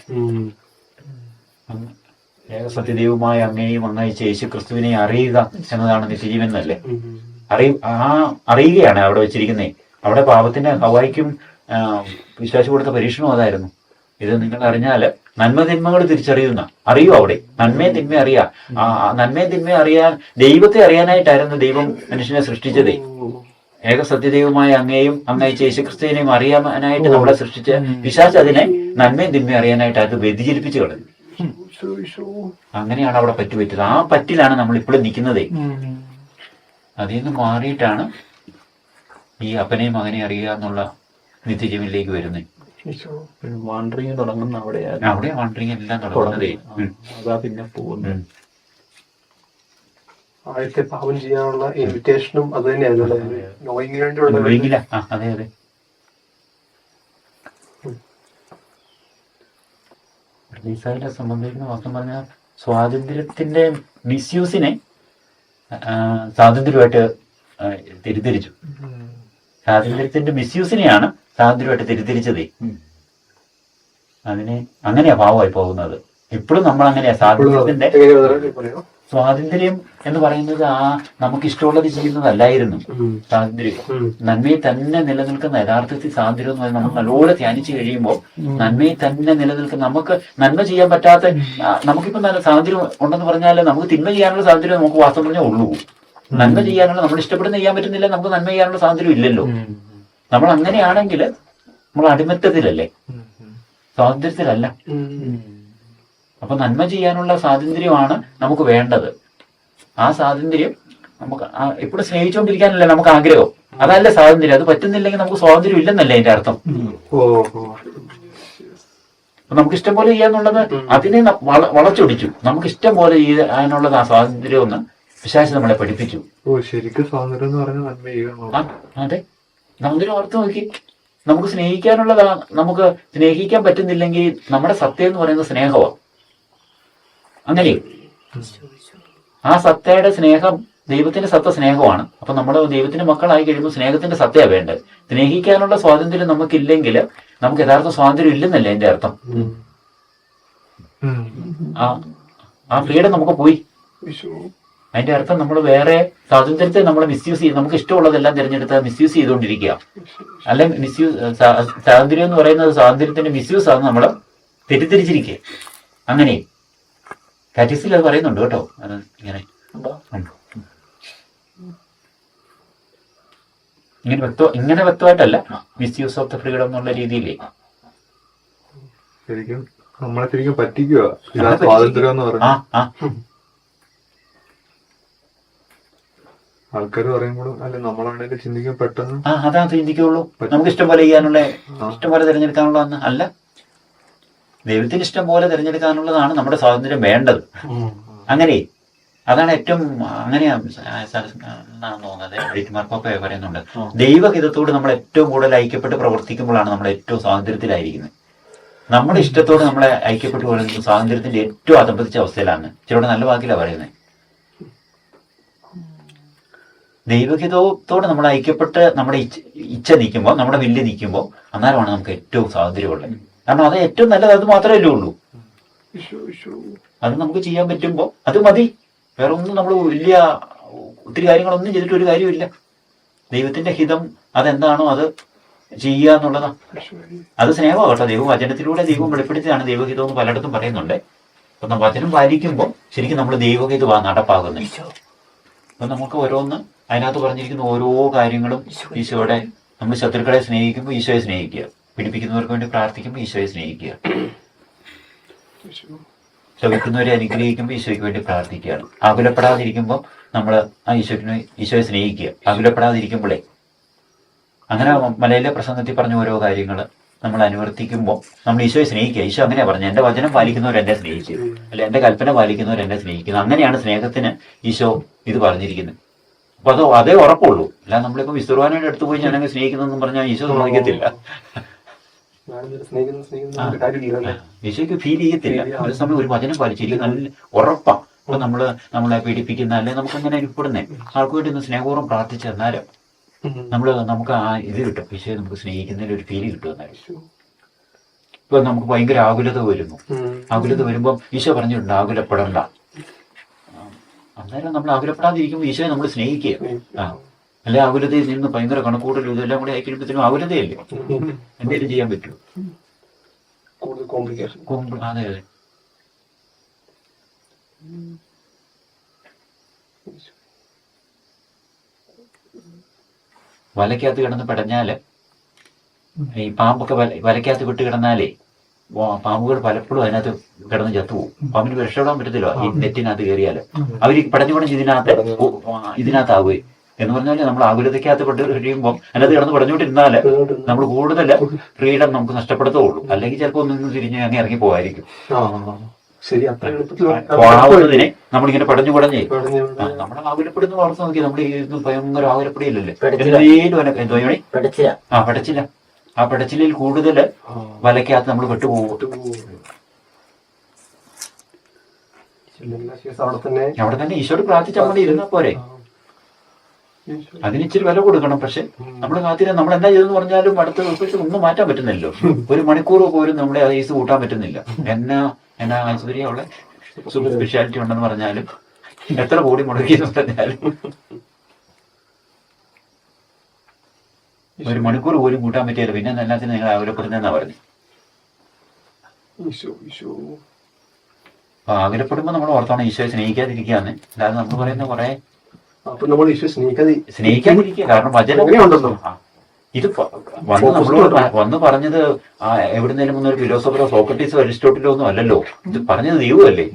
ഏകസത്യദൈവമായ അങ്ങയെയും അങ്ങയച്ച യേശു ക്രിസ്തുവിനെ അറിയുക എന്നതാണ് നിത്യജീവൻ എന്നല്ലേ. അറിയുകയാണ് അവിടെ വെച്ചിരിക്കുന്നേ. അവിടെ പാപത്തിന്റെ ഹവായിക്കും വിശ്വാസി കൊടുത്ത പരീക്ഷണവും അതായിരുന്നു. ഇത് നിങ്ങൾ അറിഞ്ഞാല് നന്മ തിന്മകൾ തിരിച്ചറിയുന്ന അറിയൂ. അവിടെ നന്മയും തിന്മയും അറിയാം. നന്മയും തിന്മയും അറിയാൻ ദൈവത്തെ അറിയാനായിട്ടായിരുന്നു ദൈവം മനുഷ്യനെ സൃഷ്ടിച്ചതേ. ഏകസത്യദൈവമായ അങ്ങയെയും അങ്ങയച്ച യേശുക്രിസ്തുവിനെയും അറിയാനായിട്ട് നമ്മളെ സൃഷ്ടിച്ച പിശാച് അതിനെ നന്മയും തിന്മയും അറിയാനായിട്ട് അത് വ്യതിചലിപ്പിച്ചു കളഞ്ഞു. അങ്ങനെയാണ് അവിടെ പറ്റുപറ്റത്. ആ പറ്റിലാണ് നമ്മൾ ഇപ്പോഴും നിൽക്കുന്നതേ. അതിൽ നിന്ന് മാറിയിട്ടാണ് ഈ അപ്പനെയും മകനെയും അറിയുക എന്നുള്ള നിത്യജീവനിലേക്ക് വരുന്നത്. വാണ്ടറിങ് തുടങ്ങുന്ന അവിടെ വാണ്ടറിങ് എല്ലാം തുടങ്ങുന്നതേ. അതാ പിന്നെ പോകുന്നത്. ആദ്യത്തെ പാപം ചെയ്യാനുള്ള ഇൻവിറ്റേഷനും അത് തന്നെയായിരുന്നു. അതെ അതെ. ഈസായിനെ സംബന്ധിക്കുന്ന വാസ്തവം പറഞ്ഞാൽ സ്വാതന്ത്ര്യത്തിന്റെ മിസ്യൂസിനെ സ്വാതന്ത്ര്യമായിട്ട് തിരിതിരിച്ചു. സ്വാതന്ത്ര്യത്തിന്റെ മിസ്യൂസിനെയാണ് സ്വാതന്ത്ര്യമായിട്ട് തിരിതിരിച്ചതേ. അതിനെ അങ്ങനെയാ പാവമായി പോകുന്നത്. ഇപ്പോഴും നമ്മൾ അങ്ങനെയാ. സ്വാതന്ത്ര്യം എന്ന് പറയുന്നത് നമുക്ക് ഇഷ്ടമുള്ളത് ചെയ്യുന്നതല്ലായിരുന്നു. സ്വാതന്ത്ര്യം നന്മയിൽ തന്നെ നിലനിൽക്കുന്ന യഥാർത്ഥത്തിൽ സ്വാതന്ത്ര്യം എന്ന് പറയുന്നത് നമ്മൾ നല്ലോണം ധ്യാനിച്ചു കഴിയുമ്പോൾ നന്മയിൽ തന്നെ നിലനിൽക്കുന്ന, നമുക്ക് നന്മ ചെയ്യാൻ പറ്റാത്ത, നമുക്കിപ്പോ നല്ല സ്വാതന്ത്ര്യം ഉണ്ടെന്ന് പറഞ്ഞാൽ നമുക്ക് തിന്മ ചെയ്യാനുള്ള സ്വാതന്ത്ര്യം നമുക്ക് വാസ്തവം പറഞ്ഞാൽ ഉള്ളൂ. നന്മ ചെയ്യാനുള്ള, നമ്മൾ ഇഷ്ടപ്പെടുന്ന ചെയ്യാൻ പറ്റുന്നില്ല, നമുക്ക് നന്മ ചെയ്യാനുള്ള സ്വാതന്ത്ര്യം ഇല്ലല്ലോ. നമ്മൾ അങ്ങനെയാണെങ്കിൽ നമ്മൾ അടിമത്തത്തിലല്ലേ, സ്വാതന്ത്ര്യത്തിലല്ല. അപ്പൊ നന്മ ചെയ്യാനുള്ള സ്വാതന്ത്ര്യമാണ് നമുക്ക് വേണ്ടത്. ആ സ്വാതന്ത്ര്യം നമുക്ക് എപ്പോഴും സ്നേഹിച്ചുകൊണ്ടിരിക്കാനല്ലേ നമുക്ക് ആഗ്രഹം. അതല്ല സ്വാതന്ത്ര്യം. അത് പറ്റുന്നില്ലെങ്കിൽ നമുക്ക് സ്വാതന്ത്ര്യം ഇല്ലെന്നല്ലേ അതിന്റെ അർത്ഥം. അപ്പൊ നമുക്ക് ഇഷ്ടം പോലെ ചെയ്യാന്നുള്ളത് അതിനെ വളച്ചൊടിച്ചു. നമുക്ക് ഇഷ്ടം പോലെ ചെയ്യാനുള്ളത് ആ സ്വാതന്ത്ര്യം ഒന്ന് പിശാച് നമ്മളെ പഠിപ്പിച്ചു. ശരിക്കും സ്വാതന്ത്ര്യം എന്ന് പറഞ്ഞാൽ നന്മ ചെയ്യുക. അതെ, സ്വാതന്ത്ര്യം ഓർത്ത് നോക്കി. നമുക്ക് സ്നേഹിക്കാനുള്ളതാ. നമുക്ക് സ്നേഹിക്കാൻ പറ്റുന്നില്ലെങ്കിൽ നമ്മുടെ സത്യം എന്ന് പറയുന്നത് സ്നേഹമാണ്. അങ്ങനെ ആ സത്തയുടെ സ്നേഹം, ദൈവത്തിന്റെ സത്ത സ്നേഹമാണ്. അപ്പൊ നമ്മൾ ദൈവത്തിന്റെ മക്കളായി കഴിയുമ്പോൾ സ്നേഹത്തിന്റെ സത്തയാ വേണ്ടത്. സ്നേഹിക്കാനുള്ള സ്വാതന്ത്ര്യം നമുക്കില്ലെങ്കിൽ നമുക്ക് യഥാർത്ഥ സ്വാതന്ത്ര്യം ഇല്ലെന്നല്ലേ അതിന്റെ അർത്ഥം. ആ ഫ്രീഡം നമുക്ക് പോയി. അതിന്റെ അർത്ഥം നമ്മൾ വേറെ സ്വാതന്ത്ര്യത്തെ നമ്മൾ മിസ്യൂസ് ചെയ്ത് നമുക്ക് ഇഷ്ടമുള്ളതെല്ലാം തിരഞ്ഞെടുത്ത് മിസ്യൂസ് ചെയ്തുകൊണ്ടിരിക്കുക. അല്ലെ സ്വാതന്ത്ര്യം എന്ന് പറയുന്നത് സ്വാതന്ത്ര്യത്തിന്റെ മിസ്യൂസ് ആണ് നമ്മൾ തെറ്റിദ്ധരിച്ചിരിക്കുക. അങ്ങനെ കാറ്റഗറിയിൽ അത് പറയുന്നുണ്ട് കേട്ടോ. അത് ഇങ്ങനെ വ്യക്തമായിട്ടല്ല, മിസ്യൂസ് ഓഫ് ദ ഫ്രീഡം എന്നുള്ള രീതിയിലേ ശരിക്കും നമ്മളെ ശരിക്കും പറ്റിക്കുക സ്വാതന്ത്ര്യം എന്ന് പറഞ്ഞു. ആൾക്കാർ പറയുമ്പോഴും അല്ലെ നമ്മളാണെങ്കിൽ ചിന്തിക്കാൻ പെട്ടെന്ന് അതാ ചിന്തിക്കുള്ളൂ. നമുക്ക് ഇഷ്ടം പോലെ ചെയ്യാനുള്ള, ഇഷ്ടം പോലെ തിരഞ്ഞെടുക്കാനുള്ള അല്ല, ദൈവത്തിന് ഇഷ്ടം പോലെ തിരഞ്ഞെടുക്കാനുള്ളതാണ് നമ്മുടെ സ്വാതന്ത്ര്യം വേണ്ടത്. അങ്ങനെ അതാണ് ഏറ്റവും അങ്ങനെയാണെന്നാണ് തോന്നുന്നത്. എഡിറ്റ് മാർപ്പാപ്പ പറയുന്നുണ്ട്, ദൈവഹിതത്തോട് നമ്മൾ ഏറ്റവും കൂടുതൽ ഐക്യപ്പെട്ട് പ്രവർത്തിക്കുമ്പോഴാണ് നമ്മൾ ഏറ്റവും സ്വാതന്ത്ര്യത്തിലായിരിക്കുന്നത്. നമ്മുടെ ഇഷ്ടത്തോട് നമ്മളെ ഐക്യപ്പെട്ട് പറയുന്നത് സ്വാതന്ത്ര്യത്തിന്റെ ഏറ്റവും അധപ്പതിച്ച അവസ്ഥയിലാണ്. ചിലവിടെ നല്ല വാക്കിലാണ് പറയുന്നത്. ദൈവഹിതത്തോട് നമ്മൾ ഐക്യപ്പെട്ട് നമ്മുടെ ഇച്ഛ നീക്കുമ്പോൾ, നമ്മുടെ വില്ല് നീക്കുമ്പോൾ, അന്നേരമാണ് നമുക്ക് ഏറ്റവും സ്വാതന്ത്ര്യമുള്ളത്. കാരണം അത് ഏറ്റവും നല്ലത് അത് മാത്രമല്ലേ ഉള്ളൂ. അത് നമുക്ക് ചെയ്യാൻ പറ്റുമ്പോൾ അത് മതി. വേറെ ഒന്നും നമ്മൾ വലിയ ഒത്തിരി കാര്യങ്ങളൊന്നും ചെയ്തിട്ട് ഒരു കാര്യമില്ല. ദൈവത്തിന്റെ ഹിതം അതെന്താണോ അത് ചെയ്യുക എന്നുള്ളതാണ്. അത് സ്നേഹമാണ് കേട്ടോ. ദൈവം വചനത്തിലൂടെ ദൈവം വെളിപ്പെടുത്തിയാണ് ദൈവഹിതം എന്ന് പലയിടത്തും പറയുന്നുണ്ട്. അപ്പൊ വചനം പാലിക്കുമ്പോൾ ശരിക്കും നമ്മൾ ദൈവഹിതം നടപ്പാകുന്നത്. അപ്പൊ നമുക്ക് ഓരോന്ന് അതിനകത്ത് പറഞ്ഞിരിക്കുന്ന ഓരോ കാര്യങ്ങളും ഈശോയുടെ, നമ്മൾ ശത്രുക്കളെ സ്നേഹിക്കുമ്പോൾ ഈശോയെ സ്നേഹിക്കുക, പീഡിപ്പിക്കുന്നവർക്ക് വേണ്ടി പ്രാർത്ഥിക്കുമ്പോൾ ഈശോയെ സ്നേഹിക്കുക, ശപിക്കുന്നവരെ അനുഗ്രഹിക്കുമ്പോൾ ഈശോയ്ക്ക് വേണ്ടി പ്രാർത്ഥിക്കുകയാണ്. ആകുലപ്പെടാതിരിക്കുമ്പോൾ നമ്മൾ ആ ഈശോയെ സ്നേഹിക്കുക. ആകുലപ്പെടാതിരിക്കുമ്പോഴേ അങ്ങനെ മലയിലെ പ്രസംഗത്തിൽ പറഞ്ഞ ഓരോ കാര്യങ്ങൾ നമ്മൾ അനുവർത്തിക്കുമ്പോൾ നമ്മൾ ഈശോയെ സ്നേഹിക്കുക. ഈശോ അങ്ങനെയാ പറഞ്ഞു, എന്റെ വചനം പാലിക്കുന്നവർ എന്നെ സ്നേഹിച്ചു, അല്ലെ എന്റെ കൽപ്പന പാലിക്കുന്നവർ എന്നെ സ്നേഹിക്കുന്നു. അങ്ങനെയാണ് സ്നേഹത്തിന് ഈശോ ഇത് പറഞ്ഞിരിക്കുന്നത്. അപ്പൊ അതേ ഉറപ്പുള്ളൂ. അല്ല നമ്മളിപ്പോ വിസ്തുർവാനയുടെ അടുത്ത് പോയി ഞാനങ്ങ് സ്നേഹിക്കുന്നതെന്നും പറഞ്ഞാൽ ഈശോ സമ്മതിക്കത്തില്ല. ഈശോയ്ക്ക് ഫീൽ ചെയ്യത്തില്ല. ഒരു സമയം ഒരു വചനം പാലിച്ചിരിക്കും നല്ല ഉറപ്പാ. അപ്പൊ നമ്മളെ പീഡിപ്പിക്കുന്ന, അല്ലെ നമുക്ക് അങ്ങനെ അനുഭവപ്പെടുന്നേ ആൾക്ക് വേണ്ടി ഒന്ന് സ്നേഹപൂർവ്വം പ്രാർത്ഥിച്ചു തന്നാലും നമുക്ക് ആ ഇത് കിട്ടും. ഈശോയെ നമുക്ക് സ്നേഹിക്കുന്നതിൽ ഒരു ഫീല് കിട്ടും. എന്നാലും ഇപ്പൊ നമുക്ക് ഭയങ്കര ആകുലത വരുന്നു. ആകുലത വരുമ്പം ഈശോ പറഞ്ഞിട്ടുണ്ട് ആകുലപ്പെടണ്ട. അന്നേരം നമ്മൾ ആകുലപ്പെടാതിരിക്കുമ്പോൾ ഈശോയെ നമ്മൾ സ്നേഹിക്കുക. അല്ലെ ആകുലതയിൽ നിന്ന് ഭയങ്കര കണക്കൂട്ടലും ഇതെല്ലാം കൂടെ ആയിക്കഴിയുമ്പോഴത്തേനും ആകുലതയല്ലേ, എന്തെങ്കിലും ചെയ്യാൻ പറ്റുമോ? അതെ അതെ. വലക്കകത്ത് കിടന്ന് പെടഞ്ഞാല്, ഈ പാമ്പൊക്കെ വലക്കകത്ത് വിട്ട് കിടന്നാലേ പാമ്പുകൾ പലപ്പോഴും അതിനകത്ത് കിടന്ന് ചത്തുപോകും. പാമ്പിന് രക്ഷപ്പെടാൻ പറ്റത്തില്ല ഈ നെറ്റിനകത്ത് കയറിയാല്. അവർ പടഞ്ഞു പടഞ്ഞ് ഇതിനകത്താവുകയും എന്ന് പറഞ്ഞാല് നമ്മൾ ആകുലതയ്ക്കകത്ത് പെട്ട് കഴിയുമ്പോൾ അതിനകത്ത് കിടന്ന് പടഞ്ഞുകൊണ്ടിരുന്നാല് നമ്മൾ കൂടുതൽ ഫ്രീഡം നമുക്ക് നഷ്ടപ്പെടുത്തുള്ളൂ. അല്ലെങ്കിൽ ചിലപ്പോൾ ഒന്നും തിരിഞ്ഞ് അങ്ങ് ഇറങ്ങി പോകായിരിക്കും. പോകാവുന്നതിനെ നമ്മളിങ്ങനെ പടഞ്ഞു പടഞ്ഞേ നമ്മളെ ആകുലപ്പെടുന്ന വളർത്ത് നോക്കി നമ്മൾ ഭയങ്കര ആകുലപ്പെടില്ലല്ലേ. പടച്ചില്ല. ആ പടച്ചിലിൽ കൂടുതൽ വലക്കകത്ത് നമ്മൾ പെട്ടുപോകും. അവിടെ തന്നെ ഈശോട് പ്രാർത്ഥിച്ച് നമ്മൾ ഇരുന്നാ പോരെ. അതിനിച്ചിരി വില കൊടുക്കണം. പക്ഷെ നമ്മൾ കാത്തിരി നമ്മൾ എന്താ ചെയ്തെന്ന് പറഞ്ഞാലും അടുത്ത ദിവസം ഒന്നും മാറ്റാൻ പറ്റുന്നില്ലല്ലോ. 1 മണിക്കൂർ പോലും നമ്മളെ ഐസ് കൂട്ടാൻ പറ്റുന്നില്ല. എന്നാ ആശുപത്രി അവിടെ സൂപ്പർ സ്പെഷ്യാലിറ്റി ഉണ്ടെന്ന് പറഞ്ഞാലും എത്ര കോടി മുടക്കിയെന്ന് പറഞ്ഞാലും 1 മണിക്കൂർ പോലും കൂട്ടാൻ പറ്റിയല്ലോ. പിന്നെ എല്ലാത്തിനും നിങ്ങൾ ആകുലപ്പെടുന്നതെന്നാ പറഞ്ഞു. അപ്പൊ ആകുലപ്പെടുമ്പോ നമ്മൾ ഓർത്തോണം ഈശോയെ സ്നേഹിക്കാതിരിക്കാന്ന്. അല്ലാതെ നമ്മൾ പറയുന്ന കുറെ സ്നേഹിക്കാതിരിക്കുക. കാരണം വചനം ഇത് നമ്മളോട് വന്ന് പറഞ്ഞത് എവിടുന്നേലും വന്നൊരു ഫിലോസഫറോ സോക്രട്ടീസോ അരിസ്റ്റോട്ടിലോ ഒന്നും അല്ലല്ലോ. ഇത് പറഞ്ഞത് ദൈവമല്ലേ.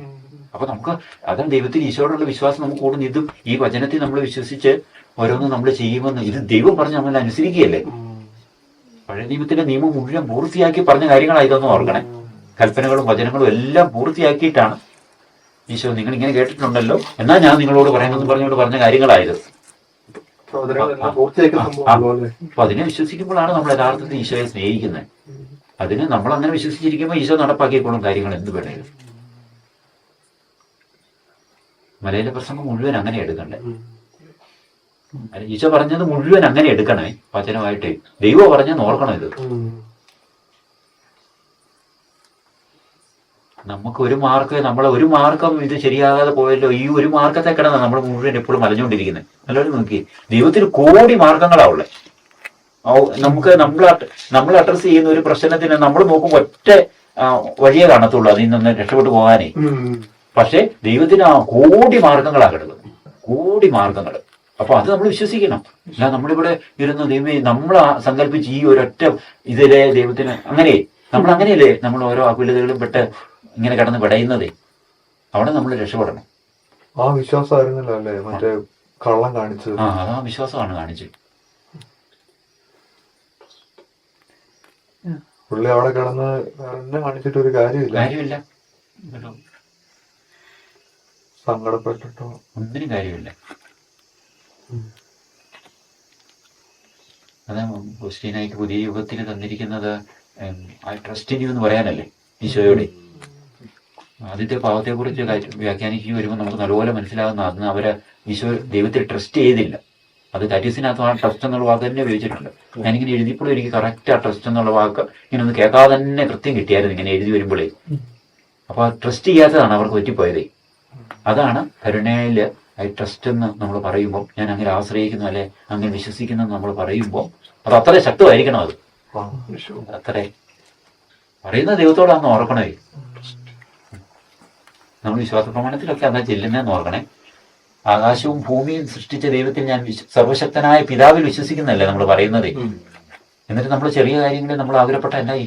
അപ്പൊ നമുക്ക് അതാണ് ദൈവത്തിൽ ഈശോയോടുള്ള വിശ്വാസം നമുക്ക് കൂടുന്നു. ഇതും ഈ വചനത്തിൽ നമ്മൾ വിശ്വസിച്ച് ഓരോന്നും നമ്മൾ ചെയ്യുമെന്ന് ഇത് ദൈവം പറഞ്ഞ് നമ്മൾ അനുസരിക്കുകയല്ലേ. പഴയ നിയമത്തിലെ നിയമം മുഴുവൻ പൂർത്തിയാക്കി പറഞ്ഞ കാര്യങ്ങളായതൊന്നും ഓർക്കണേ. കൽപ്പനകളും വചനങ്ങളും എല്ലാം പൂർത്തിയാക്കിയിട്ടാണ് ഈശോ നിങ്ങൾ ഇങ്ങനെ കേട്ടിട്ടുണ്ടല്ലോ എന്നാ ഞാൻ നിങ്ങളോട് പറയുന്നതെന്ന് പറഞ്ഞുകൊണ്ട് പറഞ്ഞ കാര്യങ്ങളായത്. അപ്പൊ അതിനെ വിശ്വസിക്കുമ്പോഴാണ് നമ്മൾ യഥാർത്ഥത്തിൽ ഈശോയെ സ്നേഹിക്കുന്നത്. അതിന് നമ്മൾ അങ്ങനെ വിശ്വസിച്ചിരിക്കുമ്പോൾ ഈശോ നടപ്പാക്കിക്കോളും കാര്യങ്ങൾ എന്ത് വേണേലും. മലയിലെ പ്രസംഗം മുഴുവൻ അങ്ങനെ എടുക്കണ്ടേ. ഈശോ പറഞ്ഞത് മുഴുവൻ അങ്ങനെ എടുക്കണേ വചനമായിട്ട്. ദൈവം പറഞ്ഞെന്ന് ഓർക്കണം. ഇത് നമുക്ക് ഒരു മാർക്കം ഇത് ശരിയാകാതെ പോയല്ലോ. ഈ ഒരു മാർക്കത്തെ കിടന്ന് നമ്മൾ മുഴുവൻ എപ്പോഴും മലഞ്ഞുകൊണ്ടിരിക്കുന്നത്. നല്ലൊരു നോക്കി ദൈവത്തിന് കോടി മാർഗങ്ങളാ ഉള്ളത്. നമുക്ക് നമ്മൾ അഡ്രസ് ചെയ്യുന്ന ഒരു പ്രശ്നത്തിന് നമ്മൾ നോക്കുമ്പോൾ ഒറ്റ വഴിയേ കാണത്തുള്ളൂ അതിൽ നിന്ന് രക്ഷപ്പെട്ടു പോകാനേ. പക്ഷെ ദൈവത്തിന് കോടി മാർഗങ്ങളാ കിടക്കുന്നത്. കോടി മാർഗങ്ങൾ. അപ്പൊ അത് നമ്മൾ വിശ്വസിക്കണം. അല്ല നമ്മളിവിടെ ഇരുന്ന് ദൈവമേ നമ്മൾ സങ്കല്പിച്ച് ഈ ഒരൊറ്റ ഇതിലെ ദൈവത്തിന് അങ്ങനെ നമ്മൾ അങ്ങനെയല്ലേ നമ്മൾ ഓരോ അകുലതകളും പെട്ട് ഇങ്ങനെ കിടന്ന് പെടയുന്നതേ. അവിടെ നമ്മൾ രക്ഷപ്പെടണം. ആ വിശ്വാസമായിരുന്നല്ലോ അല്ലേ മറ്റേ കള്ളം കാണിച്ചത്. അതാ വിശ്വാസമാണ് കാണിച്ചത്. പുള്ളി അവിടെ കിടന്ന് എന്നെ കാണിച്ചിട്ട് ഒരു കാര്യമില്ല. സങ്കടപ്പെട്ടിട്ടോ ഒന്നിനും കാര്യമില്ല. അതാ ക്രിസ്ത്യനായിട്ട് പുതിയ യുഗത്തിന് തന്നിരിക്കുന്നത് ഐ ട്രസ്റ്റ് ഇൻ യു എന്ന് പറയാനല്ലേ ഈശോയോടെ. ആദ്യത്തെ പാവത്തെ കുറിച്ച് വ്യാഖ്യാനിക്കുക വരുമ്പോൾ നമുക്ക് നല്ലപോലെ മനസ്സിലാകുന്ന അന്ന് അവര് ഈശോ ദൈവത്തിൽ ട്രസ്റ്റ് ചെയ്തില്ല. അത് കാറ്റീസിനകത്ത് ആ ട്രസ്റ്റ് എന്നുള്ള വാക്ക് തന്നെ ഉപയോഗിച്ചിട്ടുണ്ട്. ഞാനിങ്ങനെ എഴുതിയപ്പോഴും എനിക്ക് കറക്റ്റ് ആ ട്രസ്റ്റ് എന്നുള്ള വാക്ക് ഇങ്ങനെ ഒന്ന് കേൾക്കാതെ തന്നെ കൃത്യം കിട്ടിയായിരുന്നു ഇങ്ങനെ എഴുതി വരുമ്പോഴേ. അപ്പൊ ആ ട്രസ്റ്റ് ചെയ്യാത്തതാണ് അവർക്ക് പറ്റിപ്പോയത്. അതാണ് കരുണയില് ഐ ട്രസ്റ്റ് എന്ന് നമ്മൾ പറയുമ്പോൾ, ഞാൻ അങ്ങനെ ആശ്രയിക്കുന്നു അല്ലെ അങ്ങനെ വിശ്വസിക്കുന്നു നമ്മൾ പറയുമ്പോൾ അത് അത്ര ശക്തമായിരിക്കണം. അത് അത്ര പറയുന്ന ദൈവത്തോടാന്ന് ഓർക്കണേ. നമ്മൾ വിശ്വാസ പ്രമാണത്തിലൊക്കെ അതാ ചെല്ലുന്നതെന്ന് ഓർക്കണേ. ആകാശവും ഭൂമിയും സൃഷ്ടിച്ച ദൈവത്തിൽ ഞാൻ സർവശക്തനായ പിതാവിൽ വിശ്വസിക്കുന്നല്ലേ നമ്മൾ പറയുന്നത്. എന്നിട്ട് നമ്മൾ ചെറിയ കാര്യങ്ങളിൽ നമ്മൾ ആഗ്രഹപ്പെട്ട എന്നായി.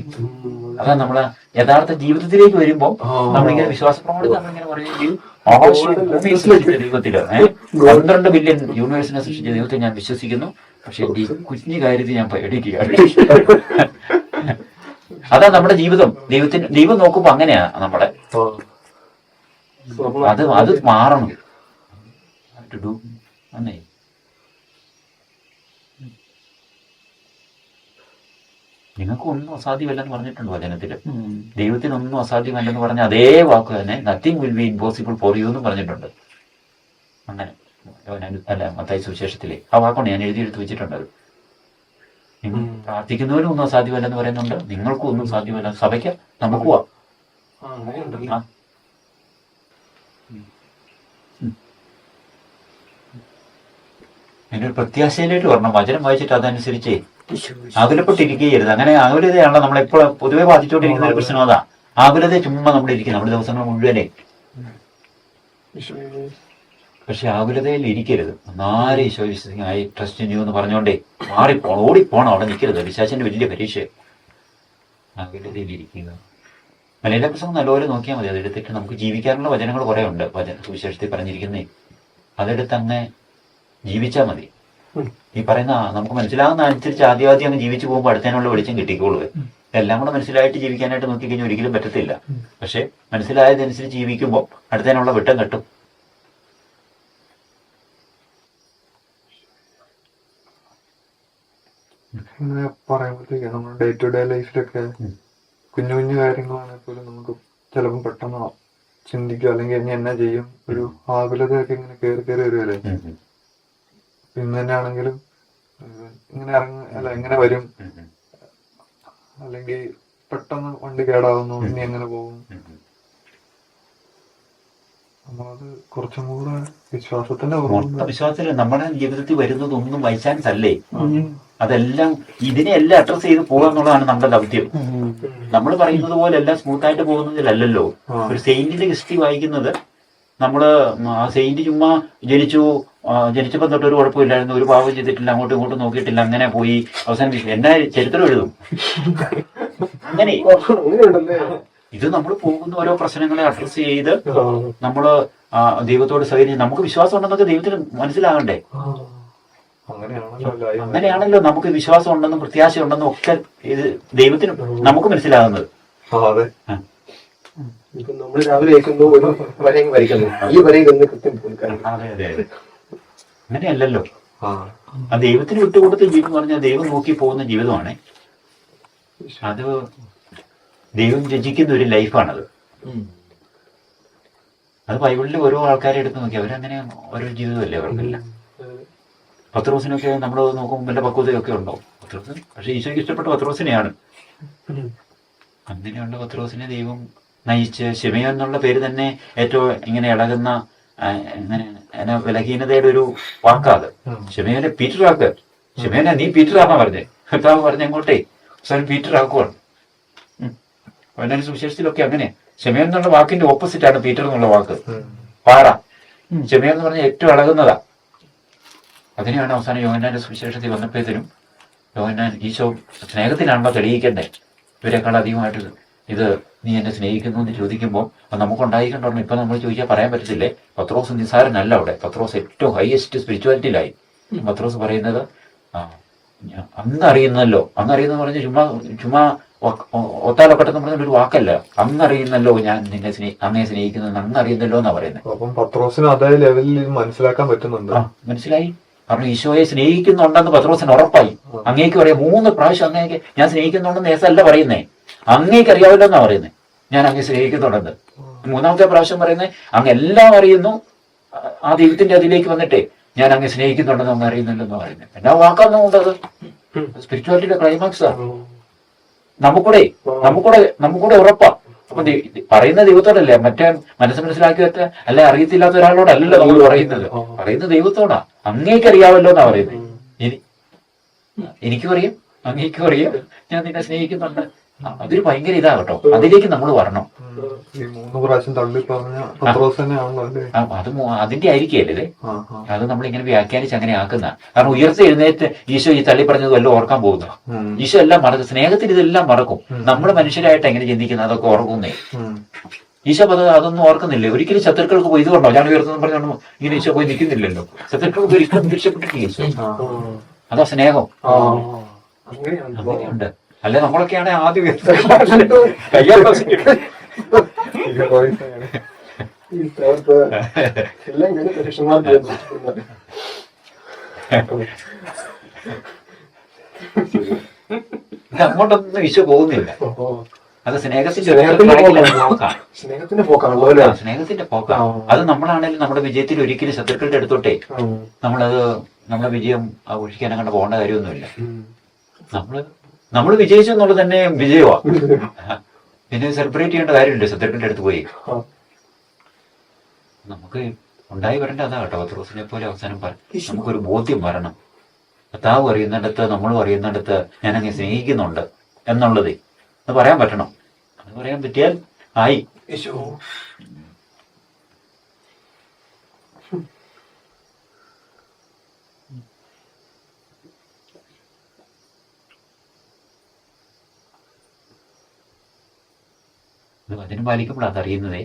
അതാ നമ്മളെ യഥാർത്ഥ ജീവിതത്തിലേക്ക് വരുമ്പോൾ നമ്മളിങ്ങനെ വിശ്വാസ പ്രമാണത്തിൽ നമ്മളിങ്ങനെ പറയുകയും ആകാശവും ഭൂമിയും സൃഷ്ടിച്ച ദൈവത്തില് 12 ബില്യൺ യൂണിവേഴ്സിനെ സൃഷ്ടിച്ച ദൈവത്തിൽ ഞാൻ വിശ്വസിക്കുന്നു. പക്ഷെ ഈ കുഞ്ഞു കാര്യത്തിൽ ഞാൻ പേടിക്കുകയാണ്. അതാ നമ്മുടെ ജീവിതം. ദൈവം നോക്കുമ്പോ അങ്ങനെയാ നമ്മുടെ. അത് മാറണം. നിങ്ങൾക്ക് ഒന്നും അസാധ്യമല്ലെന്ന് പറഞ്ഞിട്ടുണ്ട് വചനത്തില്. ദൈവത്തിനൊന്നും അസാധ്യമല്ലെന്ന് പറഞ്ഞ അതേ വാക്ക് തന്നെ nothing will be impossible for you എന്നും പറഞ്ഞിട്ടുണ്ട്. അങ്ങനെ അല്ല മത്തായി സുവിശേഷത്തിലെ ആ വാക്കാണ് ഞാൻ എഴുതിയെടുത്ത് വെച്ചിട്ടുണ്ട്. പ്രാർത്ഥിക്കുന്നവരും ഒന്നും അസാധ്യമല്ലെന്ന് പറയുന്നുണ്ട്. നിങ്ങൾക്കും ഒന്നും സാധ്യമല്ല, സഭയ്ക്ക് നമുക്കുവാ. അതിന്റെ ഒരു പ്രത്യാശയിലേക്ക് വരണം. വചനം വായിച്ചിട്ട് അതനുസരിച്ച് ആകുലപ്പെട്ടിരിക്കുകയരുത്. അങ്ങനെ ആകുലതയാണല്ലോ നമ്മളെപ്പോൾ പൊതുവെ ബാധിച്ചുകൊണ്ടിരിക്കുന്ന ഒരു പ്രശ്നം. അതാ ആകുലത ചുമ്മാ നമ്മുടെ ഇരിക്കും, നമ്മുടെ ദിവസങ്ങൾ മുഴുവനെ. പക്ഷെ ആകുലതയിൽ ഇരിക്കരുത്. ഒന്നാരെ Eesho I trust in you എന്ന് പറഞ്ഞുകൊണ്ടേ മാറിപ്പോണം, ഓടിപ്പോണം, അവിടെ നിൽക്കരുത്. വിശ്വാസത്തിന്റെ വലിയ പരീക്ഷ. ആകുലതയിൽ ഇരിക്കുക. മലയാള പ്രസംഗം നല്ലപോലെ നോക്കിയാൽ മതി. അതെടുത്തിട്ട് നമുക്ക് ജീവിക്കാനുള്ള വചനങ്ങൾ കുറെ ഉണ്ട്. സുവിശേഷത്തിൽ പറഞ്ഞിരിക്കുന്നേ അതെടുത്ത് അങ്ങ് ജീവിച്ചാൽ മതി. ഈ പറയുന്ന നമുക്ക് മനസ്സിലാകുന്ന അനുസരിച്ച് ആദ്യം അങ്ങ് ജീവിച്ചു പോകുമ്പോൾ അടുത്തതിനുള്ള വെളിച്ചം കിട്ടിക്കോളൂ. എല്ലാം കൂടെ മനസ്സിലായിട്ട് ജീവിക്കാനായിട്ട് നോക്കിക്കഴിഞ്ഞാൽ ഒരിക്കലും പറ്റത്തില്ല. പക്ഷെ മനസ്സിലായതനുസരിച്ച് ജീവിക്കുമ്പോൾ അടുത്തതിനുള്ള വെട്ടം കിട്ടും. ഇങ്ങനെ പറയുമ്പോഴത്തേക്ക് നമ്മുടെ ഡേ ടു ഡേ ലൈഫിലൊക്കെ കുഞ്ഞു കുഞ്ഞു കാര്യങ്ങളാണെങ്കിൽ പോലും നമുക്ക് ചിലപ്പോൾ പെട്ടെന്ന് ചിന്തിക്കും, അല്ലെങ്കിൽ ഇനി എന്നാ ചെയ്യും, ഒരു ആകുലതയൊക്കെ ഇങ്ങനെ കയറി കയറി വരുമല്ലേ. ഇന്ന് തന്നെ ആണെങ്കിലും ഇങ്ങനെ എങ്ങനെ വരും, അല്ലെങ്കിൽ പെട്ടെന്ന് വണ്ടി കേടാവുന്നു, ഇനി എങ്ങനെ പോകും. നമ്മളത് കുറച്ചും കൂടെ വിശ്വാസത്തിൽ നമ്മുടെ ജീവിതത്തിൽ വരുന്നതൊന്നും ബൈ ചാൻസ് അല്ലേ. അതെല്ലാം ഇതിനെല്ലാം അഡ്രസ് ചെയ്ത് പോകുക എന്നുള്ളതാണ് നമ്മുടെ ദൗത്യം. നമ്മൾ പറയുന്നത് പോലെ എല്ലാം സ്മൂത്തായിട്ട് പോകുന്നതിലല്ലോ. ഒരു സെയിന്റിന്റെ ഹിസ്റ്ററി വായിക്കുന്നത് നമ്മള് ആ സെയിന്റ് ചുമ്മാ ജനിച്ചപ്പോ തൊട്ടൊരു കുഴപ്പമില്ലായിരുന്നു, ഒരു പാവം ചെയ്തിട്ടില്ല, അങ്ങോട്ടും ഇങ്ങോട്ടും നോക്കിയിട്ടില്ല, അങ്ങനെ പോയി അവസാനം എന്നാ ചരിത്രം എഴുതും. അങ്ങനെ ഇത് നമ്മൾ പോകുന്ന ഓരോ പ്രശ്നങ്ങളെ അഡ്രസ് ചെയ്ത് നമ്മള് ദൈവത്തോട് സഹകരിച്ച് നമുക്ക് വിശ്വാസം ഉണ്ടെന്നൊക്കെ ദൈവത്തിന് മനസ്സിലാകണ്ടേ. അങ്ങനെയാണല്ലോ നമുക്ക് വിശ്വാസം ഉണ്ടെന്നും പ്രത്യാശ ഉണ്ടെന്നും ഒക്കെ ഇത് ദൈവത്തിന് നമുക്ക് മനസ്സിലാകുന്നത്. നമ്മൾ രാവിലെ ഒരു വരയും വരയ്ക്കുന്നു, ഈ വരയും അതെ അതെ അതെ. അങ്ങനെയല്ലല്ലോ. ആ ദൈവത്തിന് വിട്ടുകൊടുത്ത ജീവിതം പറഞ്ഞാൽ ദൈവം നോക്കി പോകുന്ന ജീവിതമാണ്. അത് ദൈവം രചിക്കുന്ന ഒരു ലൈഫാണത്. അത് ബൈബിളിലെ ഓരോ ആൾക്കാരെ എടുത്ത് നോക്കി അവരങ്ങനെ ഓരോ ജീവിതമല്ലേ അവർക്കെല്ലാം. പത്രോസിനൊക്കെ നമ്മൾ നോക്കുമ്പോൾ വല്ല പക്വതയൊക്കെ ഉണ്ടോ പത്രോസ്? പക്ഷെ ഈശോയ്ക്ക് ഇഷ്ടപ്പെട്ട പത്രോസിനെയാണ്. അങ്ങനെയുള്ള പത്രോസിനെ ദൈവം നയിച്ച് ശിമയോൻ എന്നുള്ള പേര് തന്നെ ഏറ്റവും ഇങ്ങനെ ഇളകുന്ന ഇങ്ങനെ ബലഹീനതയുടെ ഒരു വാക്കാത്. ശിമയോനെ പീറ്റർ ആക്ക്, ശിമയോനെ നീ പീറ്റർ ആക്കാ പറഞ്ഞേ. കർത്താവ് പറഞ്ഞ അങ്ങോട്ടേ സ്വയം പീറ്റർ ആക്കുവാണ്. അവനാണ് സുവിശേഷത്തിലൊക്കെ അങ്ങനെ. ശിമയോൻ എന്നുള്ള വാക്കിന്റെ ഓപ്പോസിറ്റ് ആണ് പീറ്റർ എന്നുള്ള വാക്ക്, പാറ. ശിമയോൻ എന്ന് പറഞ്ഞാൽ ഏറ്റവും ഇളകുന്നതാ. അതിനെയാണ് അവസാനം യോഹന്നാന്റെ സുവിശേഷത്തിൽ വന്നപ്പോഴത്തേനും യോഹന്നാൻ ഈശോ സ്നേഹത്തിലാണല്ലോ തെളിയിക്കണ്ടേ. ഇവരെക്കാൾ അധികമായിട്ട് ഇത് നീ എന്നെ സ്നേഹിക്കുന്നു എന്ന് ചോദിക്കുമ്പോൾ അത് നമുക്കുണ്ടായിക്കൊണ്ടോ. ഇപ്പൊ നമ്മൾ ചോദിച്ചാൽ പറയാൻ പറ്റത്തില്ലേ. പത്രോസ് നിസ്സാരനല്ല അവിടെ. പത്രോസ് ഏറ്റവും ഹയസ്റ്റ് സ്പിരിച്വാലിറ്റിയിലായി. പത്രോസ് പറയുന്നത് അങ്ങറിയുന്നല്ലോ, അങ്ങറിയുന്നെന്ന് പറഞ്ഞ് ചുമ്മാ ഒത്താലൊക്കട്ടെന്ന് പറഞ്ഞ ഒരു വാക്കല്ല. അങ്ങറിയുന്നല്ലോ ഞാൻ നിന്നെ അങ്ങയെ സ്നേഹിക്കുന്നത്, അങ്ങറിയുന്നല്ലോ എന്നാ പറയുന്നത്. അപ്പം പത്രോസിന് അതേ ലെവലിൽ മനസ്സിലാക്കാൻ പറ്റുന്നുണ്ട്. മനസ്സിലായി. കാരണം ഈശോയെ സ്നേഹിക്കുന്നുണ്ടെന്ന് പത്രോസിന് ഉറപ്പായി. അങ്ങേക്ക് പറയാം 3 പ്രാവശ്യം അങ്ങേക്ക് ഞാൻ സ്നേഹിക്കുന്നുണ്ടെന്ന് ഏസല്ല പറയുന്നേ, അങ്ങേക്ക് അറിയാവില്ലോ എന്നാ പറയുന്നത്. ഞാൻ അങ്ങേ സ്നേഹിക്കുന്നുണ്ടെന്ന് 3ാമത്തെ പ്രാവശ്യം പറയുന്നത് അങ്ങ് എല്ലാം അറിയുന്നു, ആ ദൈവത്തിന്റെ അതിലേക്ക് വന്നിട്ടേ ഞാൻ അങ്ങ് സ്നേഹിക്കുന്നുണ്ടെന്ന് അങ്ങ് അറിയുന്നില്ലെന്ന് പറയുന്നത്. എന്നാ വാക്കാന്നുകൊണ്ടത് സ്പിരിച്വാലിറ്റിയുടെ ക്ലൈമാക്സാ. നമുക്കൂടെ ഉറപ്പാ. അപ്പൊ പറയുന്ന ദൈവത്തോടല്ലേ, മറ്റേ മനസ്സ് മനസ്സിലാക്കി വെച്ച അല്ലെ അറിയത്തില്ലാത്ത ഒരാളോടല്ലല്ലോ നമ്മൾ പറയുന്നത് ദൈവത്തോടാ. അങ്ങേക്ക് അറിയാമല്ലോ എന്നാ പറയുന്നത്. എനിക്കും അറിയാം, അങ്ങേക്കും അറിയാം, ഞാൻ നിന്നെ സ്നേഹിക്കുന്നുണ്ട്. അതൊരു ഭയങ്കര ഇതാ കേട്ടോ. അതിലേക്ക് നമ്മൾ വരണം. അത് അതിന്റെ ആയിരിക്കല്ലേ അത് നമ്മളിങ്ങനെ വ്യാഖ്യാനിച്ച് അങ്ങനെ ആക്കുന്ന. കാരണം ഉയർത്തി എഴുന്നേറ്റ് ഈശോ ഈ തള്ളി പറഞ്ഞത് വല്ലതും ഓർക്കാൻ പോകുന്നു. ഈശോ എല്ലാം മറക്കും. സ്നേഹത്തിന് ഇതെല്ലാം മറക്കും. നമ്മൾ മനുഷ്യരായിട്ട് എങ്ങനെ ചിന്തിക്കുന്നത് അതൊക്കെ ഓർക്കുന്നേ. ഈശോ അതൊന്നും ഓർക്കുന്നില്ലേ. ഒരിക്കലും ശത്രുക്കൾക്ക് പോയി ഇത് കൊണ്ടോ ഞാൻ ഉയർത്തുന്നു പറഞ്ഞോണ്ട് ഇങ്ങനെ ഈശോ പോയി നിൽക്കുന്നില്ലല്ലോ. ശത്രുക്കൾക്ക് ഒരിക്കലും രക്ഷപ്പെട്ടിട്ടില്ല ഈശോ. അതാ സ്നേഹം. അങ്ങനെയുണ്ട്. അല്ലെ നമ്മളൊക്കെയാണ് ആദ്യം അങ്ങോട്ടൊന്നും ഈശോ പോകുന്നില്ല. അത് സ്നേഹത്തിന്റെ പോക്കാണ്. അത് നമ്മളാണെങ്കിലും നമ്മുടെ വിജയത്തിൽ ഒരിക്കലും ശത്രുക്കളുടെ അടുത്തോട്ടെ നമ്മളത് നമ്മുടെ വിജയം ആഘോഷിക്കാൻ അങ്ങോട്ട് പോകേണ്ട കാര്യമൊന്നുമില്ല. നമ്മള് വിജയിച്ചു എന്നുള്ളത് തന്നെ വിജയമാ. പിന്നെ സെലിബ്രേറ്റ് ചെയ്യേണ്ട കാര്യമില്ല. ശത്രുക്കളുടെ അടുത്ത് പോയി നമുക്ക് ഉണ്ടായി വരേണ്ട അതാ കേട്ടോ. പത്രോസിനെ പോലെ അവസാനം നമുക്കൊരു ബോധ്യം വരണം. കർത്താവ് അറിയുന്നിടത്ത് നമ്മളും അറിയുന്നിടത്ത് ഞാനങ്ങനെ സ്നേഹിക്കുന്നുണ്ട് എന്നുള്ളത് അത് പറയാൻ പറ്റണം. അത് പറയാൻ പറ്റിയാൽ ആയി. വചനം പാലിക്കുമ്പോഴാണ് അതറിയുന്നതേ.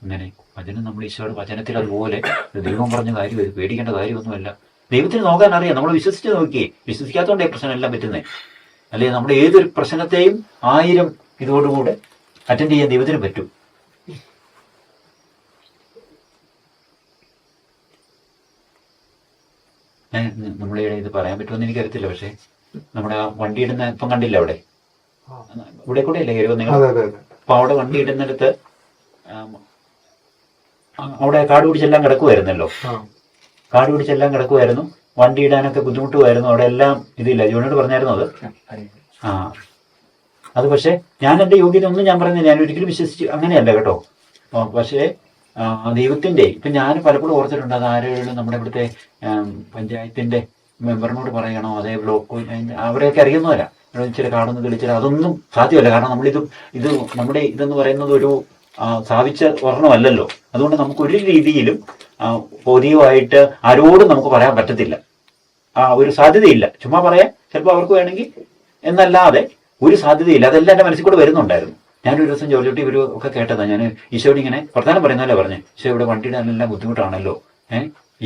അങ്ങനെ വചനം നമ്മൾ ഈശോയുടെ വചനത്തിൽ അതുപോലെ ദൈവം പറഞ്ഞ കാര്യം ഇത് പേടിക്കേണ്ട കാര്യമൊന്നുമല്ല. ദൈവത്തിന് നോക്കാൻ അറിയാം. നമ്മൾ വിശ്വസിച്ച് നോക്കിയേ. വിശ്വസിക്കാത്തതുകൊണ്ടേ പ്രശ്നം എല്ലാം പറ്റുന്നത്. അല്ലെ നമ്മുടെ ഏതൊരു പ്രശ്നത്തെയും 1000 ഇതോടുകൂടെ അറ്റൻഡ് ചെയ്യാൻ ദൈവത്തിന് പറ്റും. നമ്മളെ ഇത് പറയാൻ പറ്റുമെന്ന് എനിക്കറിയത്തില്ല. പക്ഷെ നമ്മുടെ ആ വണ്ടി ഇടുന്ന ഇപ്പം കണ്ടില്ല അവിടെ ഇവിടെ കൂടെ അല്ലേ കയറി നിങ്ങൾ? അപ്പൊ അവിടെ വണ്ടി ഇടുന്നിടത്ത് അവിടെ കാട് പിടിച്ചെല്ലാം കിടക്കുമായിരുന്നല്ലോ. കാട് പിടിച്ചെല്ലാം കിടക്കുമായിരുന്നു. വണ്ടി ഇടാനൊക്കെ ബുദ്ധിമുട്ടുമായിരുന്നു. അവിടെ എല്ലാം ഇതില്ല. ജോണിയോട് പറഞ്ഞായിരുന്നു അത്. അത് പക്ഷെ ഞാൻ എൻ്റെ യോഗ്യത ഒന്നും ഞാൻ പറയുന്നത് ഞാൻ ഒരിക്കലും വിശ്വസിച്ച് അങ്ങനെയല്ല കേട്ടോ. പക്ഷേ ദൈവത്തിൻ്റെ ഇപ്പം ഞാൻ പലപ്പോഴും ഓർത്തിട്ടുണ്ട്. അത് ആരെങ്കിലും നമ്മുടെ ഇവിടുത്തെ പഞ്ചായത്തിൻ്റെ മെമ്പറിനോട് പറയണോ, അതേ ബ്ലോക്ക് അവരെയൊക്കെ അറിയുന്നവരാ. ഇച്ചിരി കാടൊന്ന് തെളിച്ചാൽ അതൊന്നും സാധ്യമല്ല. കാരണം ഇത് നമ്മുടെ ഇതെന്ന് പറയുന്നത് ഒരു സ്ഥാപിച്ച ഒരെണ്ണമല്ലല്ലോ. അതുകൊണ്ട് നമുക്ക് ഒരു രീതിയിലും പോതിയുമായിട്ട് ആരോടും നമുക്ക് പറയാൻ പറ്റത്തില്ല. ഒരു സാധ്യതയില്ല. ചുമ്മാ പറയാൻ ചിലപ്പോൾ അവർക്ക് വേണമെങ്കിൽ എന്നല്ലാതെ ഒരു സാധ്യതയില്ല. അതെല്ലാം എൻ്റെ മനസ്സിൽ കൂടെ വരുന്നുണ്ടായിരുന്നു. ഞാനൊരു ദിവസം ജോലിയോട്ടി ഇവരും ഒക്കെ കേട്ടതാണ്. ഞാൻ ഈശോയോട് ഇങ്ങനെ വർത്താനം പറയുന്നല്ലേ പറഞ്ഞേ, ഈശോ ഇവിടെ വണ്ടി ഇടാനെല്ലാം ബുദ്ധിമുട്ടാണല്ലോ,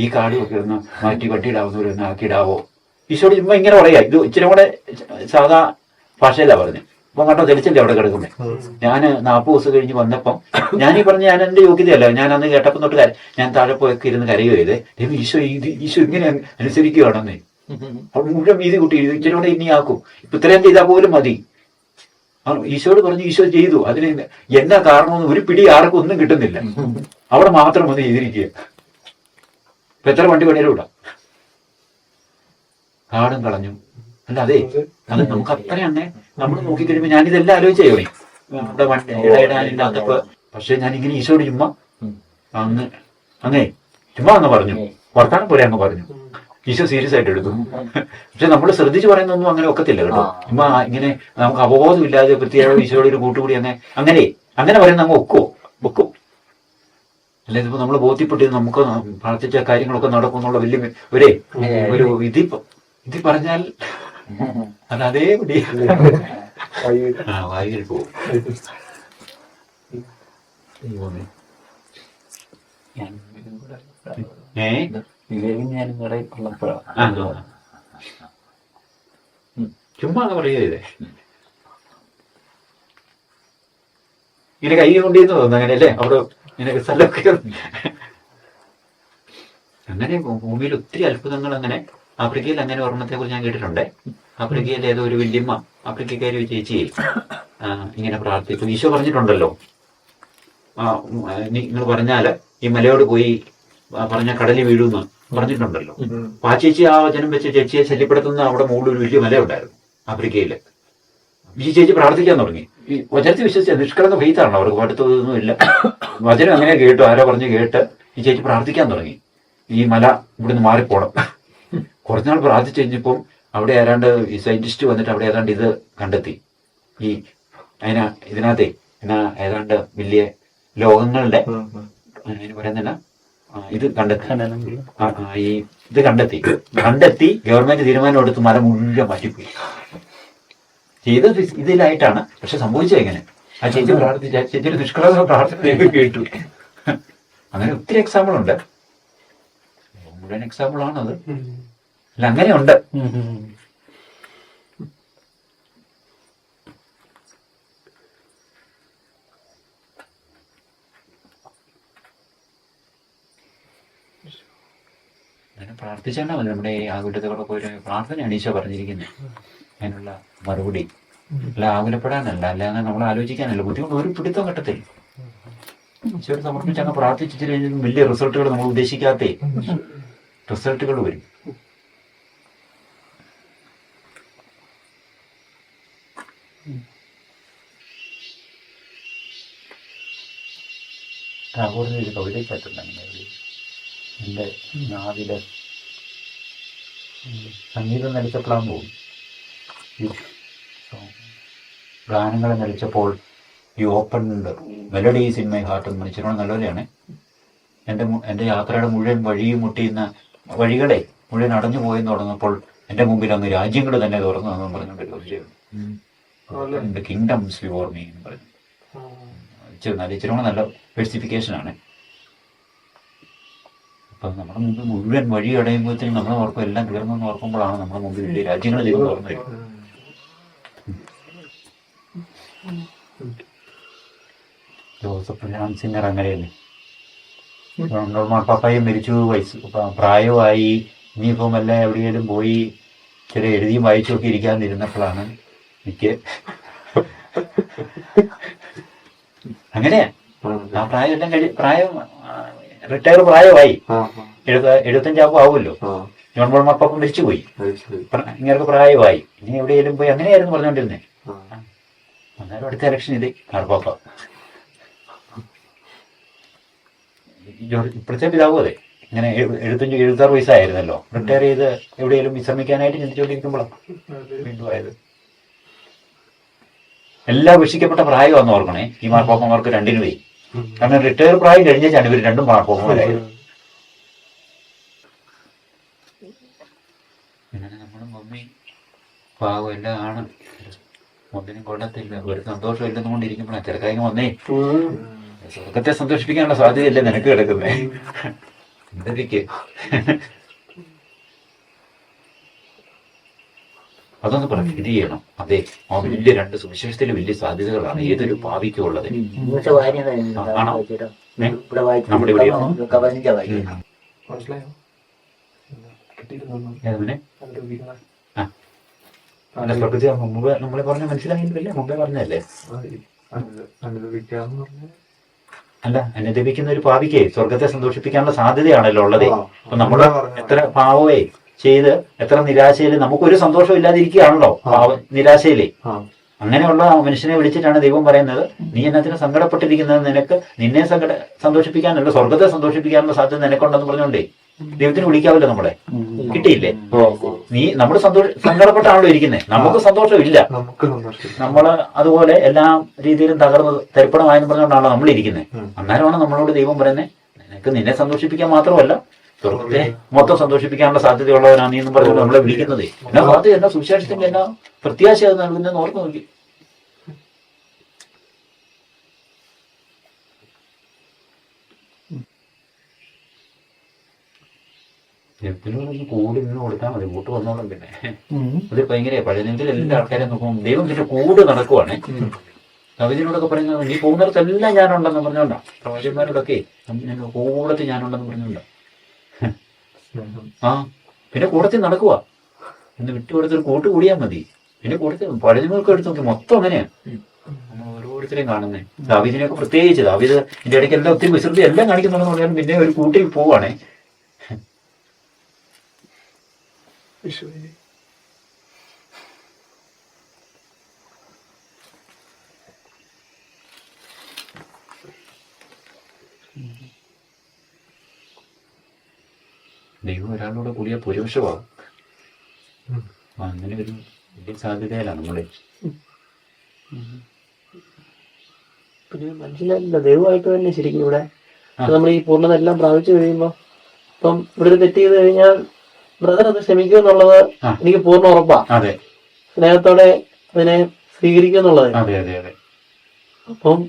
ഈ കാടും ഒക്കെ ഒന്ന് മാറ്റി വണ്ടി ഇടാവുന്നവരൊന്ന് ആക്കിയിടാവോ. ഈശോയോട് ചുമ്മാ ഇങ്ങനെ പറയാ. ഇത് ഇച്ചിരി കൂടെ സാധാ ഭാഷയിലാണ് പറഞ്ഞത്. അപ്പം കണ്ടോ തെളിച്ചല്ലേ അവിടെ കിടക്കുന്നത്. ഞാൻ 40 ദിവസം കഴിഞ്ഞ് വന്നപ്പം ഞാനീ പറഞ്ഞ ഞാൻ എൻ്റെ യോഗ്യതയല്ല. ഞാൻ അന്ന് കേട്ടപ്പം തൊട്ട് ഞാൻ താഴെ പോയൊക്കെ ഇരുന്ന് കരയുക ചെയ്തേ. ഈശോ ഇങ്ങനെ അനുസരിക്കുകയാണെന്നേ. അവിടെ മുഴുവൻ വീതി കൂട്ടി ഇച്ചിരി കൂടെ ഇനി ആക്കും. ഇപ്പൊ ഇത്രയും ചെയ്താൽ പോലും മതി. ഈശോയോട് പറഞ്ഞു. ഈശോ ചെയ്തു. അതിന് എന്നാ കാരണമെന്ന് ഒരു പിടി ആർക്കും ഒന്നും കിട്ടുന്നില്ല. അവിടെ മാത്രം വന്ന് ചെയ്തിരിക്കുക. ഇപ്പൊ എത്ര വണ്ടി പണിയാലും ഇടാം. കാടും കളഞ്ഞു. അല്ല അതെ, അത് നമുക്ക് അത്രയാണ്. നമ്മൾ നോക്കിക്കഴിയുമ്പോൾ ഞാനിതെല്ലാം ആലോചിച്ചേ നമ്മുടെ വണ്ടി ഇടാനില്ലാത്തപ്പോ. പക്ഷെ ഞാനിങ്ങനെ ഈശോയോട് ചുമ്മാ അങ്ങേ ചുമ്മാ അങ്ങ് പറഞ്ഞു. വർത്താനം പോലെ അങ്ങ് പറഞ്ഞു. ഈശോ സീരിയസ് ആയിട്ട് എടുത്തു. പക്ഷെ നമ്മൾ ശ്രദ്ധിച്ച് പറയുന്നൊന്നും അങ്ങനെ ഒക്കത്തില്ല കേട്ടോ. ചുമ്മാ ഇങ്ങനെ നമുക്ക് അവബോധമില്ലാതെ പ്രത്യേക ഈശോയുടെ ഒരു കൂട്ടുകൂടി അങ്ങനെ പറയുന്ന അങ്ങ് ഒക്കും. അല്ലെ ഇതിപ്പോ നമ്മൾ ബോധ്യപ്പെട്ട് നമുക്ക് പ്രാർത്ഥിച്ച കാര്യങ്ങളൊക്കെ നടക്കും എന്നുള്ള വലിയ ഒരു ഇത് പറഞ്ഞാൽ അത് അതേപടി വായിൽ പോകും. ചുമ്മാ പറയരുതേ. ഇങ്ങനെ കൈ കൊണ്ടിരുന്നു തോന്നുന്നു. അങ്ങനെയല്ലേ അവിടെ ഇങ്ങനെ സ്ഥലമൊക്കെ. അങ്ങനെ ഭൂമിയിൽ ഒത്തിരി അത്ഭുതങ്ങൾ. അങ്ങനെ ആഫ്രിക്കയിൽ അങ്ങനെ ഒരെണ്ണത്തെ കുറിച്ച് ഞാൻ കേട്ടിട്ടുണ്ട്. ആഫ്രിക്കയിൽ ഏതോ ഒരു വല്യമ്മ, ആഫ്രിക്കക്കാരി ഒരു ചേച്ചി ഇങ്ങനെ പ്രാർത്ഥിച്ചു. ഈശോ പറഞ്ഞിട്ടുണ്ടല്ലോ, നിങ്ങൾ പറഞ്ഞാല് ഈ മലയോട് പോയി പറഞ്ഞ കടലിൽ വീഴുമെന്ന് പറഞ്ഞിട്ടുണ്ടല്ലോ. അപ്പൊ ആ ചേച്ചി ആ വചനം വെച്ച് ചേച്ചിയെ ശല്യപ്പെടുത്തുന്ന അവിടെ മുകളിൽ ഒരു വലിയ മലയുണ്ടായിരുന്നു ആഫ്രിക്കയില്. ഈ ചേച്ചി പ്രാർത്ഥിക്കാൻ തുടങ്ങി. ഈ വചനത്തിൽ വിശ്വസിച്ച നിഷ്കളങ്ക ഫെയ്ത്താണ്. അവർക്ക് പഠിത്തമൊന്നും ഇല്ല. വചനം അങ്ങനെ കേട്ടു, ആരോ പറഞ്ഞ് കേട്ട് ഈ ചേച്ചി പ്രാർത്ഥിക്കാൻ തുടങ്ങി. ഈ മല ഇവിടുന്ന് മാറിപ്പോണം. കുറച്ചുനാൾ പ്രാർത്ഥിച്ചു കഴിഞ്ഞപ്പം അവിടെ ഏതാണ്ട് ഈ സയന്റിസ്റ്റ് വന്നിട്ട് അവിടെ ഏതാണ്ട് ഇത് കണ്ടെത്തി. ഈ ഇതിനകത്തെ ഏതാണ്ട് വലിയ ലോകങ്ങളുടെ അതിന് പറയുന്നില്ല ഇത് കണ്ടെത്തി ഗവൺമെന്റ് തീരുമാനം എടുത്ത് മല മുഴുവൻ മാറ്റിപ്പോയി. ചെയ്തത് ഇതിലായിട്ടാണ്. പക്ഷെ സംഭവിച്ചത് എങ്ങനെ? ആ ചേച്ചി പ്രാർത്ഥിച്ച ചേച്ചിയുടെ നിഷ്കളങ്ക പ്രാർത്ഥന കേട്ടു. അങ്ങനെ ഒത്തിരി എക്സാമ്പിൾ ഉണ്ട്. മുഴുവൻ എക്സാമ്പിൾ ആണത്. അല്ല അങ്ങനെ ഉണ്ട്. പ്രാർത്ഥിച്ചാൽ മതി. നമ്മുടെ ഈ ആകുലതകളൊക്കെ ഒരു പ്രാർത്ഥനയാണ് ഈശോ പറഞ്ഞിരിക്കുന്നത്. അതിനുള്ള മറുപടി അല്ല ആകുലപ്പെടാനല്ല, അല്ലാതെ നമ്മൾ ആലോചിക്കാനല്ല. ബുദ്ധിമുട്ട് ഒരു പിടുത്തം കിട്ടത്തില്ല. ഈശോയോട് സമർപ്പിച്ച് അങ്ങ് പ്രാർത്ഥിച്ചിട്ട് കഴിഞ്ഞാൽ വലിയ റിസൾട്ടുകൾ നമ്മൾ ഉദ്ദേശിക്കാത്ത റിസൾട്ടുകൾ വരും. ടാഗോറിന് ഒരു കവിതയ്ക്കകത്തുണ്ട് അങ്ങനെ എൻ്റെ നാവില് സംഗീതം നടിച്ചപ്പോഴാണ് പോകും. ഗാനങ്ങൾ നടിച്ചപ്പോൾ ഈ opened melodies in my heart എന്ന് മനുഷ്യനോട് നല്ലവരെയാണ്. എൻ്റെ യാത്രയുടെ മുഴുവൻ വഴിയും മുട്ടിയുന്ന വഴികളെ മുഴുവൻ അടഞ്ഞു പോയെന്ന് തുടങ്ങുമ്പോൾ എൻ്റെ മുമ്പിൽ അങ്ങ് രാജ്യങ്ങൾ തന്നെ തുറന്നു എന്ന് പറഞ്ഞുകൊണ്ടൊരു കവിതയുണ്ട്. കിങ്ഡംസ് ബിഫോർ മീ എന്ന് പറഞ്ഞു. ഇച്ചിരി കൂടെ നല്ല സ്പെസിഫിക്കേഷനാണ്. അപ്പം നമ്മുടെ മുമ്പിൽ മുഴുവൻ വഴി അടയുമ്പോഴത്തേക്കും നമ്മളെ ഓർക്കും എല്ലാം തീർന്നെന്ന് ഓർക്കുമ്പോഴാണ് നമ്മുടെ മുമ്പിൽ വലിയ രാജ്യങ്ങൾ ദൈവം തുറന്നു വരും. ജോസഫ് ഫ്രാൻസിനർ അങ്ങനെയല്ലേ, പപ്പായും മരിച്ചു, പ്രായമായി, ഇനിയിപ്പം വല്ല എവിടെയെങ്കിലും പോയി ചില എഴുതിയും വായിച്ചൊക്കെ ഇരിക്കാതിരുന്നപ്പോഴാണ് എനിക്ക് അങ്ങനെയാ ആ പ്രായം റിട്ടയർ പ്രായമായി, 75 ആവുമല്ലോ. ജോൺ ബോൾ മാർപ്പാപ്പ മരിച്ചുപോയി, ഇങ്ങനെ പ്രായമായി, ഇനി എവിടെയെങ്കിലും പോയി അങ്ങനെയായിരുന്നു പറഞ്ഞുകൊണ്ടിരുന്നേ. അന്നേരം അടുത്ത ഇലക്ഷൻ ഇത് മാർപ്പാപ്പ ഇപ്പോഴത്തെ പിതാവും അതെ, ഇങ്ങനെ 75-76 വയസ്സായിരുന്നല്ലോ. റിട്ടയർ ചെയ്ത് എവിടെയെങ്കിലും വിശ്രമിക്കാനായിട്ട് ചിന്തിച്ചുകൊണ്ടിരിക്കുമ്പോഴാണ് വീണ്ടും ആയത്. എല്ലാം ഉപേക്ഷിക്കപ്പെട്ട പ്രായമാണെന്ന് ഓർക്കണേ ഈ മാർപ്പാപ്പന്മാർക്ക് രണ്ടിനും പോയി. കാരണം റിട്ടയർ പ്രായം കഴിഞ്ഞാണ് ഇവർ രണ്ടും മാർപ്പാപ്പന്മാരായത്. അങ്ങനെ നമ്മുടെ മമ്മി പാവം എല്ലാം ആണ്, ഒന്നിനും കൊള്ളത്തില്ല, ഒരു സന്തോഷം ഇല്ലെന്ന് കൊണ്ടിരിക്കുമ്പോഴാണ് ചെറുക്കായി വന്നേ. സ്വർഗത്തെ സന്തോഷിപ്പിക്കാനുള്ള സാധ്യതയല്ലേ നിനക്ക് കിടക്കുന്നേ. എന്തൊക്കെ അതൊന്ന് പറ, ഇത് ചെയ്യണം. അതെ, ആ വലിയ 2 സുവിശേഷത്തില് വലിയ സാധ്യതകളാണ് ഏതൊരു പാപിക്കും ഉള്ളത്. നമ്മുടെ ഇവിടെ മുമ്പ് നമ്മളെ പറഞ്ഞ മനസ്സിലായില്ലേ? മുമ്പേ പറഞ്ഞല്ലേ? അല്ല, അനുദപിക്കുന്ന ഒരു പാപിക്ക് സ്വർഗത്തെ സന്തോഷിപ്പിക്കാനുള്ള സാധ്യതയാണല്ലോ ഉള്ളത്. അപ്പൊ നമ്മള് എത്ര പാവേ ചെയ്ത് എത്ര നിരാശയില് നമുക്കൊരു സന്തോഷം ഇല്ലാതിരിക്കുകയാണല്ലോ നിരാശയില്. അങ്ങനെയുള്ള മനുഷ്യനെ വിളിച്ചിട്ടാണ് ദൈവം പറയുന്നത്, നീ എന്നതിന് സങ്കടപ്പെട്ടിരിക്കുന്നത് നിന്നെ സന്തോഷിപ്പിക്കാനല്ല, സ്വർഗത്തെ സന്തോഷിപ്പിക്കാനുള്ള സാധ്യത നിനക്കുണ്ടെന്ന് പറഞ്ഞോണ്ടേ ദൈവത്തിന് വിളിക്കാവല്ലോ നമ്മളെ. കിട്ടിയില്ലേ? നമ്മൾ സങ്കടപ്പെട്ടാണല്ലോ ഇരിക്കുന്നത്, നമുക്ക് സന്തോഷമില്ല. നമ്മള് അതുപോലെ എല്ലാ രീതിയിലും തകർന്ന് തരിപ്പണമായെന്ന് പറഞ്ഞുകൊണ്ടാണല്ലോ നമ്മൾ ഇരിക്കുന്നത്. അന്നേരമാണ് നമ്മളോട് ദൈവം പറയുന്നത്, നിന്നെ സന്തോഷിപ്പിക്കാൻ മാത്രമല്ല സ്വർഗത്തെ മൊത്തം സന്തോഷിപ്പിക്കാനുള്ള സാധ്യതയുള്ളവനാണ് നീ എന്ന് പറഞ്ഞുകൊണ്ട് നമ്മളെ വിളിക്കുന്നത്. എന്നാ സാധ്യത, എന്നാ സുവിശേഷത്തിന്റെ എന്നാ പ്രത്യാശ അത് നൽകുന്നതെന്ന് ഓർത്ത് നോക്കി. ദൈവത്തിനോടൊന്ന് കൂടി നിന്ന് കൊടുത്താൽ മതി, കൂട്ട് വന്നോളും. പിന്നെ അത് ഭയങ്കര പഴയ നിയമത്തിൽ എല്ലാ ആൾക്കാരെ നോക്കുമ്പോൾ ദൈവം പിന്നെ കൂട് നടക്കുവാണ്. കവിതയോടൊക്കെ പറയുന്നത് നീ പോകുന്നിടത്തെല്ലാം ഞാനുണ്ടെന്ന് പറഞ്ഞോണ്ടാ. പ്രവാചകന്മാരോടൊക്കെ കൂടത്തിൽ ഞാനുണ്ടെന്ന് പറഞ്ഞോണ്ടാ. ആ പിന്നെ കൂടത്തിൽ നടക്കുക എന്ന് വിട്ടുകൊടുത്തൊരു കൂട്ട് കൂടിയാൽ മതി. പിന്നെ കൂട്ടത്തിൽ പഴയങ്ങൾക്ക് എടുത്ത് നോക്കി മൊത്തം അങ്ങനെയാണ് നമ്മൾ ഓരോരുത്തരെയും കാണുന്നേ. ദാവീദിനെയൊക്കെ പ്രത്യേകിച്ച്, ദാവീദ് ഇതിന്റെ ഇടയ്ക്ക് എല്ലാം ഒത്തിരി വിശ്രദ്ധി എല്ലാം കാണിക്കുന്നുണ്ടെന്ന് പറഞ്ഞാലും പിന്നെ ഒരു കൂട്ടിൽ പോവാണേ. ദൈവം ഒരാളോട് കൂടിയ പുരുഷമാകും. അങ്ങനെ ഒരു വലിയ സാധ്യതയിലാണ് നമ്മളെ. പിന്നെ മനസ്സിലായില്ല, ദൈവമായിട്ട് തന്നെ ശരിക്കും ഇവിടെ നമ്മൾ ഈ പൂർണ്ണത എല്ലാം പ്രാപിച്ചു കഴിയുമ്പോ ഇപ്പം ഇവിടെ ഒരു തെറ്റ് ചെയ്ത് കഴിഞ്ഞാൽ ബ്രദർ അത് ക്ഷമിക്കുക എന്നുള്ളത് എനിക്ക് പൂർണ്ണ ഉറപ്പാ. സ്നേഹത്തോടെ അതിനെ സ്വീകരിക്കുക എന്നുള്ളത്. അപ്പം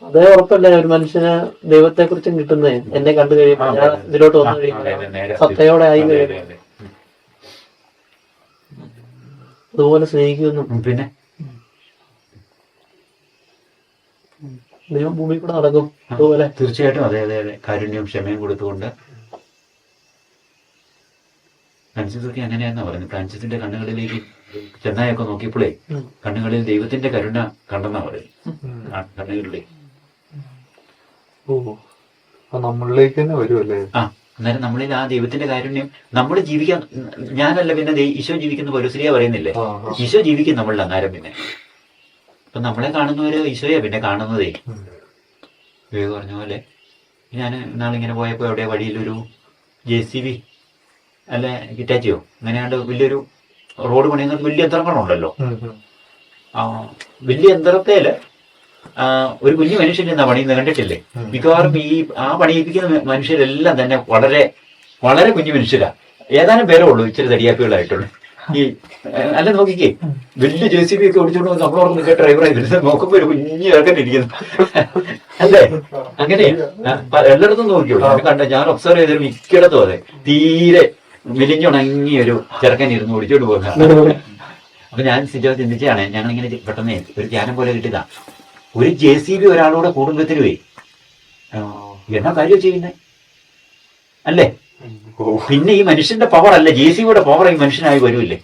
അതേ ഉറപ്പല്ലേ ഒരു മനുഷ്യന് ദൈവത്തെ കുറിച്ചും കിട്ടുന്നത്. എന്നെ കണ്ടു കഴിയുമ്പോ, ഞാൻ ഇതിലോട്ട് വന്നു കഴിയുമ്പോ സത്തയോടെ ആയി കഴിയുമ്പോ അതുപോലെ സ്നേഹിക്കുന്നു. പിന്നെ ദൈവം ഭൂമി കൂടെ നടക്കും അതുപോലെ. തീർച്ചയായിട്ടും അതെ അതെ അതെ. കാരുണ്യവും ക്ഷമയും കൊടുത്തുകൊണ്ട്. ഫ്രാൻസിസൊക്കെ അങ്ങനെയാണെന്നാ പറയുന്നത്. ഫ്രാൻസിസിന്റെ കണ്ണുകളിലേക്ക് ചെന്നായൊക്കെ നോക്കിയപ്പോഴേ കണ്ണുകളിൽ ദൈവത്തിന്റെ കരുണ കണ്ടെന്നാ പറയും. കണ്ണുകളിലെ നമ്മളിലേക്ക് തന്നെ വരുമല്ലേ. അന്നേരം നമ്മളിൽ ആ ദൈവത്തിന്റെ കാരുണ്യം നമ്മൾ ജീവിക്കാൻ, ഞാനല്ല പിന്നെ ഈശോ ജീവിക്കുന്ന പൗലോസ്ലീഹ പറയുന്നില്ലേ, ഈശോ ജീവിക്കും നമ്മളിൽ. അന്നേരം പിന്നെ ഇപ്പൊ നമ്മളെ കാണുന്നവര് ഈശോയാ പിന്നെ കാണുന്നതേ. വിവേക് പറഞ്ഞ പോലെ ഞാൻ ഇന്നാളിങ്ങനെ പോയപ്പോൾ എവിടെ വഴിയിലൊരു JCB അല്ലെ ഹിറ്റാച്ചിയോ അങ്ങനെയാണ്ട് വലിയൊരു റോഡ് പണിയുന്ന വലിയ യന്ത്രങ്ങളുണ്ടല്ലോ. വലിയ യന്ത്രത്തേല് ഒരു കുഞ്ഞു മനുഷ്യൻ എന്നാ പണിയുന്നത് കണ്ടിട്ടില്ലേ? മിക്കവാറും ആ പണിയിപ്പിക്കുന്ന മനുഷ്യരെല്ലാം തന്നെ വളരെ വളരെ കുഞ്ഞു മനുഷ്യരാ. ഏതാനും പേരേ ഉള്ളൂ ഇച്ചിരി തടിയാപ്പികളായിട്ടുള്ളൂ. ഈ അല്ല നോക്കിക്കേ, വലിയ JCB ഒക്കെ ഓടിച്ചോണ്ട് നമ്മളോട് നിൽക്കുക ഡ്രൈവറായി വരുന്നത് നോക്കുമ്പോ ഒരു കുഞ്ഞു ചേർക്കനിരിക്കുന്നു അല്ലേ? അങ്ങനെ എല്ലായിടത്തും നോക്കിയോളൂ. ഞാൻ ഒബ്സർവ് ചെയ്തൊരു മിക്കയിടത്തും അതെ, തീരെ മെലിഞ്ഞുണങ്ങിയ ഒരു ചെറുക്കൻ ഇരുന്ന് ഓടിച്ചോണ്ട് പോകുന്ന. അപ്പൊ ഞാൻ ചിന്തിച്ചാണ്, ഞങ്ങളിങ്ങനെ പെട്ടെന്ന് ഒരു ധ്യാനം പോലെ കിട്ടിയതാ. ഒരു JCB ഒരാളൂടെ കുടുംബത്തിലുവേ എന്നാ കാര്യം ചെയ്യുന്നേ അല്ലേ? പിന്നെ ഈ മനുഷ്യന്റെ പവർ അല്ല, JCBയുടെ പവർ ഈ മനുഷ്യനായി വരൂല്ലേ?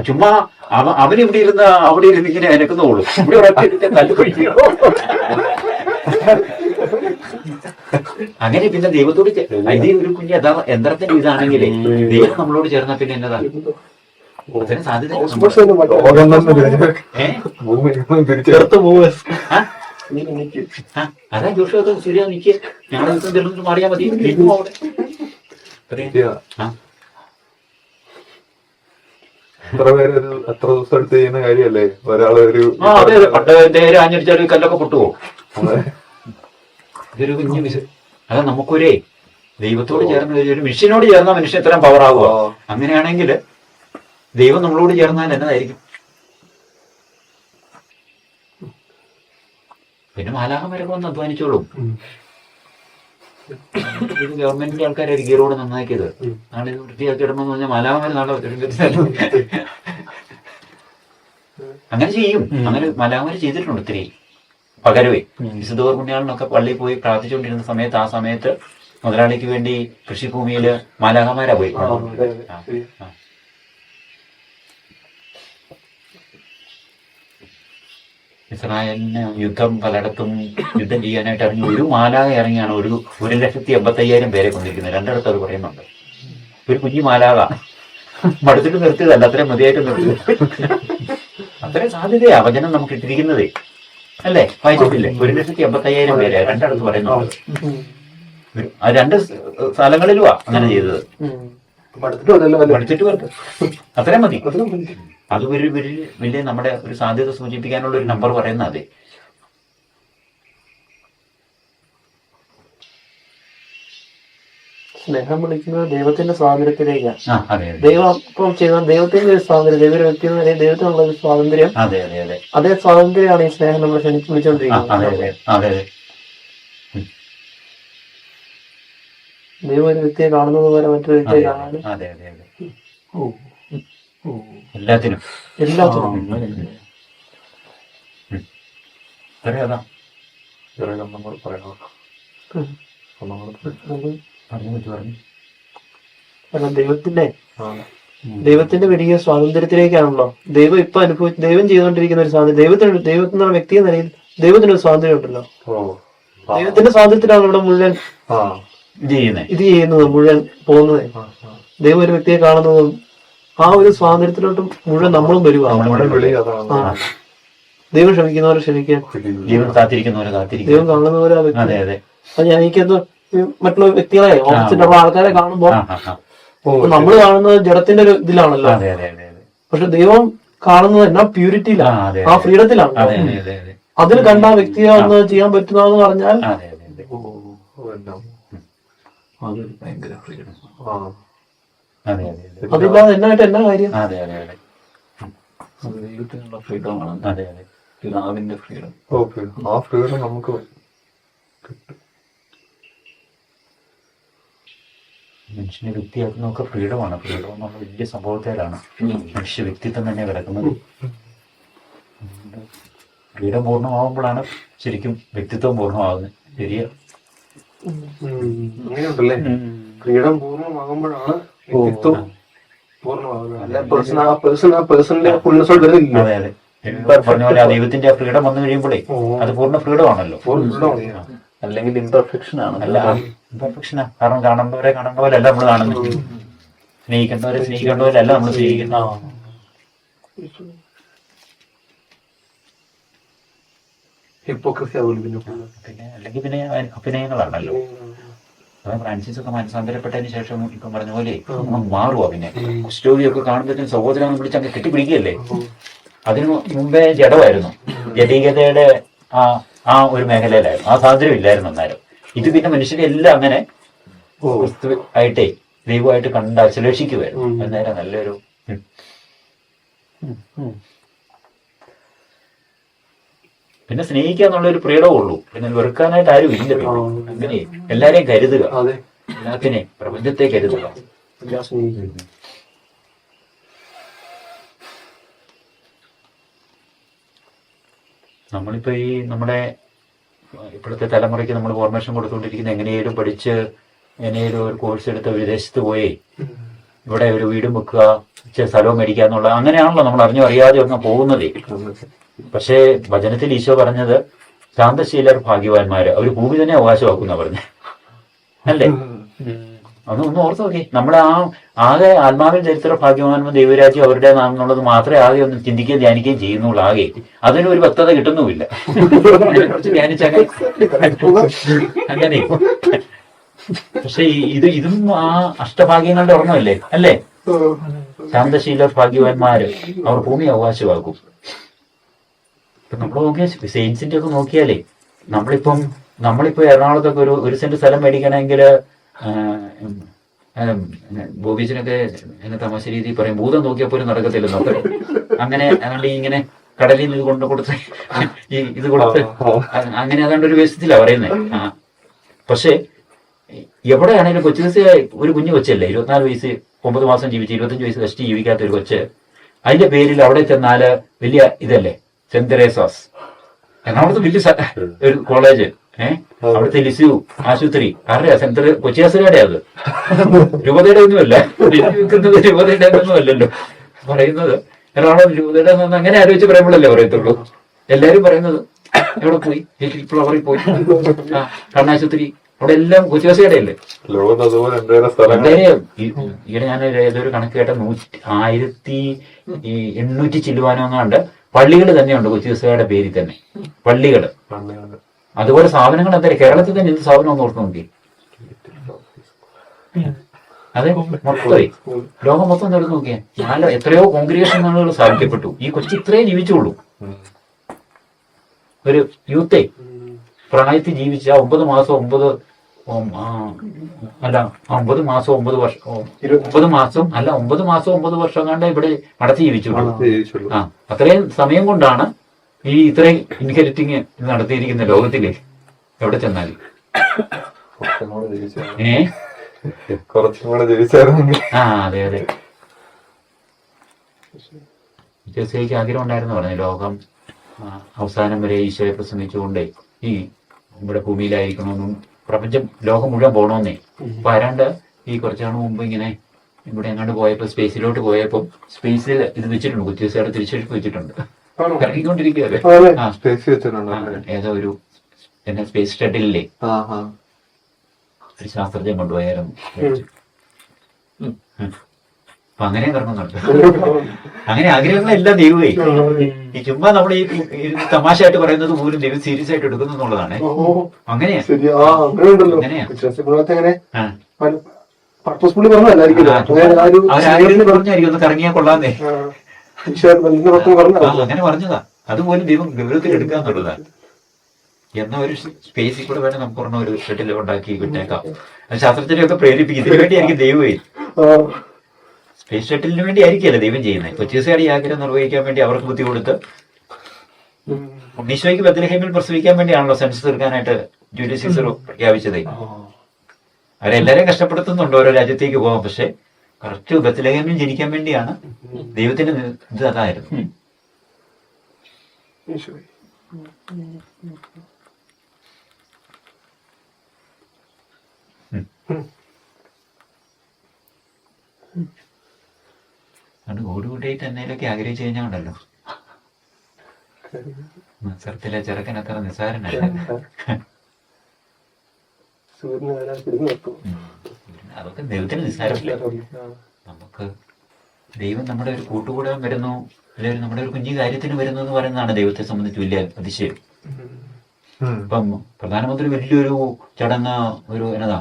ചുമ്മാ അവനിവിടെ ഇരുന്ന് അവിടെ ഇരുന്ന് ഇങ്ങനെ എനക്കുന്നുള്ളൂ. ഇവിടെ ഒരൊറ്റ തല്ലുപിടിക്കോ. അങ്ങനെ പിന്നെ ദൈവത്തോട് ഇത് ഒരു കുഞ്ഞ് യന്ത്രത്തിന്റെ ഇതാണെങ്കിലേ ദൈവം നമ്മളോട് ചേർന്ന പിന്നെ എന്നതാ അതിന് സാധ്യത. അതാ ജോഷൊക്കെ ശരിയാ നിക്ക്, ഞങ്ങളെ തീർന്നിട്ട് മാറിയാ മതി. എത്ര ദിവസം എടുത്ത് ചെയ്യുന്ന കാര്യല്ലേ ഒരാള് ഒരു. അതെ അതെ, പണ്ട് നേരെ ആഞ്ഞടിച്ചാൽ കല്ലൊക്കെ പൊട്ടുവോ? ഇതൊരു കുഞ്ഞു അതാ നമുക്കൊരേ ദൈവത്തോട് ചേർന്ന് ഒരു മനുഷ്യനോട് ചേർന്ന മനുഷ്യൻ എത്രയും പവർ ആകുക. അങ്ങനെയാണെങ്കിൽ ദൈവം നമ്മളോട് ചേർന്നാൽ എന്നതായിരിക്കും? പിന്നെ മാലാഖമാരൊക്കെ വന്ന് അധ്വാനിച്ചോളും. ഗവൺമെന്റിന്റെ ആൾക്കാരായിരിക്കും ഈ റോഡ് നന്നാക്കിയത്. നാളെ ഇത് വൃത്തിയാക്കി ഇടണമെന്ന് പറഞ്ഞാൽ മാലാഖമാര് നാളെ അങ്ങനെ ചെയ്യും. അങ്ങനെ മാലാഖമാര് ചെയ്തിട്ടുണ്ട് ഒത്തിരി പകരവേ. വിശുദ്ധ പുണ്യാളിനൊക്കെ പള്ളിയിൽ പോയി പ്രാർത്ഥിച്ചുകൊണ്ടിരുന്ന സമയത്ത് ആ സമയത്ത് മുതലാളിക്ക് വേണ്ടി കൃഷിഭൂമിയില് മാലാഖമാരാ പോയി. ഇസ്രായേലിന് യുദ്ധം പലയിടത്തും യുദ്ധം ചെയ്യാനായിട്ട് ഇറങ്ങി ഒരു മാലാഖ ഇറങ്ങിയാണ് 1,85,000 പേരെ കൊണ്ടിരിക്കുന്നത്. രണ്ടിടത്ത് അത് പറയുന്നുണ്ട്. ഒരു കുഞ്ഞു മാലാഖ മടുത്തിട്ട് നിർത്തിയതല്ല, അത്രയും മതിയായിട്ട് നിർത്തിയത്. അത്രയും സാധ്യതയാ വചനം നമുക്ക് ഇട്ടിരിക്കുന്നതേ അല്ലേ? വായിച്ചിട്ടില്ലേ? 1,85,000 പേരെ രണ്ടിടത്ത് പറയുന്നുണ്ട്. ആ രണ്ട് സ്ഥലങ്ങളിലുമാ അങ്ങനെ ചെയ്തത്. മടുത്തിട്ട് വരട്ടെ, അത്രയും മതി. അത് ഒരു വലിയ നമ്മുടെ ഒരു സാധ്യത സൂചിപ്പിക്കാനുള്ള ഒരു നമ്പർ പറയുന്ന. അതെ, സ്നേഹം വിളിക്കുന്നത് ദൈവത്തിന്റെ സ്വാതന്ത്ര്യത്തിലേക്കാണ്. അതെ ദൈവം ഇപ്പം ചെയ്യുന്ന ദൈവത്തിന്റെ ഒരു സ്വാതന്ത്ര്യം, ദൈവ വ്യക്തി ദൈവത്തിനുള്ള ഒരു സ്വാതന്ത്ര്യം. അതെ അതെ അതെ, അതേ സ്വാതന്ത്ര്യമാണ് ഈ സ്നേഹം നമ്മൾ വിളിച്ചോണ്ടിരിക്കുന്നത്. അതെ അതെ അതെ അതെ. ദൈവം ഒരു വ്യക്തിയെ കാണുന്നത് പോലെ മറ്റൊരു വ്യക്തിയെ കാണാനും. അതെ അതെ അതെ, എല്ലാത്തിനും അതാ നമ്മൾ പറയണം. ദൈവത്തിന്റെ വലിയ സ്വാതന്ത്ര്യത്തിലേക്കാണല്ലോ ദൈവം ഇപ്പൊ ദൈവം ചെയ്തുകൊണ്ടിരിക്കുന്ന ഒരു സ്വാതന്ത്ര്യം. ദൈവത്തിനുള്ള വ്യക്തി എന്ന നിലയിൽ ദൈവത്തിനൊരു സ്വാതന്ത്ര്യം ഉണ്ടല്ലോ. ദൈവത്തിന്റെ സ്വാതന്ത്ര്യത്തിലാണ് ഇവിടെ മുഴുവൻ ഇത് ചെയ്യുന്നത്, മുഴുവൻ പോകുന്നത്. ദൈവം ഒരു വ്യക്തിയെ കാണുന്നതും ആ ഒരു സ്വാതന്ത്ര്യത്തിലോട്ടും മുഴുവൻ നമ്മളും വരുക. ദൈവം ക്ഷമിക്കുന്നവരെ ക്ഷമിക്കാൻ, ദൈവം കാത്തിരിക്കുന്നവരെ കാത്തിരിക്കും, ദൈവം കാണുന്നവരെ ആ വ്യക്തി. അതെ അതെ. അപ്പൊ ഞാൻ എനിക്കത് മറ്റുള്ള വ്യക്തികളെ ഓപ്പോസിറ്റുള്ള ആൾക്കാരെ കാണുമ്പോ നമ്മൾ കാണുന്നത് ജഡത്തിന്റെ ഒരു ഇതിലാണല്ലോ. പക്ഷെ ദൈവം കാണുന്നത് എന്നാ പ്യൂരിറ്റിയിലാണ്, ആ ഫ്രീഡത്തിലാണ്. അതിൽ കണ്ട ആ വ്യക്തിയെ ഒന്ന് ചെയ്യാൻ പറ്റുന്നതെന്ന് പറഞ്ഞാൽ അതൊരു ഭയങ്കര ഫ്രീഡം. അതില്ലാതെ എന്നായിട്ട് എന്നാ കാര്യം? ദൈവത്തിനുള്ള ഫ്രീഡമാണ്, പിതാവിന്റെ ഫ്രീഡം. ആ ഫ്രീഡം നമുക്ക് മനുഷ്യനെ വ്യക്തിയാക്കുന്നതൊക്കെ ഫ്രീഡമാണ്. ഫ്രീഡം എന്നുള്ള വലിയ സംഭവത്തിലാണ് മനുഷ്യ വ്യക്തിത്വം തന്നെ കിടക്കുന്നത്. ഫ്രീഡം പൂർണ്ണമാകുമ്പോഴാണ് ശരിക്കും വ്യക്തിത്വം പൂർണ്ണമാകുന്നത്. ശരിയാ, അങ്ങനെയുണ്ടല്ലേ? ഫ്രീഡം പൂർണ്ണമാകുമ്പോഴാണ് വ്യക്തിത്വം അതെ അതെ. പറഞ്ഞ പോലെ ആ ദൈവത്തിന്റെ ഫ്രീഡം വന്നു കഴിയുമ്പോഴേ അത് പൂർണ്ണ ഫ്രീഡം ആണല്ലോ. അല്ലെങ്കിൽ ഇംപെർഫെക്ഷൻ ആണ്. അല്ല, ഇംപെർഫെക്ഷനാ. കാരണം കാണേണ്ടവരെ കാണേണ്ട പോലെ അല്ല നമ്മൾ കാണുന്നത്, സ്നേഹിക്കേണ്ടവരെ സ്നേഹിക്കേണ്ട പോലെ അല്ല നമ്മൾ സ്നേഹിക്കുന്ന. ഹിപ്പോക്രസി ആവുമല്ലോ പിന്നെ പിന്നെ അല്ലെങ്കിൽ പിന്നെ അഭിനയങ്ങളാണല്ലോ. അപ്പൊ ഫ്രാൻസിസ് ഒക്കെ മനസ്സാന്തരപ്പെട്ടതിന് ശേഷം ഇപ്പം പറഞ്ഞ പോലെ മാറുക. പിന്നെ കുസ്റ്റോഡിയൊക്കെ കാണുമ്പോഴത്തേക്കും സഹോദരനെ വിളിച്ച് അങ്ങ് കെട്ടിപ്പിടിക്കുകയല്ലേ. അതിനു മുമ്പേ ജഡമായിരുന്നു, ജഡീകതയുടെ ആ ഒരു മേഖലയിലായിരുന്നു, ആ സ്വാതന്ത്ര്യം ഇല്ലായിരുന്നു അന്നേരം. ഇത് പിന്നെ മനുഷ്യരെ എല്ലാം അങ്ങനെ ക്രിസ്തു ആയിട്ടേ ദൈവമായിട്ട് കണ്ട് അശ്ലേഷിക്കുമായിരുന്നു. അന്നേരം നല്ലൊരു പിന്നെ സ്നേഹിക്കുക എന്നുള്ളൊരു പ്രിയടവേ ഉള്ളൂ. പിന്നെ വെറുക്കാനായിട്ട് ആരും ഇല്ല. അങ്ങനെ എല്ലാരെയും കരുതുക, എല്ലാത്തിനെയും പ്രപഞ്ചത്തെ കരുതുക. നമ്മളിപ്പോ ഈ നമ്മുടെ ഇപ്പോഴത്തെ തലമുറയ്ക്ക് നമ്മൾ ഫോർമേഷൻ കൊടുത്തുകൊണ്ടിരിക്കുന്ന എങ്ങനെയും പഠിച്ച് എങ്ങനെയും ഒരു കോഴ്സ് എടുത്ത് വിദേശത്ത് പോയി ഇവിടെ ഒരു വീടും വെക്കുക, സ്ഥലവും മേടിക്കുക എന്നുള്ള അങ്ങനെയാണല്ലോ നമ്മൾ അറിയാതെ ഒന്ന് പോകുന്നതേ. പക്ഷേ വചനത്തിൽ ഈശോ പറഞ്ഞത് ശാന്തശീലർ ഭാഗ്യവാന്മാര്, അവർ ഭൂമി തന്നെ അവകാശമാക്കുന്ന പറഞ്ഞ അല്ലേ. ഒന്ന് ഓർത്ത് നോക്കി, നമ്മുടെ ആകെ ആത്മാവിൽ ചരിത്ര ഭാഗ്യവാന്മാർ ദൈവരാജ്യം അവരുടെ എന്നുള്ളത് മാത്രമേ ആകെ ഒന്ന് ചിന്തിക്കുകയും ധ്യാനിക്കുകയും ചെയ്യുന്നുള്ളൂ. ആകെ അതിന് ഒരു വ്യക്തത കിട്ടുന്നുമില്ല. അതിനെക്കുറിച്ച് ധ്യാനിച്ചങ്ങനെ അങ്ങനെ. പക്ഷെ ഇതും ആ അഷ്ടഭാഗ്യങ്ങളുടെ ഓർമ്മയല്ലേ അല്ലേ. ശാന്തശീലർ ഭാഗ്യവാന്മാര്, അവർ ഭൂമി അവകാശമാക്കും. ഇപ്പൊ നമ്മൾ നോക്കിയാൽ സെയിൻസിന്റെ ഒക്കെ നോക്കിയാലേ നമ്മളിപ്പോ എറണാകുളത്തൊക്കെ ഒരു സെന്റ് സ്ഥലം മേടിക്കണമെങ്കിൽ ബോബീച്ചിനൊക്കെ എന്നെ തമാശ രീതിയിൽ പറയും, ഭൂതം നോക്കിയാൽ പോലും നടക്കത്തില്ലെന്നോ. അങ്ങനെ അതുകൊണ്ട് ഇങ്ങനെ കടലിൽ നിന്ന് കൊണ്ട് കൊടുത്ത് ഇത് കൊടുത്ത് അങ്ങനെ അതുകൊണ്ട് ഒരു വേഷത്തിലാണ് പറയുന്നത്. പക്ഷെ എവിടെയാണെങ്കിലും കൊച്ചു ഒരു കുഞ്ഞു കൊച്ചല്ലേ, 24 വയസ്സ് 9 മാസം ജീവിച്ച് 25 വയസ്സ് കഷ്ടി ജീവിക്കാത്ത ഒരു കൊച്ച്, അതിന്റെ പേരിൽ അവിടെ ചെന്നാല് വലിയ ഇതല്ലേ. സെന്റ് തെരേസാസ് എറണാകുളത്ത് വലിയ ഒരു കോളേജ്, അവിടുത്തെ ലിസ്യു ആശുപത്രി ആരുടെയാ? കൊച്ചിയാസുകാരുടെ. അത് രൂപതയുടെ ഒന്നുമല്ല, വിൽക്കുന്നത് രൂപതയുടെ ഒന്നും അല്ലല്ലോ. പറയുന്നത് എറണാകുളം രൂപതയുടെ അങ്ങനെ ആലോചിച്ച് പറയുമ്പോഴല്ലേ പറയത്തുള്ളൂ. എല്ലാരും പറയുന്നത് എവിടെ പോയി, ഫ്ലവറിൽ പോയി, കണ്ണാശുപത്രി, അവിടെ എല്ലാം കൊച്ചിയാസുകാരുടെ അല്ലേ. ഈയിടെ ഞാൻ ഏതൊരു കണക്ക് കേട്ട 1800 ചില്ലുവാനോങ്ങാണ്ട് പള്ളികൾ തന്നെയുണ്ട് കൊച്ചിയാസുകാരുടെ പേരിൽ തന്നെ. പള്ളികള്, അതുപോലെ സ്ഥാപനങ്ങൾ എന്തായാലും കേരളത്തിൽ തന്നെ എന്ത് സ്ഥാപനം ഒന്ന് ഓർത്ത് നോക്കി. അതെ, മൊത്തം ലോകം മൊത്തം എടുത്ത് നോക്കിയാൽ എത്രയോ കോൺഗ്രിഗേഷനുകൾ സ്ഥാപിക്കപ്പെട്ടു. ഈ കൊച്ചി ഇത്രേ ജീവിച്ചുള്ളൂ. ഒരു യൂത്തെ പ്രായത്തിൽ ജീവിച്ച 9 മാസം 9 വർഷം കണ്ട് ഇവിടെ അടച്ച് ജീവിച്ചുള്ളൂ. അത്രയും സമയം കൊണ്ടാണ് ഈ ഇത്രയും ഇൻഹെരിറ്റിങ് നടത്തിയിരിക്കുന്ന ലോകത്തില് എവിടെ ചെന്നാലും. അതെ അതെ. ജെസിക്ക് ആഗ്രഹം ഉണ്ടായിരുന്നു പറഞ്ഞു, ലോകം അവസാനം വരെ ഈശോയെ പ്രസംഗിച്ചുകൊണ്ടേ ഈ ഇവിടെ ഭൂമിയിലായിരിക്കണമെന്നും പ്രപഞ്ചം ലോകം മുഴുവൻ പോകണമെന്നേ. അപ്പൊ ആരാണ്ട് ഈ കുറച്ചാണ് മുമ്പ് ഇങ്ങനെ ഇവിടെ എങ്ങാണ്ട് പോയപ്പോ സ്പേസിലോട്ട് പോയപ്പോ സ്പേസിൽ ഇത് വെച്ചിട്ടുണ്ട്, കൊച്ചിയുടെ തിരിച്ചെടുപ്പ് വെച്ചിട്ടുണ്ട്, ഇറങ്ങിക്കൊണ്ടിരിക്കുകയല്ലേ. ഏതോ ഒരു എന്നെ സ്പേസ് സ്റ്റഡിലേ ഒരു ശാസ്ത്രജ്ഞൻ കൊണ്ടുപോയാലും. അപ്പൊ അങ്ങനെ ഇറങ്ങുന്നുണ്ട്. അങ്ങനെ ആഗ്രഹങ്ങളെല്ലാം ദൈവമേ. ഈ ചുമ്മാ നമ്മൾ ഈ തമാശയായിട്ട് പറയുന്നത് പോലും ദൈവം സീരിയസ് ആയിട്ട് എടുക്കുന്നു എന്നുള്ളതാണ്. അങ്ങനെയാ പറഞ്ഞായിരിക്കും ഒന്ന് കറങ്ങിയാ കൊള്ളാന്നേ. അങ്ങനെ പറഞ്ഞതാ. അതുപോലും ദൈവം ഗൗരവത്തിൽ എടുക്കുക എന്നുള്ളതാണ്. എന്ന ഒരു സ്പേസിൽ കൂടെ വേണം നമുക്ക് പറഞ്ഞ ഒരു ഷട്ടിൽ ഉണ്ടാക്കി വിട്ടേക്കാം. ശാസ്ത്രജ്ഞരെയൊക്കെ പ്രേരിപ്പിക്കും. ഇതിനു വേണ്ടിയായിരിക്കും ദൈവമേ. സ്പേസ് ഷട്ടിലിന് വേണ്ടി ആയിരിക്കുമല്ലോ ദൈവം ചെയ്യുന്നത്. കൊച്ചിയസുകാർ ഈ ആഗ്രഹം നിർവഹിക്കാൻ വേണ്ടി അവർക്ക് ബുദ്ധി കൊടുത്ത് ഉണ്ണീശോയ്ക്ക് ബത്ലഹേമിൽ പ്രസവിക്കാൻ വേണ്ടിയാണല്ലോ സെൻസസ് തീർക്കാനായിട്ട് ജൂലിയസ് സീസർ പ്രഖ്യാപിച്ചത്. അവരെല്ലാരെയും കഷ്ടപ്പെടുത്തുന്നുണ്ട് ഓരോ രാജ്യത്തേക്ക് പോകാൻ. പക്ഷെ കറക്റ്റ് ബത്ലഹേമിൽ ജനിക്കാൻ വേണ്ടിയാണ് ദൈവത്തിന്റെ ഇത്. അതായിരുന്നു. അത് ഓടുകൂടിയായിട്ട് എന്നേലൊക്കെ ആഗ്രഹിച്ചു കഴിഞ്ഞാൽ ഉണ്ടല്ലോ, മത്സരത്തിലെ ചെറുക്കൻ അത്ര നിസ്സാരനല്ല. അതൊക്കെ ദൈവത്തിന് നിസ്സാരമില്ല. നമുക്ക് ദൈവം നമ്മുടെ ഒരു കൂട്ടുകൂടാൻ വരുന്നു, അല്ലെങ്കിൽ നമ്മുടെ ഒരു കുഞ്ഞു കാര്യത്തിന് വരുന്നു എന്ന് പറയുന്നതാണ് ദൈവത്തെ സംബന്ധിച്ച് വലിയ അതിശയം. ഇപ്പം പ്രധാനമന്ത്രി വലിയൊരു ചടങ്ങ് ഒരു എന്നതാ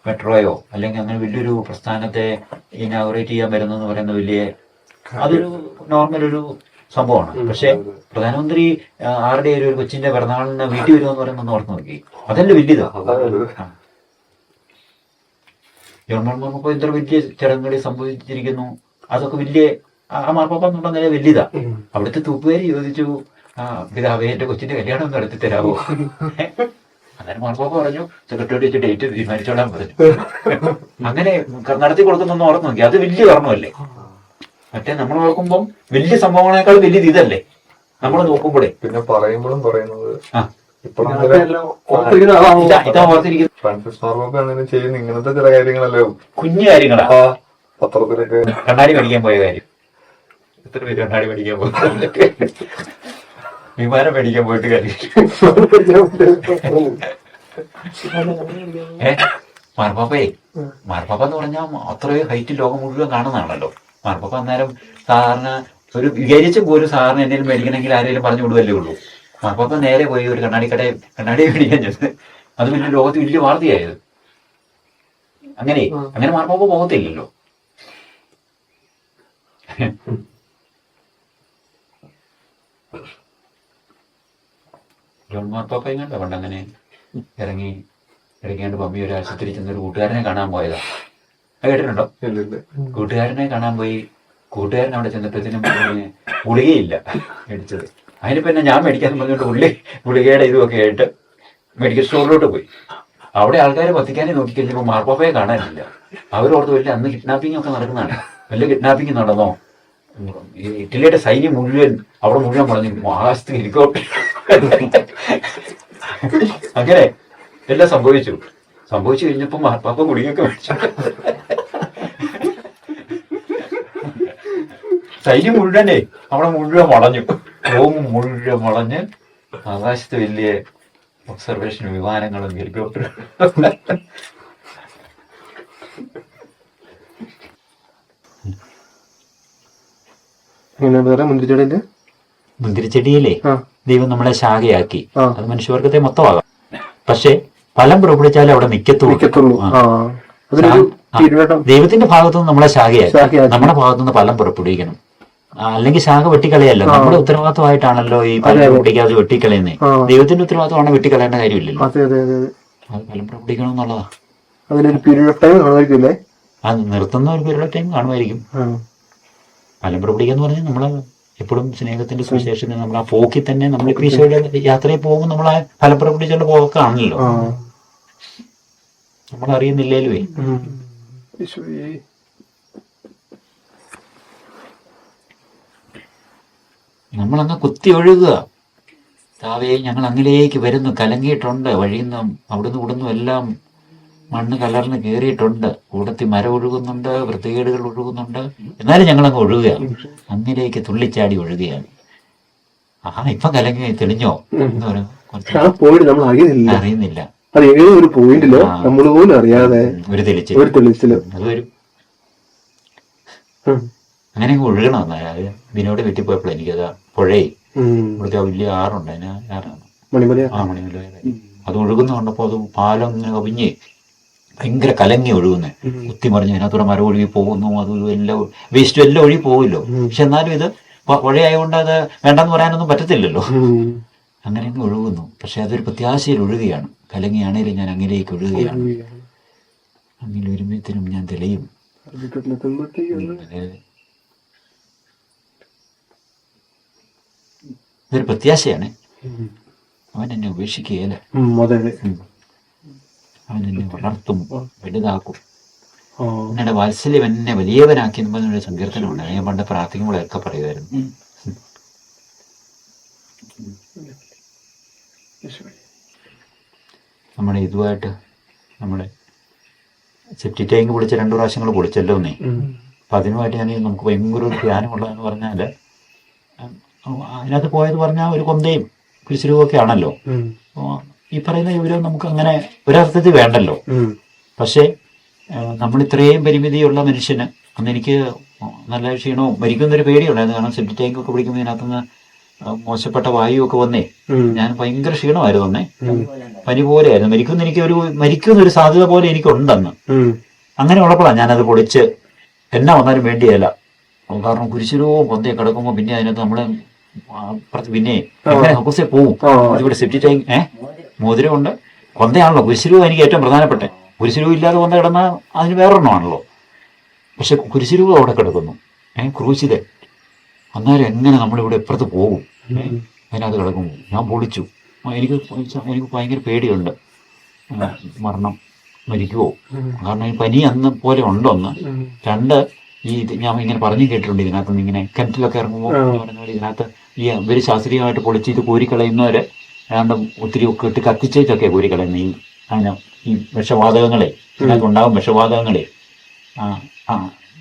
മെട്രോയോ അല്ലെങ്കിൽ അങ്ങനെ വലിയൊരു പ്രസ്ഥാനത്തെ ഇനാഗുറേറ്റ് ചെയ്യാൻ വരുന്നെന്ന് പറയുന്ന വലിയ അതൊരു നോർമൽ ഒരു സംഭവമാണ്. പക്ഷെ പ്രധാനമന്ത്രി ആരുടെ ഒരു കൊച്ചിന്റെ പിറന്നാളിന് വീട്ടിൽ വരുമെന്ന് പറയുന്നത് ഓർത്ത് നോക്കി, അതല്ലേ വലിയതാ. ജോൺ മാർപ്പാപ്പ ഇത്ര വലിയ ചടങ്ങുകളിൽ സംഭവിച്ചിരിക്കുന്നു, അതൊക്കെ വലിയ ആ മാർപ്പാപ്പ എന്നുള്ള നില വലിയതാ. അവിടുത്തെ തൂപ്പുകാരി ചോദിച്ചു, പിതാവേ എന്റെ കൊച്ചിന്റെ കല്യാണം ഒന്ന് നടത്തി തരാമോ? അന്നേരം മാർപ്പാപ്പ പറഞ്ഞു സെക്രട്ടറി വെച്ച് ഡേറ്റ് തീരുമാനിച്ചോളാൻ പറഞ്ഞു. അങ്ങനെ നടത്തി കൊടുക്കുന്നൊന്ന് ഓർത്ത് നോക്കി, അത് വലിയ ഓർമ്മല്ലേ. മറ്റേ നമ്മൾ നോക്കുമ്പം വലിയ സംഭവങ്ങളെക്കാൾ വലിയത് ഇതല്ലേ നമ്മൾ നോക്കുമ്പോഴേ. പിന്നെ പറയുമ്പോഴും പറയുന്നത് ഇതാ ഓർത്തിരിക്കുന്നത് ഫ്രാൻസിസ് മാർപ്പാപ്പ അങ്ങനെ ചെയ്യുന്ന ഇങ്ങനത്തെ ചില കാര്യങ്ങളല്ലേ കുഞ്ഞു കാര്യങ്ങളാ. പത്രത്തിലൊക്കെ കണ്ണാടി മേടിക്കാൻ പോയ കാര്യം, എത്ര പേര് കണ്ണാടി മേടിക്കാൻ പോയി, വിമാനം മേടിക്കാൻ പോയിട്ട് കാര്യം. മാർപ്പാപ്പ എന്ന് പറഞ്ഞാൽ അത്രയും ഹൈറ്റ് ലോകം മുഴുവൻ കാണുന്നതാണല്ലോ. മാർപ്പാപ്പ അന്നേരം സാറിന് ഒരു വിചാരിച്ച പോലും സാറിന് എന്തെങ്കിലും മേടിക്കണമെങ്കിൽ ആരെങ്കിലും പറഞ്ഞു വിടുവല്ലേ ഉള്ളൂ. മാർപ്പാപ്പ നേരെ പോയി ഒരു കണ്ണാടി മേടിക്കാൻ ചെന്ന് അത് പിന്നെ ലോകത്ത് വലിയ വാർത്തയായത്. അങ്ങനെ മാർപ്പാപ്പ പോകത്തില്ലല്ലോ. ജോൺ മാർപ്പാപ്പയും കണ്ടോ പണ്ട് അങ്ങനെ ഇറങ്ങിയാണ്ട് പമ്മി ഒരാഴ്ച തിരിച്ചെന്നൊരു കൂട്ടുകാരനെ കാണാൻ പോയതാ. കേട്ടിട്ടുണ്ടോ? കൂട്ടുകാരനെ കാണാൻ പോയി. കൂട്ടുകാരൻ അവിടെ ചെന്നപ്പോഴത്തേനും ഗുളികയില്ല മേടിച്ചത്. അതിനിപ്പോ എന്നെ ഞാൻ മേടിക്കാന്ന് പറഞ്ഞുകൊണ്ട് ഗുളികയുടെ ഇതുമൊക്കെ ആയിട്ട് മെഡിക്കൽ സ്റ്റോറിലോട്ട് പോയി. അവിടെ ആൾക്കാരെ പത്തിക്കാനെ നോക്കിക്കഴിഞ്ഞപ്പോൾ മാർപ്പാപ്പയെ കാണാനില്ല. അവരോർത്ത് വലിയ അന്ന് കിഡ്നാപ്പിംഗ് ഒക്കെ നടക്കുന്നതാണ്. വലിയ കിഡ്നാപ്പിംഗ് നടന്നോ, ഈ ഇറ്റലിയുടെ സൈന്യം മുഴുവൻ അവിടെ മുഴുവൻ പറഞ്ഞു ആകാശത്ത് ഹെലികോപ്റ്റർ അങ്ങനെ എല്ലാം സംഭവിച്ചു കഴിഞ്ഞപ്പോ മാർപ്പാപ്പ ഗുളികയൊക്കെ മേടിച്ചു. സൈന്യം മുഴുവനെ അവിടെ മുഴുവൻ വളഞ്ഞു, റോം മുഴുവൻ വളഞ്ഞ് ആകാശത്ത് വലിയ ഒബ്സർവേഷൻ വിമാനങ്ങളും ഹെലികോപ്റ്ററും. മുന്തിരിച്ചെടിയിലെ ദൈവം നമ്മളെ ശാഖയാക്കി, അത് മനുഷ്യവർഗത്തെ മൊത്തമാകാം. പക്ഷെ ഫലം പുറപ്പെടുവിച്ചാലേ അവിടെ നിക്കത്തുള്ളൂ. ദൈവത്തിന്റെ ഭാഗത്തുനിന്ന് നമ്മളെ ശാഖയാക്കി നമ്മുടെ ഭാഗത്തുനിന്ന് ഫലം പുറപ്പെടുവിക്കണം. അല്ലെങ്കിൽ ശാഖ വെട്ടിക്കളയല്ലോ, നമ്മുടെ ഉത്തരവാദിത്വമായിട്ടാണല്ലോ ഈ ഫലം പുറപ്പെടുവിക്കാതെ വെട്ടിക്കളയുന്നത്. ദൈവത്തിന്റെ ഉത്തരവാദിത്വമാണ് വെട്ടിക്കളയേണ്ട കാര്യമില്ലല്ലോ. അത് ഫലം പുറപ്പെടുവിക്കണം എന്നുള്ളതാ. അത് നിർത്തുന്ന ഒരു പീരീഡ് ഓഫ് ടൈം കാണുമായിരിക്കും. ഫലം പുറപ്പെടുവിക്കാന്ന് പറഞ്ഞാൽ നമ്മളെ എപ്പോഴും സ്നേഹത്തിന്റെ സുവിശേഷത്തിന് നമ്മൾ ആ പോക്കിൽ തന്നെ നമ്മൾ ഈശോയുടെ യാത്രയിൽ പോകുമ്പോൾ നമ്മളെ ഫലം പുറപ്പെടുവിച്ചുള്ള പോക്കാണല്ലോ. നമ്മൾ അറിയുന്നില്ലേലുവേ. നമ്മളങ്ങ് കുത്തി ഒഴുകുക. താവേ ഞങ്ങൾ അങ്ങിലേക്ക് വരുന്നു, കലങ്ങിയിട്ടുണ്ട്, വഴിയുന്നും അവിടുന്ന് ഇവിടുന്നും എല്ലാം മണ്ണ് കലർന്ന് കയറിയിട്ടുണ്ട്, കൂടത്തിൽ മരം ഒഴുകുന്നുണ്ട്, വൃത്തികേടുകൾ ഒഴുകുന്നുണ്ട്, എന്നാലും ഞങ്ങളങ്ങ് ഒഴുകുക, അങ്ങിലേക്ക് തുള്ളിച്ചാടി ഒഴുകുകയാണ്. ഇപ്പൊ കലങ്ങി തെളിഞ്ഞോ എന്ന് പറയുന്നത് അറിയുന്നില്ല. അത് ഏതോ ഒരു പോയിന്റിലോ നമ്മൾ പോലും അറിയാതെ ഒരു തെളിച്ചില് അത് വരും. അങ്ങനെ ഒഴുകണം. അതായത് വിനോട് വീട്ടിൽ പോയപ്പോൾ എനിക്കത് പുഴയെ ഇവിടുത്തെ വലിയ ആറുണ്ട്, അതിന് ആറാണ് മണിമല. അത് ഒഴുകുന്ന കണ്ടപ്പോ അത് പാലം ഇങ്ങനെ കവിഞ്ഞ് ഭയങ്കര കലങ്ങി ഒഴുകുന്നേ, കുത്തിമറിഞ്ഞ് അതിനകത്തൂടെ മരം ഒഴുകി പോകുന്നു, അതും എല്ലാം വേസ്റ്റും എല്ലാം ഒഴുകി പോകില്ലോ. പക്ഷെ എന്നാലും ഇത് പുഴയായതുകൊണ്ട് അത് വേണ്ടെന്ന് പറയാനൊന്നും പറ്റത്തില്ലല്ലോ. അങ്ങനെ അങ്ങ് ഒഴുകുന്നു. പക്ഷെ അതൊരു പ്രത്യാശയിൽ ഒഴുകുകയാണ്. കലങ്ങിയാണേലും ഞാൻ അങ്ങിലേക്ക് ഒഴുകുകയാണ്, അങ്ങനെ വരുമ്പോഴത്തേനും ഞാൻ തെളിയും. ഇതൊരു പ്രത്യാശയാണ്. അവൻ എന്നെ ഉപേക്ഷിക്കുകയല്ല, അവൻ എന്നെ വളർത്തും, വലുതാക്കും. എന്നെ വാത്സല്യം എന്നെ വലിയവനാക്കി എന്ന് പറഞ്ഞൊരു സങ്കീർത്തനമുണ്ട്. ഞാൻ പണ്ട് പ്രാർത്ഥിക്കുമ്പോഴൊക്കെ പറയുമായിരുന്നു. നമ്മുടെ ഇതുമായിട്ട് നമ്മുടെ സെപ്റ്റി ടാങ്ക് പൊളിച്ച 2 പ്രാവശ്യങ്ങൾ പൊളിച്ചല്ലോ എന്നേ. അപ്പൊ അതിനുമായിട്ട് ഞാൻ നമുക്ക് ഭയങ്കര ഒരു ധ്യാനമുള്ളതെന്ന് പറഞ്ഞാല് അതിനകത്ത് പോയത് പറഞ്ഞാൽ ഒരു കൊന്തയും കുരിശുരൂപമൊക്കെ ആണല്ലോ. ഈ പറയുന്ന വിവരം നമുക്ക് അങ്ങനെ ഒരർത്ഥത്തിൽ വേണ്ടല്ലോ. പക്ഷെ നമ്മൾ ഇത്രയും പരിമിതിയുള്ള മനുഷ്യന് അന്ന് എനിക്ക് നല്ല ക്ഷീണവും മരിക്കുന്നൊരു പേടിയുണ്ടായിരുന്നു. കാരണം സെപ്റ്റി ടാങ്ക് ഒക്കെ പിടിക്കുമ്പോൾ ഇതിനകത്തുനിന്ന് മോശപ്പെട്ട വായു ഒക്കെ വന്നേ ഞാൻ ഭയങ്കര ക്ഷീണമായിരുന്നു അന്നേ. പനി പോലെയായിരുന്നു. മരിക്കുന്നൊരു സാധ്യത പോലെ എനിക്കുണ്ടെന്ന്. അങ്ങനെ ഉള്ളപ്പോഴാണ് ഞാനത് പൊളിച്ച് എന്നാ വന്നാലും വേണ്ടിയല്ല. കാരണം കുരിശിരവും പൊന്തയെ കിടക്കുമ്പോൾ പിന്നെ അതിനകത്ത് നമ്മളെ പിന്നെ എങ്ങനെ ഹൗസേ പോവും. ഇവിടെ സെപ്റ്റി ടാങ്ക് മോതിരമുണ്ട്, കൊന്തയാണല്ലോ. കുരിശിരവും എനിക്ക് ഏറ്റവും പ്രധാനപ്പെട്ട. കുരിശിരവും ഇല്ലാതെ കൊന്ത കിടന്നാൽ അതിന് വേറൊരെണ്ണമാണല്ലോ. പക്ഷെ കുരിശിരവും അവിടെ കിടക്കുന്നു, ക്രൂശിതൻ. അന്നേരം എങ്ങനെ നമ്മളിവിടെ ഇപ്പുറത്ത് പോകും? അതിനകത്ത് കിടക്കുമ്പോൾ ഞാൻ പൊളിച്ചു. എനിക്ക് ഭയങ്കര പേടിയുണ്ട്, മരണം, മരിക്കുവോ. കാരണം ഈ പനി അന്ന് പോലെ ഉണ്ടോന്ന്. രണ്ട്, ഞാൻ ഇങ്ങനെ പറഞ്ഞു കേട്ടിട്ടുണ്ട്, ഇതിനകത്ത് നിന്ന് ഇങ്ങനെ കിണറ്റിലൊക്കെ ഇറങ്ങുമ്പോൾ ഇതിനകത്ത് ഈ ഇവര് ശാസ്ത്രീയമായിട്ട് പൊളിച്ച് ഇത് കോരിക്കളയുന്നവരെ ഏതാണ്ട് ഒത്തിരി ഒക്കെ ഇട്ട് കത്തിച്ചേച്ചൊക്കെ കോരിക്കളയുന്നത്. അതിന് ഈ വിഷവാതകങ്ങളെ, ഇതിനകത്ത് ഉണ്ടാകും വിഷവാതകങ്ങളെ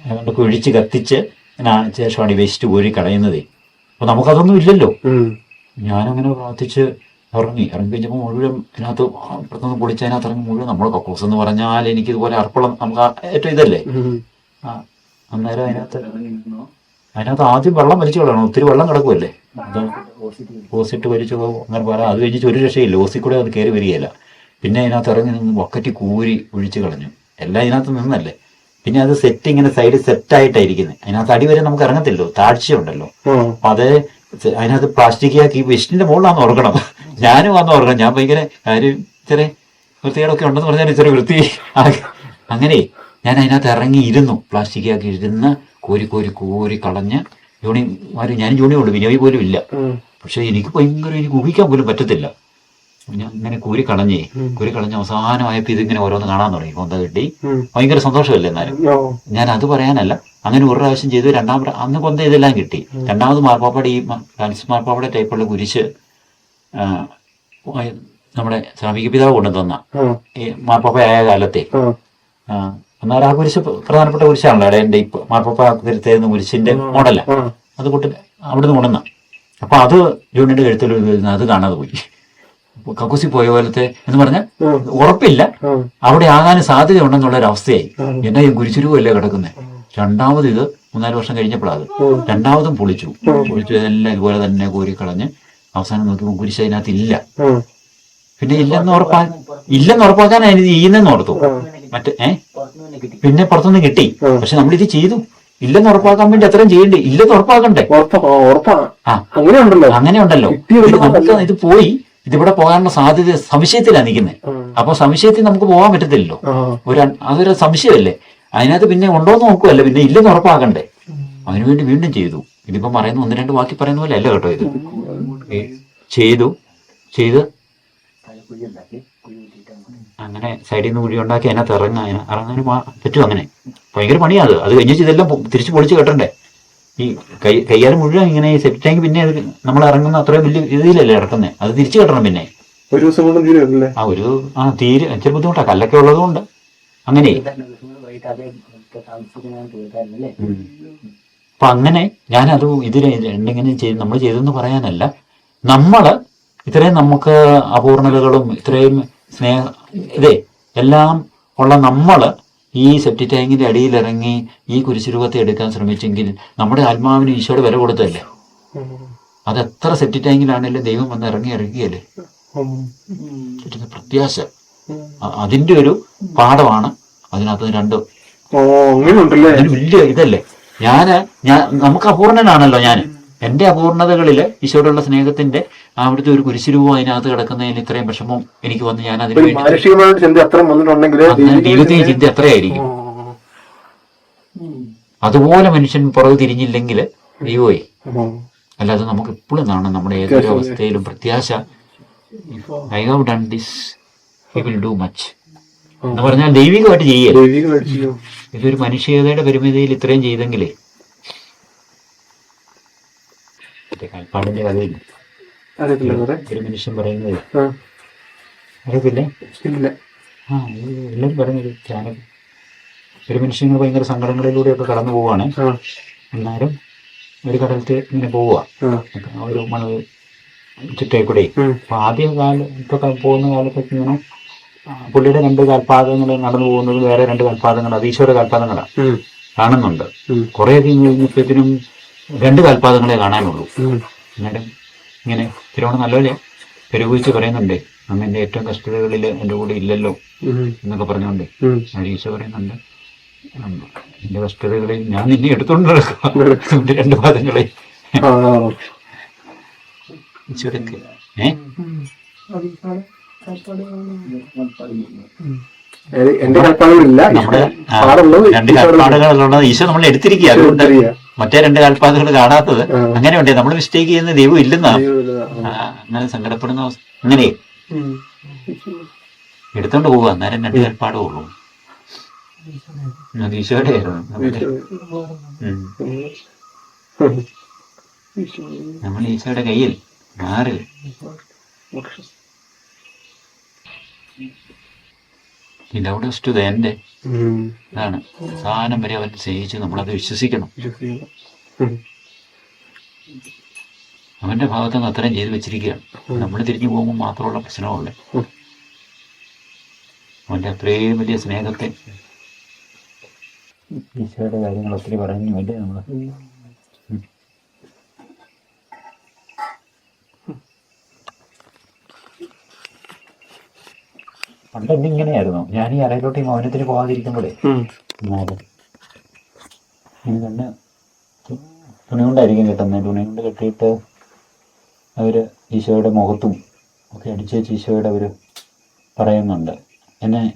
ഏതാണ്ടൊക്കെ ഒഴിച്ച് കത്തിച്ച് ശേഷമാണ് ഈ വേസ്റ്റ് കോരി കളയുന്നത്. അപ്പൊ നമുക്കതൊന്നും ഇല്ലല്ലോ. ഞാനങ്ങനെ പ്രാർത്ഥിച്ച് ഇറങ്ങി കഴിഞ്ഞപ്പോൾ മുഴുവൻ ഇതിനകത്ത് പുറത്തുനിന്ന് പൊളിച്ച് അതിനകത്ത് ഇറങ്ങി മുഴുവൻ നമ്മൾ കക്കൂസ് എന്ന് പറഞ്ഞാൽ എനിക്ക് ഇതുപോലെ അർപ്പണം നമുക്ക് ഏറ്റവും ഇതല്ലേ. അന്നേരം അതിനകത്ത് ആദ്യം വെള്ളം വലിച്ചു കളയണം. ഒത്തിരി വെള്ളം കിടക്കുമല്ലേ, അത് ഓസിട്ട് വലിച്ചു അങ്ങനെ പറയാം. അത് കഴിഞ്ഞിട്ട് ഒരു രക്ഷയില്ല, ഓസി കൂടെ അത് കയറി വരികയില്ല. പിന്നെ അതിനകത്ത് ഇറങ്ങി നിന്ന് ബക്കറ്റ് കൂരി ഒഴിച്ച് കളഞ്ഞു. എല്ലാം ഇതിനകത്ത് നിന്നല്ലേ. പിന്നെ അത് സെറ്റ് ഇങ്ങനെ സൈഡ് സെറ്റായിട്ടായിരിക്കുന്നത്. അതിനകത്ത് അടി വരെ നമുക്ക് ഇറങ്ങത്തില്ലോ, താഴ്ചയുണ്ടല്ലോ. അപ്പൊ അത് അതിനകത്ത് പ്ലാസ്റ്റിക് ആക്കി വിഷ്ണിന്റെ മുകളിലാന്ന് ഓർക്കണം. ഞാനും വന്ന് ഓർക്കണം. ഞാൻ ഭയങ്കര കാര്യം ചെറിയ വൃത്തികേടൊക്കെ ഉണ്ടെന്ന് പറഞ്ഞാൽ ചെറിയ വൃത്തി അങ്ങനെ ഞാൻ അതിനകത്ത് ഇറങ്ങി ഇരുന്നു. പ്ലാസ്റ്റിക് ആക്കി ഇരുന്ന് കോരി കളഞ്ഞ് ഞാൻ ജോണി കൊണ്ട് വിനോയി പോലും ഇല്ല. പക്ഷെ എനിക്ക് എനിക്ക് ഊഹിക്കാൻ പോലും പറ്റത്തില്ല. ഞാൻ ഇങ്ങനെ കൂരി കളഞ്ഞ് അവസാനമായപ്പോ ഇതിങ്ങനെ ഓരോന്ന് കാണാൻ തുടങ്ങി. കൊന്ത കിട്ടി, ഭയങ്കര സന്തോഷമല്ലേ. എന്നാലും ഞാൻ അത് പറയാനല്ല, അങ്ങനെ ഒരു പ്രാവശ്യം ചെയ്തു. അന്ന് കൊന്ത ഇതെല്ലാം കിട്ടി. രണ്ടാമത് മാർപ്പാപ്പയുടെ ഈ ഫ്രാൻസിസ് മാർപ്പാപ്പയുടെ ടൈപ്പുള്ള കുരിശ് നമ്മുടെ സ്വാമിക പിതാവ് കൊണ്ടു തന്ന ഈ മാർപ്പാപ്പ ആയ കാലത്തെ. എന്നാൽ ആ കുരിശ് പ്രധാനപ്പെട്ട കുരിശാണല്ലോ. എന്റെ ഈ മാർപ്പാപ്പ തരുന്ന കുരിശിന്റെ മോഡല അത് കൂട്ടി അവിടുന്ന് കൊണ്ടുവന്ന. അപ്പൊ അത് ജോണിയുടെ കഴുത്തിൽ അത് കാണാതെ പോയി. കക്കൂസി പോയ പോലത്തെ എന്ന് പറഞ്ഞാൽ ഉറപ്പില്ല, അവിടെ ആകാനും സാധ്യത ഉണ്ടെന്നുള്ള ഒരു അവസ്ഥയായി. എന്നാ ഈ കുരിശുരുവല്ലേ കിടക്കുന്നത്. രണ്ടാമത് ഇത് 3-4 വർഷം കഴിഞ്ഞപ്പോഴത് രണ്ടാമതും പൊളിച്ചു. ഇതെല്ലാം ഇതുപോലെ തന്നെ കോരിക്കളഞ്ഞ് അവസാനം നോക്കിയപ്പോൾ കുരിശ് അതിനകത്ത് ഇല്ല. പിന്നെ ഇല്ലെന്ന് ഉറപ്പാക്കാൻ അതിന് ചെയ്യുന്നെന്ന് ഓർത്തു. പിന്നെ പുറത്തുനിന്ന് കിട്ടി. പക്ഷെ നമ്മളിത് ചെയ്തു. ഇല്ലെന്ന് ഉറപ്പാക്കാൻ വേണ്ടി അത്രയും ചെയ്യണ്ടേ? ഇല്ലെന്ന് ഉറപ്പാക്കണ്ടേ? അങ്ങനെ ഉണ്ടല്ലോ. നമുക്ക് ഇത് പോയി, ഇതിവിടെ പോകാനുള്ള സാധ്യത സംശയത്തിലാണ് നിൽക്കുന്നത്. അപ്പൊ സംശയത്തിൽ നമുക്ക് പോകാൻ പറ്റത്തില്ലല്ലോ. അതൊരു സംശയമല്ലേ. അതിനകത്ത് പിന്നെ ഉണ്ടോന്ന് നോക്കുവല്ലേ, പിന്നെ ഇല്ലെന്ന് ഉറപ്പാക്കണ്ടേ. അതിനുവേണ്ടി വീണ്ടും ചെയ്തു. ഇതിപ്പം പറയുന്ന 1-2 വാക്കി പറയുന്ന പോലെ അല്ല കേട്ടോ. ഇത് ചെയ്ത് അങ്ങനെ സൈഡിൽ നിന്ന് കുഴി ഉണ്ടാക്കി അതിനകത്ത് ഇറങ്ങാനും പറ്റും. അങ്ങനെ ഭയങ്കര പണിയാണ്. അത് കഴിഞ്ഞിട്ട് ഇതെല്ലാം തിരിച്ച് പൊളിച്ച് കെട്ടണ്ടേ. ഈ കയ്യാലും മുഴുവൻ ഇങ്ങനെ സെപ്റ്റി ടാങ്ക് പിന്നെ നമ്മൾ ഇറങ്ങുന്ന അത്രയും വലിയ രീതിയിലല്ലേ ഇറക്കുന്നത്. അത് തിരിച്ചു കെട്ടണം. പിന്നെ ഒരു ദിവസം കൊണ്ട് തീരെ ഇച്ചിരി ബുദ്ധിമുട്ടാണ്, കല്ലൊക്കെ ഉള്ളതുകൊണ്ട്. അങ്ങനെ അപ്പൊ അങ്ങനെ ഞാനത് എന്തെങ്കിലും നമ്മൾ ചെയ്തെന്ന് പറയാനല്ല, നമ്മള് ഇത്രയും നമുക്ക് അപൂർണതകളും ഇത്രയും എല്ലാം ഉള്ള നമ്മള് ഈ സെപ്റ്റി ടാങ്കിന്റെ അടിയിലിറങ്ങി ഈ കുരിശുരൂപത്തെ എടുക്കാൻ ശ്രമിച്ചെങ്കിൽ നമ്മുടെ ആത്മാവിന് ഈശോയുടെ വില കൊടുത്തല്ലേ. അതെത്ര സെപ്റ്റി ടാങ്കിലാണെങ്കിലും ദൈവം വന്ന് ഇറങ്ങിയല്ലേ. പ്രത്യാശ അതിന്റെ ഒരു പാഠമാണ് അതിനകത്ത്. രണ്ട് വലിയ ഇതല്ലേ. നമുക്ക് അപൂർണനാണല്ലോ ഞാൻ. എന്റെ അപൂർണതകളില് ഈശോയോടുള്ള സ്നേഹത്തിന്റെ അവിടുത്തെ ഒരു കുരിശുരൂപം അതിനകത്ത് കിടക്കുന്നതിന് ഇത്രയും വിഷമം എനിക്ക് വന്ന് ഞാൻ അതിന് ദൈവത്തിന്റെ ചിന്ത എത്രയായിരിക്കും. അതുപോലെ മനുഷ്യൻ പുറകെ തിരിഞ്ഞില്ലെങ്കിൽ ദൈവമേ. അല്ലാതെ നമുക്ക് എപ്പോഴും കാണാം നമ്മുടെ ഏതൊരു അവസ്ഥയിലും പ്രത്യാശ. I have done this, he will do much എന്ന് പറഞ്ഞാൽ ദൈവികമായിട്ട് ചെയ്യല്ലേ. ഇതൊരു മനുഷ്യതയുടെ പരിമിതിയിൽ ഇത്രയും ചെയ്തെങ്കിലേ. കാൽപ്പാടിന്റെ കഥയിൽ ഒരു മനുഷ്യൻ പറയുന്നത് അറിയത്തില്ലേ? എല്ലാവരും പറയുന്നത് ചാനൽ. ഒരു മനുഷ്യൻ ഭയങ്കര സങ്കടങ്ങളിലൂടെയൊക്കെ കടന്നു പോവാണ്. എന്നാലും ഒരു കടലത്ത് ഇങ്ങനെ പോവുക ഒരു മണൽ ചുറ്റേക്കൂടെ. അപ്പൊ ആദ്യ ഇപ്പൊ പോകുന്ന കാലത്തൊക്കെ ഇങ്ങനെ പുള്ളിയുടെ 2 കാൽപാദങ്ങൾ നടന്നു പോകുന്നത് വേറെ 2 കാൽപാദങ്ങൾ അത് ഈശോയുടെ കാൽപാദങ്ങളാണ് കാണുന്നുണ്ട്. കുറേയധികം കഴിഞ്ഞപ്പോഴത്തേനും 2 കാൽപാദങ്ങളെ കാണാനുള്ളൂ. അന്നേരം ഇങ്ങനെ തിരുവോണം നല്ലപോലെ പെരുകുവച്ച് പറയുന്നുണ്ട്, അങ്ങ് എൻ്റെ ഏറ്റവും കഷ്ടതകളിൽ എൻ്റെ കൂടെ ഇല്ലല്ലോ എന്നൊക്കെ പറഞ്ഞുകൊണ്ട് ഈശോ പറയുന്നുണ്ട്, എൻ്റെ കഷ്ടതകളിൽ ഞാൻ നിന്നെ എടുത്തോണ്ട് നടക്കുക രണ്ട് പാദങ്ങളെ ഈശോയൊക്കെ എന്റെ കാൽപ്പാടുകളില്ല, നമ്മുടെ രണ്ട് കാൽപ്പാടുകളുള്ളത് ഈശോ നമ്മൾ എടുത്തിരിക്കുക. അതുകൊണ്ട് മറ്റേ രണ്ട് കാൽപ്പാടുകൾ കാണാത്തത് അങ്ങനെയുണ്ട്. നമ്മൾ മിസ്റ്റേക്ക് ചെയ്യുന്ന ദൈവം ഇല്ലെന്നാണ് അങ്ങനെ സങ്കടപ്പെടുന്ന അങ്ങനെ എടുത്തോണ്ട് പോവുക. അന്നേരം രണ്ട് കാൽപ്പാടേ ഉള്ളൂ. അത് ഈശോയുടെ ആയിരുന്നു. നമ്മൾ ഈശോയുടെ കയ്യിൽ മാറി എന്റെ അതാണ് സാധനം വരെ അവൻ സ്നേഹിച്ച് നമ്മളത് വിശ്വസിക്കണം. അവന്റെ ഭാഗത്ത് നിന്ന് അത്രയും ചെയ്ത് വെച്ചിരിക്കുകയാണ്. നമ്മൾ തിരിഞ്ഞു പോകുമ്പോൾ മാത്രമുള്ള പ്രശ്നമുള്ളേ. അവന്റെ അത്രയും വലിയ സ്നേഹത്തെ ഈശോയുടെ കാര്യങ്ങൾ ഒത്തിരി പറഞ്ഞു അല്ലേ നമ്മള്. പണ്ട് എന്നിങ്ങനെയായിരുന്നു. ഞാൻ ഈ അറയിലോട്ട് ഈ മൗനത്തിന് പോകാതിരിക്കുമ്പോഴേ കണ്ണ് തുണി കൊണ്ടായിരിക്കും കിട്ടുന്നത്. തുണി കൊണ്ട് കെട്ടിയിട്ട് അവര് ഈശോയുടെ മുഖത്തും ഒക്കെ അടിച്ചു വെച്ച് ഈശോയുടെ അവര് പറയുന്നുണ്ട്,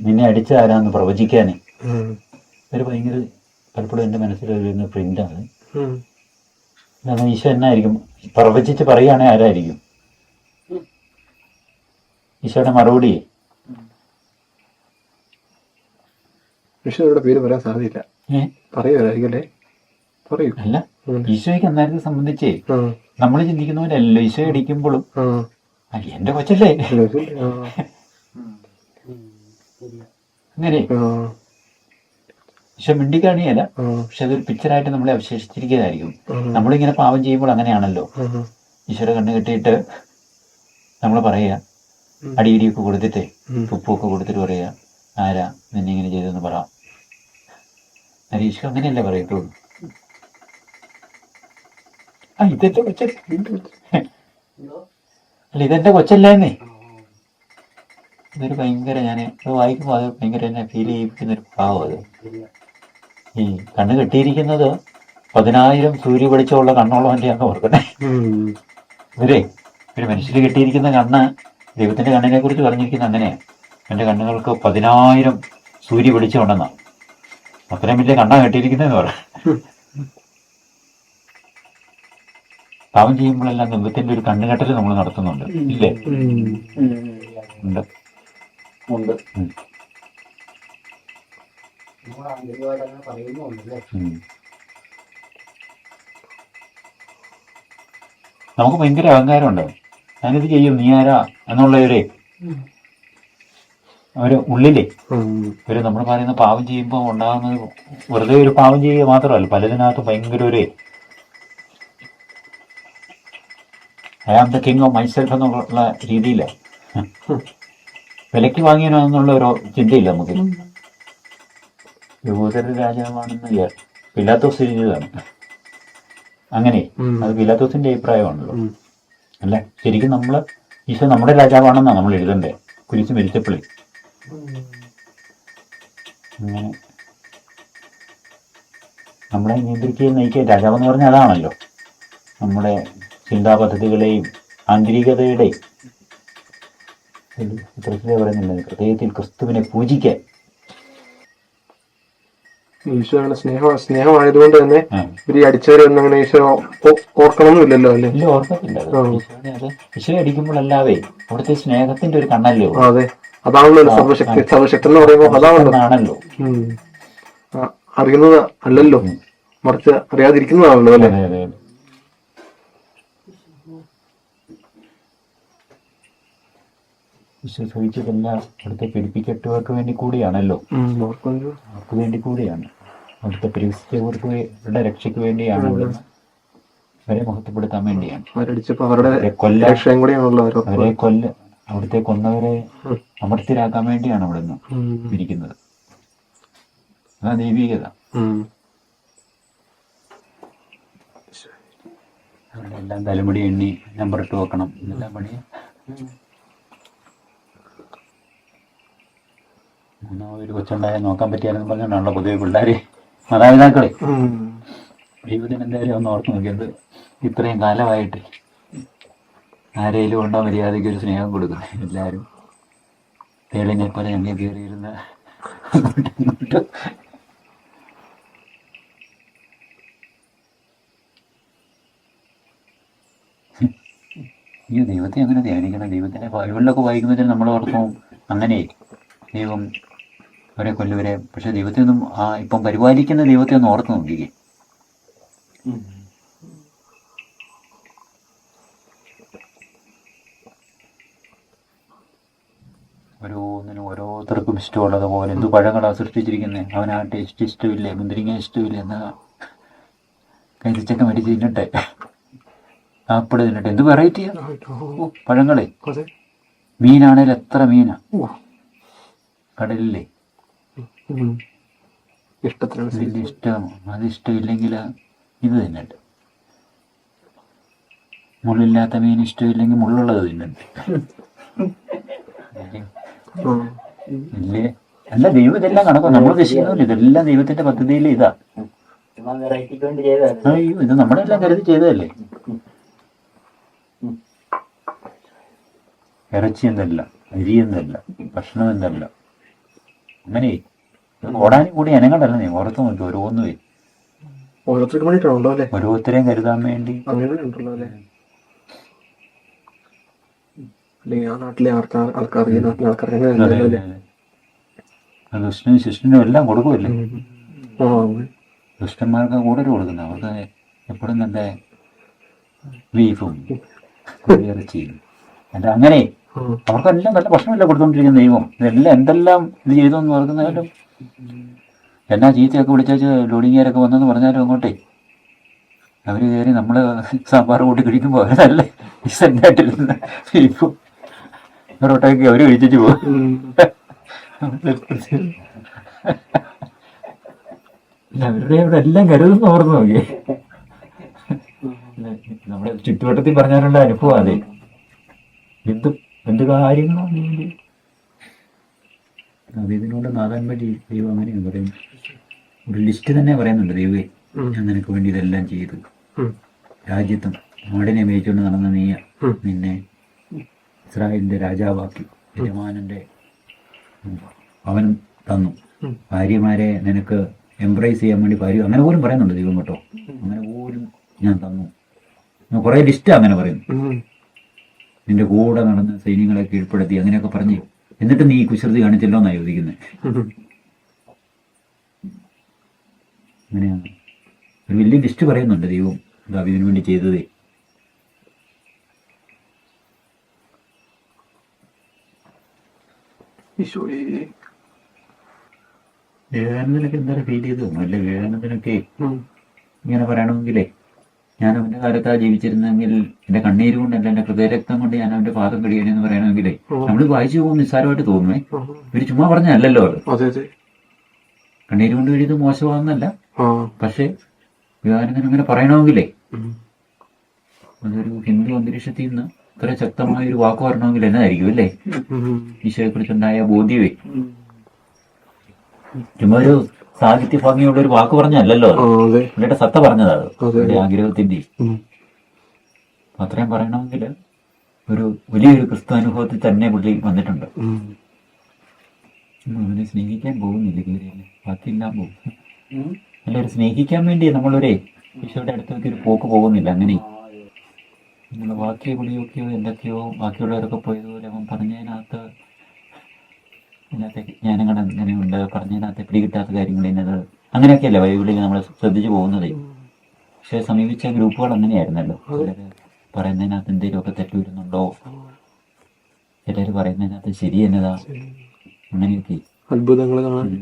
നിന്നെ അടിച്ച ആരാന്ന് പ്രവചിക്കാന്. ഒരു ഭയങ്കര പലപ്പോഴും എൻ്റെ മനസ്സിൽ വരുന്ന പ്രിന്റാണ്. കാരണം ഈശോ എന്നായിരിക്കും പ്രവചിച്ച് പറയുകയാണെങ്കിൽ ആരായിരിക്കും ഈശോയുടെ മറുപടി? ഈശോയുടെ പേര് പറയാൻ സാധ്യതയില്ല. പറയുമല്ലേ? പറയൂ. അല്ല, ഈശോയ്ക്ക് അന്നേരത്തെ സംബന്ധിച്ചേ നമ്മൾ ചിന്തിക്കുന്ന പോലെ അല്ലല്ലോ. ഈശോ അടിക്കുമ്പോഴും എന്റെ കൊച്ചല്ലേ അങ്ങനെ ഈശോ മിണ്ടിക്കാണിയല്ല. പക്ഷെ അതൊരു പിക്ചറായിട്ട് നമ്മളെ അവശേഷിച്ചിരിക്കുന്നതായിരിക്കും. നമ്മളിങ്ങനെ പാവം ചെയ്യുമ്പോൾ അങ്ങനെയാണല്ലോ. ഈശോയുടെ കണ്ണ് കെട്ടിയിട്ട് നമ്മൾ പറയുക, അടിയിടിയൊക്കെ കൊടുത്തിട്ട് ഉപ്പൊക്കെ കൊടുത്തിട്ട് പറയുക, ആരാ നിന്നെ ഇങ്ങനെ ചെയ്തെന്ന് പറ. ഈശോ അങ്ങനെയല്ലേ പറയത്തുള്ളൂ. ഇതെന്റെ കൊച്ചല്ലേ, അല്ല ഇതെന്റെ കൊച്ചല്ലേന്നേ. ഇതൊരു ഭയങ്കര, ഞാൻ അത് വായിക്കുമ്പോൾ അത് ഭയങ്കര എന്നെ ഫീൽ ചെയ്യിപ്പിക്കുന്നൊരു ഭാവം. അത് ഈ കണ്ണ് കെട്ടിയിരിക്കുന്നത് 10,000 സൂര്യ വെളിച്ചമുള്ള കണ്ണുള്ളവൻ്റെയാന്ന് ഓർക്കണേ. ഇവരെ ഒരു മനുഷ്യര് കെട്ടിയിരിക്കുന്ന കണ്ണ് ദൈവത്തിന്റെ കണ്ണിനെ കുറിച്ച് പറഞ്ഞിരിക്കുന്നത് അങ്ങനെയാണ്. എൻ്റെ കണ്ണുകൾക്ക് 10,000 സൂര്യ വെളിച്ചമുണ്ടെന്നാണ്. അത്രയും വലിയ കണ്ണാ കെട്ടിയിരിക്കുന്നതെന്ന് പറയാം. പാവം ചെയ്യുമ്പോഴെല്ലാം ദൈവത്തിന്റെ ഒരു കണ്ണുകെട്ടൽ നമ്മൾ നടത്തുന്നുണ്ട്, ഇല്ലേ? ഉണ്ട്. നമുക്ക് ഭയങ്കര അഹങ്കാരമുണ്ട്. ഞാനിത് ചെയ്യും, നീ ആരാ എന്നുള്ളവരെ ഒരു ഉള്ളിലെ ഒരു നമ്മൾ പറയുന്ന പാവം ചെയ്യുമ്പോൾ ഉണ്ടാകുന്നത് വെറുതെ ഒരു പാവം ചെയ്യുക മാത്രമല്ല, പലതിനകത്ത് ഭയങ്കര ഒരു I am the king of myself എന്നുള്ള രീതിയില്ല, വിലയ്ക്ക് എന്നുള്ള ഒരു ചിന്തയില്ല നമുക്ക്. യഹൂദരുടെ രാജാവാണെന്ന് പിലാത്തോസ് എഴുതിയതാണ്. അങ്ങനെ അത് പിലാത്തോസിന്റെ അഭിപ്രായമാണല്ലോ. അല്ല, ശരിക്കും നമ്മള് ഈശോ നമ്മുടെ രാജാവാണെന്നാണ് നമ്മൾ എഴുതണ്ടേ, കുരിശ് മരിച്ചപ്പോഴേ. അങ്ങനെ നമ്മളെ നിയന്ത്രിക്കുകയും നയിക്കുക രാജാവെന്ന് പറഞ്ഞാൽ അതാണല്ലോ. നമ്മുടെ ചിന്താ പദ്ധതികളെയും ആന്തരികതയുടെയും പറയുന്നില്ല, ഹൃദയത്തിൽ ക്രിസ്തുവിനെ പൂജിക്കാൻ. ഈശോ അങ്ങനെ സ്നേഹമായതുകൊണ്ട് തന്നെ ഒരു അടിച്ചവരെ ഒന്നും അങ്ങനെ ഈശോ ഓർക്കണമെന്നില്ലല്ലോ അല്ലേ? ഇല്ല, ഓർക്കത്തില്ല. ഈശോ അടിക്കുമ്പോഴല്ലാതെ അവിടുത്തെ സ്നേഹത്തിന്റെ ഒരു കണ്ണല്ലോ. അതെ, അതാണല്ലോ സർവശക്തി. സർവശക്തി എന്ന് പറയുമ്പോൾ അതാണല്ലോ, അറിയുന്നത് അല്ലല്ലോ, മറിച്ച് അറിയാതിരിക്കുന്നതാണല്ലോ അല്ലേ? അതെ. വിശ്വസിച്ചതെല്ലാം അവിടുത്തെ പിടിപ്പിക്കട്ടവർക്ക് വേണ്ടി കൂടിയാണല്ലോ, അവർക്ക് വേണ്ടി കൂടിയാണ്. അവിടുത്തെ പരിസ്ഥിതിയുടെ രക്ഷയ്ക്ക് വേണ്ടിയാണ്, അവിടുന്ന് അവരെ മഹത്വപ്പെടുത്താൻ വേണ്ടിയാണ്. അവരെ അവിടുത്തെ കൊന്നവരെ അമർത്തിരാക്കാൻ വേണ്ടിയാണ് അവിടുന്ന് ഇരിക്കുന്നത്. അതാ ദൈവീകത. അതുകൊണ്ട് എല്ലാം തലമുടി എണ്ണി നമ്പർ ഇട്ട് വെക്കണം എന്നെല്ലാം പണിയാ. ഒരു കൊച്ചുണ്ടായാൽ നോക്കാൻ പറ്റിയാലെന്ന് പറഞ്ഞാണല്ലോ പൊതുവെ പിള്ളേർ മാതാപിതാക്കളെ. ദൈവത്തിന് എന്തായാലും ഒന്ന് ഓർത്ത് നോക്കിയത് ഇത്രയും കാലമായിട്ട് ആരെങ്കിലും ഉണ്ടോ മര്യാദയ്ക്ക് ഒരു സ്നേഹം കൊടുക്കുന്നത്? എല്ലാവരും തേളിനെ പോലെ ഞങ്ങൾ കയറിയിരുന്ന അങ്ങോട്ടും ഈ ദൈവത്തെ അങ്ങനെ ധ്യാനിക്കണം. ദൈവത്തിൻ്റെ ബൈബിളിലൊക്കെ വായിക്കുമ്പോൾ നമ്മൾ ഓർക്കും അങ്ങനെ ദൈവം അവരെ കൊല്ലുവരെ. പക്ഷെ ദൈവത്തെ ഒന്നും ഇപ്പം പരിപാലിക്കുന്ന ദൈവത്തെ ഒന്ന് ഓർത്ത് നോക്കിക്കേ. ഓരോന്നിനും ഓരോരുത്തർക്കും ഇഷ്ടമുള്ളതുപോലെ എന്ത് പഴങ്ങളാണ് സൃഷ്ടിച്ചിരിക്കുന്നത്. അവനാ ടേസ്റ്റ് ഇഷ്ടമില്ലേ, മുന്തിരിങ്ങ ഇഷ്ടമില്ല എന്നാ കരിച്ചൊക്കെ മരിച്ച് തിന്നട്ടെ, ആപ്പിള് തിന്നട്ടെ, എന്ത് വെറൈറ്റിയാണ് പഴങ്ങളെ. മീനാണേലും എത്ര മീനാ കടലില്ലേ. ഇതിൻ്റെ ഇഷ്ടം അത് ഇഷ്ടമില്ലെങ്കിൽ ഇത് തിന്നട്ടെ. മുള്ളില്ലാത്ത മീൻ ഇഷ്ടമില്ലെങ്കിൽ മുള്ളുള്ളത് തിന്നട്ടെ. ഇല്ലേ? അല്ല, ദൈവം ഇതെല്ലാം കണക്കാണ്. നമ്മൾ ഉദ്ദേശിക്കുന്നില്ല, ഇതെല്ലാം ദൈവത്തിന്റെ പദ്ധതിയിൽ ഇതാ. അയ്യോ, ഇത് നമ്മളെല്ലാം കരുതി ചെയ്തതല്ലേ. ഇറച്ചി എന്നല്ല, അരി എന്നല്ല, ഭക്ഷണം എന്നല്ല, അങ്ങനെ ഓടാനും കൂടി അനങ്ങണ്ടല്ല. നീ ഓർത്ത് നോക്കി ഓരോന്നുവേ ഓരോരുത്തർക്ക് വേണ്ടിട്ടാണല്ലോ അല്ലേ, ഓരോരുത്തരെയും കരുതാൻ വേണ്ടി. അങ്ങനെ ഉണ്ടല്ലോ അല്ലേ. അല്ലെങ്കിൽ ആ നാട്ടിലെ ആൾക്കാർ ഈ നാട്ടിലെ ആൾക്കാർ ദുഷ്ടനും ശിഷ്ടനും എല്ലാം കൊടുക്കുമല്ലേ. ദുഷ്ടന്മാർക്ക് കൂടുതൽ കൊടുക്കുന്നത്. അവർക്ക് എപ്പോഴും നല്ല ബീഫും ഇറച്ചിയും അല്ല, അങ്ങനെ അവർക്കെല്ലാം നല്ല ഭക്ഷണമല്ല കൊടുത്തോണ്ടിരിക്കുന്ന ദൈവം. ഇതെല്ലാം എന്തെല്ലാം ഇത് ചെയ്തോന്ന് പറയുന്നതായാലും എന്നാ ചീത്തയൊക്കെ വിളിച്ചു ലോഡിങ്ങാരൊക്കെ വന്നെന്ന് പറഞ്ഞാലും അങ്ങോട്ടേ അവർ കയറി നമ്മൾ സാമ്പാർ കൂട്ടി കഴിക്കുമ്പോൾ അവർ നല്ല ഡീസൻ്റായിട്ടിരുന്ന ബീഫും പൊറോട്ടയൊക്കെ അവർ കഴിച്ചിട്ട് പോകും. അവരുടെ ഇവിടെ എല്ലാം കരുതുന്ന ഓർന്ന് നോക്കിയേ. നമ്മുടെ ചുറ്റുവട്ടത്തിൽ പറഞ്ഞാലുള്ള അനുഭവം അതെ. എന്ത് കാര്യങ്ങളാണ് അത്. ഇതിനോട് നാദാൻ പറ്റി ദൈവം അങ്ങനെയാണ് പറയും. ഒരു ലിസ്റ്റ് തന്നെ പറയുന്നുണ്ട്. ദൈവമേ, ഞാൻ നിനക്ക് വേണ്ടി ഇതെല്ലാം ചെയ്തു. രാജ്യത്തും നാടിനെ മേയിച്ചുകൊണ്ട് നടന്ന നീയ നിന്നെ ഇസ്രായേലിന്റെ രാജാവാക്കി, യജമാനന്റെ അവനും തന്നു. ഭാര്യമാരെ നിനക്ക് എംബ്രേസ് ചെയ്യാൻ വേണ്ടി ഭാര്യ, അങ്ങനെ പോലും പറയുന്നുണ്ട് ദൈവം കേട്ടോ. അങ്ങനെ പോലും ഞാൻ തന്നു. കുറേ ലിസ്റ്റ് അങ്ങനെ പറയുന്നു. നിന്റെ കൂടെ നടന്ന് സൈന്യങ്ങളെ കീഴ്പ്പെടുത്തി അങ്ങനെയൊക്കെ പറഞ്ഞു. എന്നിട്ട് നീ കുസൃതി കാണിച്ചല്ലോ എന്നാണ് ചോദിക്കുന്നത്. അങ്ങനെയാണ് ഒരു വലിയ ലിസ്റ്റ് പറയുന്നുണ്ട് ദൈവം ദാവീദിന് വേണ്ടി ചെയ്തതേ. വിവേകാനന്ദനൊക്കെ എന്തായാലും ഫീൽ ചെയ്തു. അല്ല, വിവേകാനന്ദനൊക്കെ ഇങ്ങനെ പറയണമെങ്കിലേ, ഞാൻ അവന്റെ കാലത്താ ജീവിച്ചിരുന്നെങ്കിൽ എന്റെ കണ്ണീര് കൊണ്ടല്ല, എന്റെ ഹൃദയരക്തം കൊണ്ട് ഞാൻ അവന്റെ പാദം കഴിയണെന്ന് പറയണമെങ്കിലേ നമ്മൾ വായിച്ചു പോകും, നിസ്സാരമായിട്ട് തോന്നുമേ. ഇവര് ചുമ്മാ പറഞ്ഞല്ലോ അത്. കണ്ണീര് കൊണ്ട് കഴിയത് മോശമാണെന്നല്ല, പക്ഷെ വിവേകാനന്ദൻ അങ്ങനെ പറയണമെങ്കിലേ അതൊരു ഹിന്ദു അന്തരീക്ഷത്തിൽ നിന്ന് ഇത്ര ശക്തമായ ഒരു വാക്ക് പറയണമെങ്കിൽ എന്നതായിരിക്കും അല്ലേ. ഈശോയെ കുറിച്ചുണ്ടായ ബോധ്യമേ. ചുമ്മാ ഒരു സാഹിത്യ ഭംഗിയുള്ള ഒരു വാക്ക് പറഞ്ഞല്ലോ, പുള്ളിയുടെ സത്ത പറഞ്ഞതാണ്, ആഗ്രഹത്തിന്റെ. അത്രയും പറയണമെങ്കിൽ ഒരു വലിയൊരു ക്രിസ്തു അനുഭവത്തിൽ തന്നെ പുള്ളി വന്നിട്ടുണ്ട്. അവനെ സ്നേഹിക്കാൻ പോകുന്നില്ല, കയറിയല്ലേ ബാക്കിയെല്ലാം പോകും. എല്ലാവരും സ്നേഹിക്കാൻ വേണ്ടി നമ്മളൊരേ ഈശോയുടെ അടുത്തേക്ക് ഒരു പോക്ക് പോകുന്നില്ല. അങ്ങനെ നമ്മൾ ബാക്കി പുള്ളിയൊക്കെയോ എന്തൊക്കെയോ ബാക്കിയുള്ളവരൊക്കെ പോയതുപോലെ അവൻ പറഞ്ഞതിനകത്ത് ജ്ഞാനങ്ങൾ അങ്ങനെയുണ്ട്, പറഞ്ഞതിനകത്ത് പിടികിട്ടാത്ത കാര്യങ്ങൾ എന്നത് അങ്ങനെയൊക്കെയല്ലേ ബൈബിളിൽ നമ്മൾ ശ്രദ്ധിച്ചു പോകുന്നത്. പക്ഷെ സമീപിച്ച ഗ്രൂപ്പുകൾ അങ്ങനെയായിരുന്നല്ലോ. ചിലർ പറയുന്നതിനകത്ത് എന്തെങ്കിലുമൊക്കെ തെറ്റ് വരുന്നുണ്ടോ, ചിലർ പറയുന്നതിനകത്ത് ശരി എന്നതാ, അങ്ങനെയൊക്കെ അത്ഭുതങ്ങൾ കാണാൻ.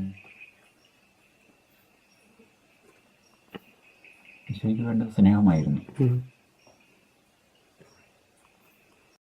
ഈശോയ്ക്ക് വേണ്ട സ്നേഹമായിരുന്നു.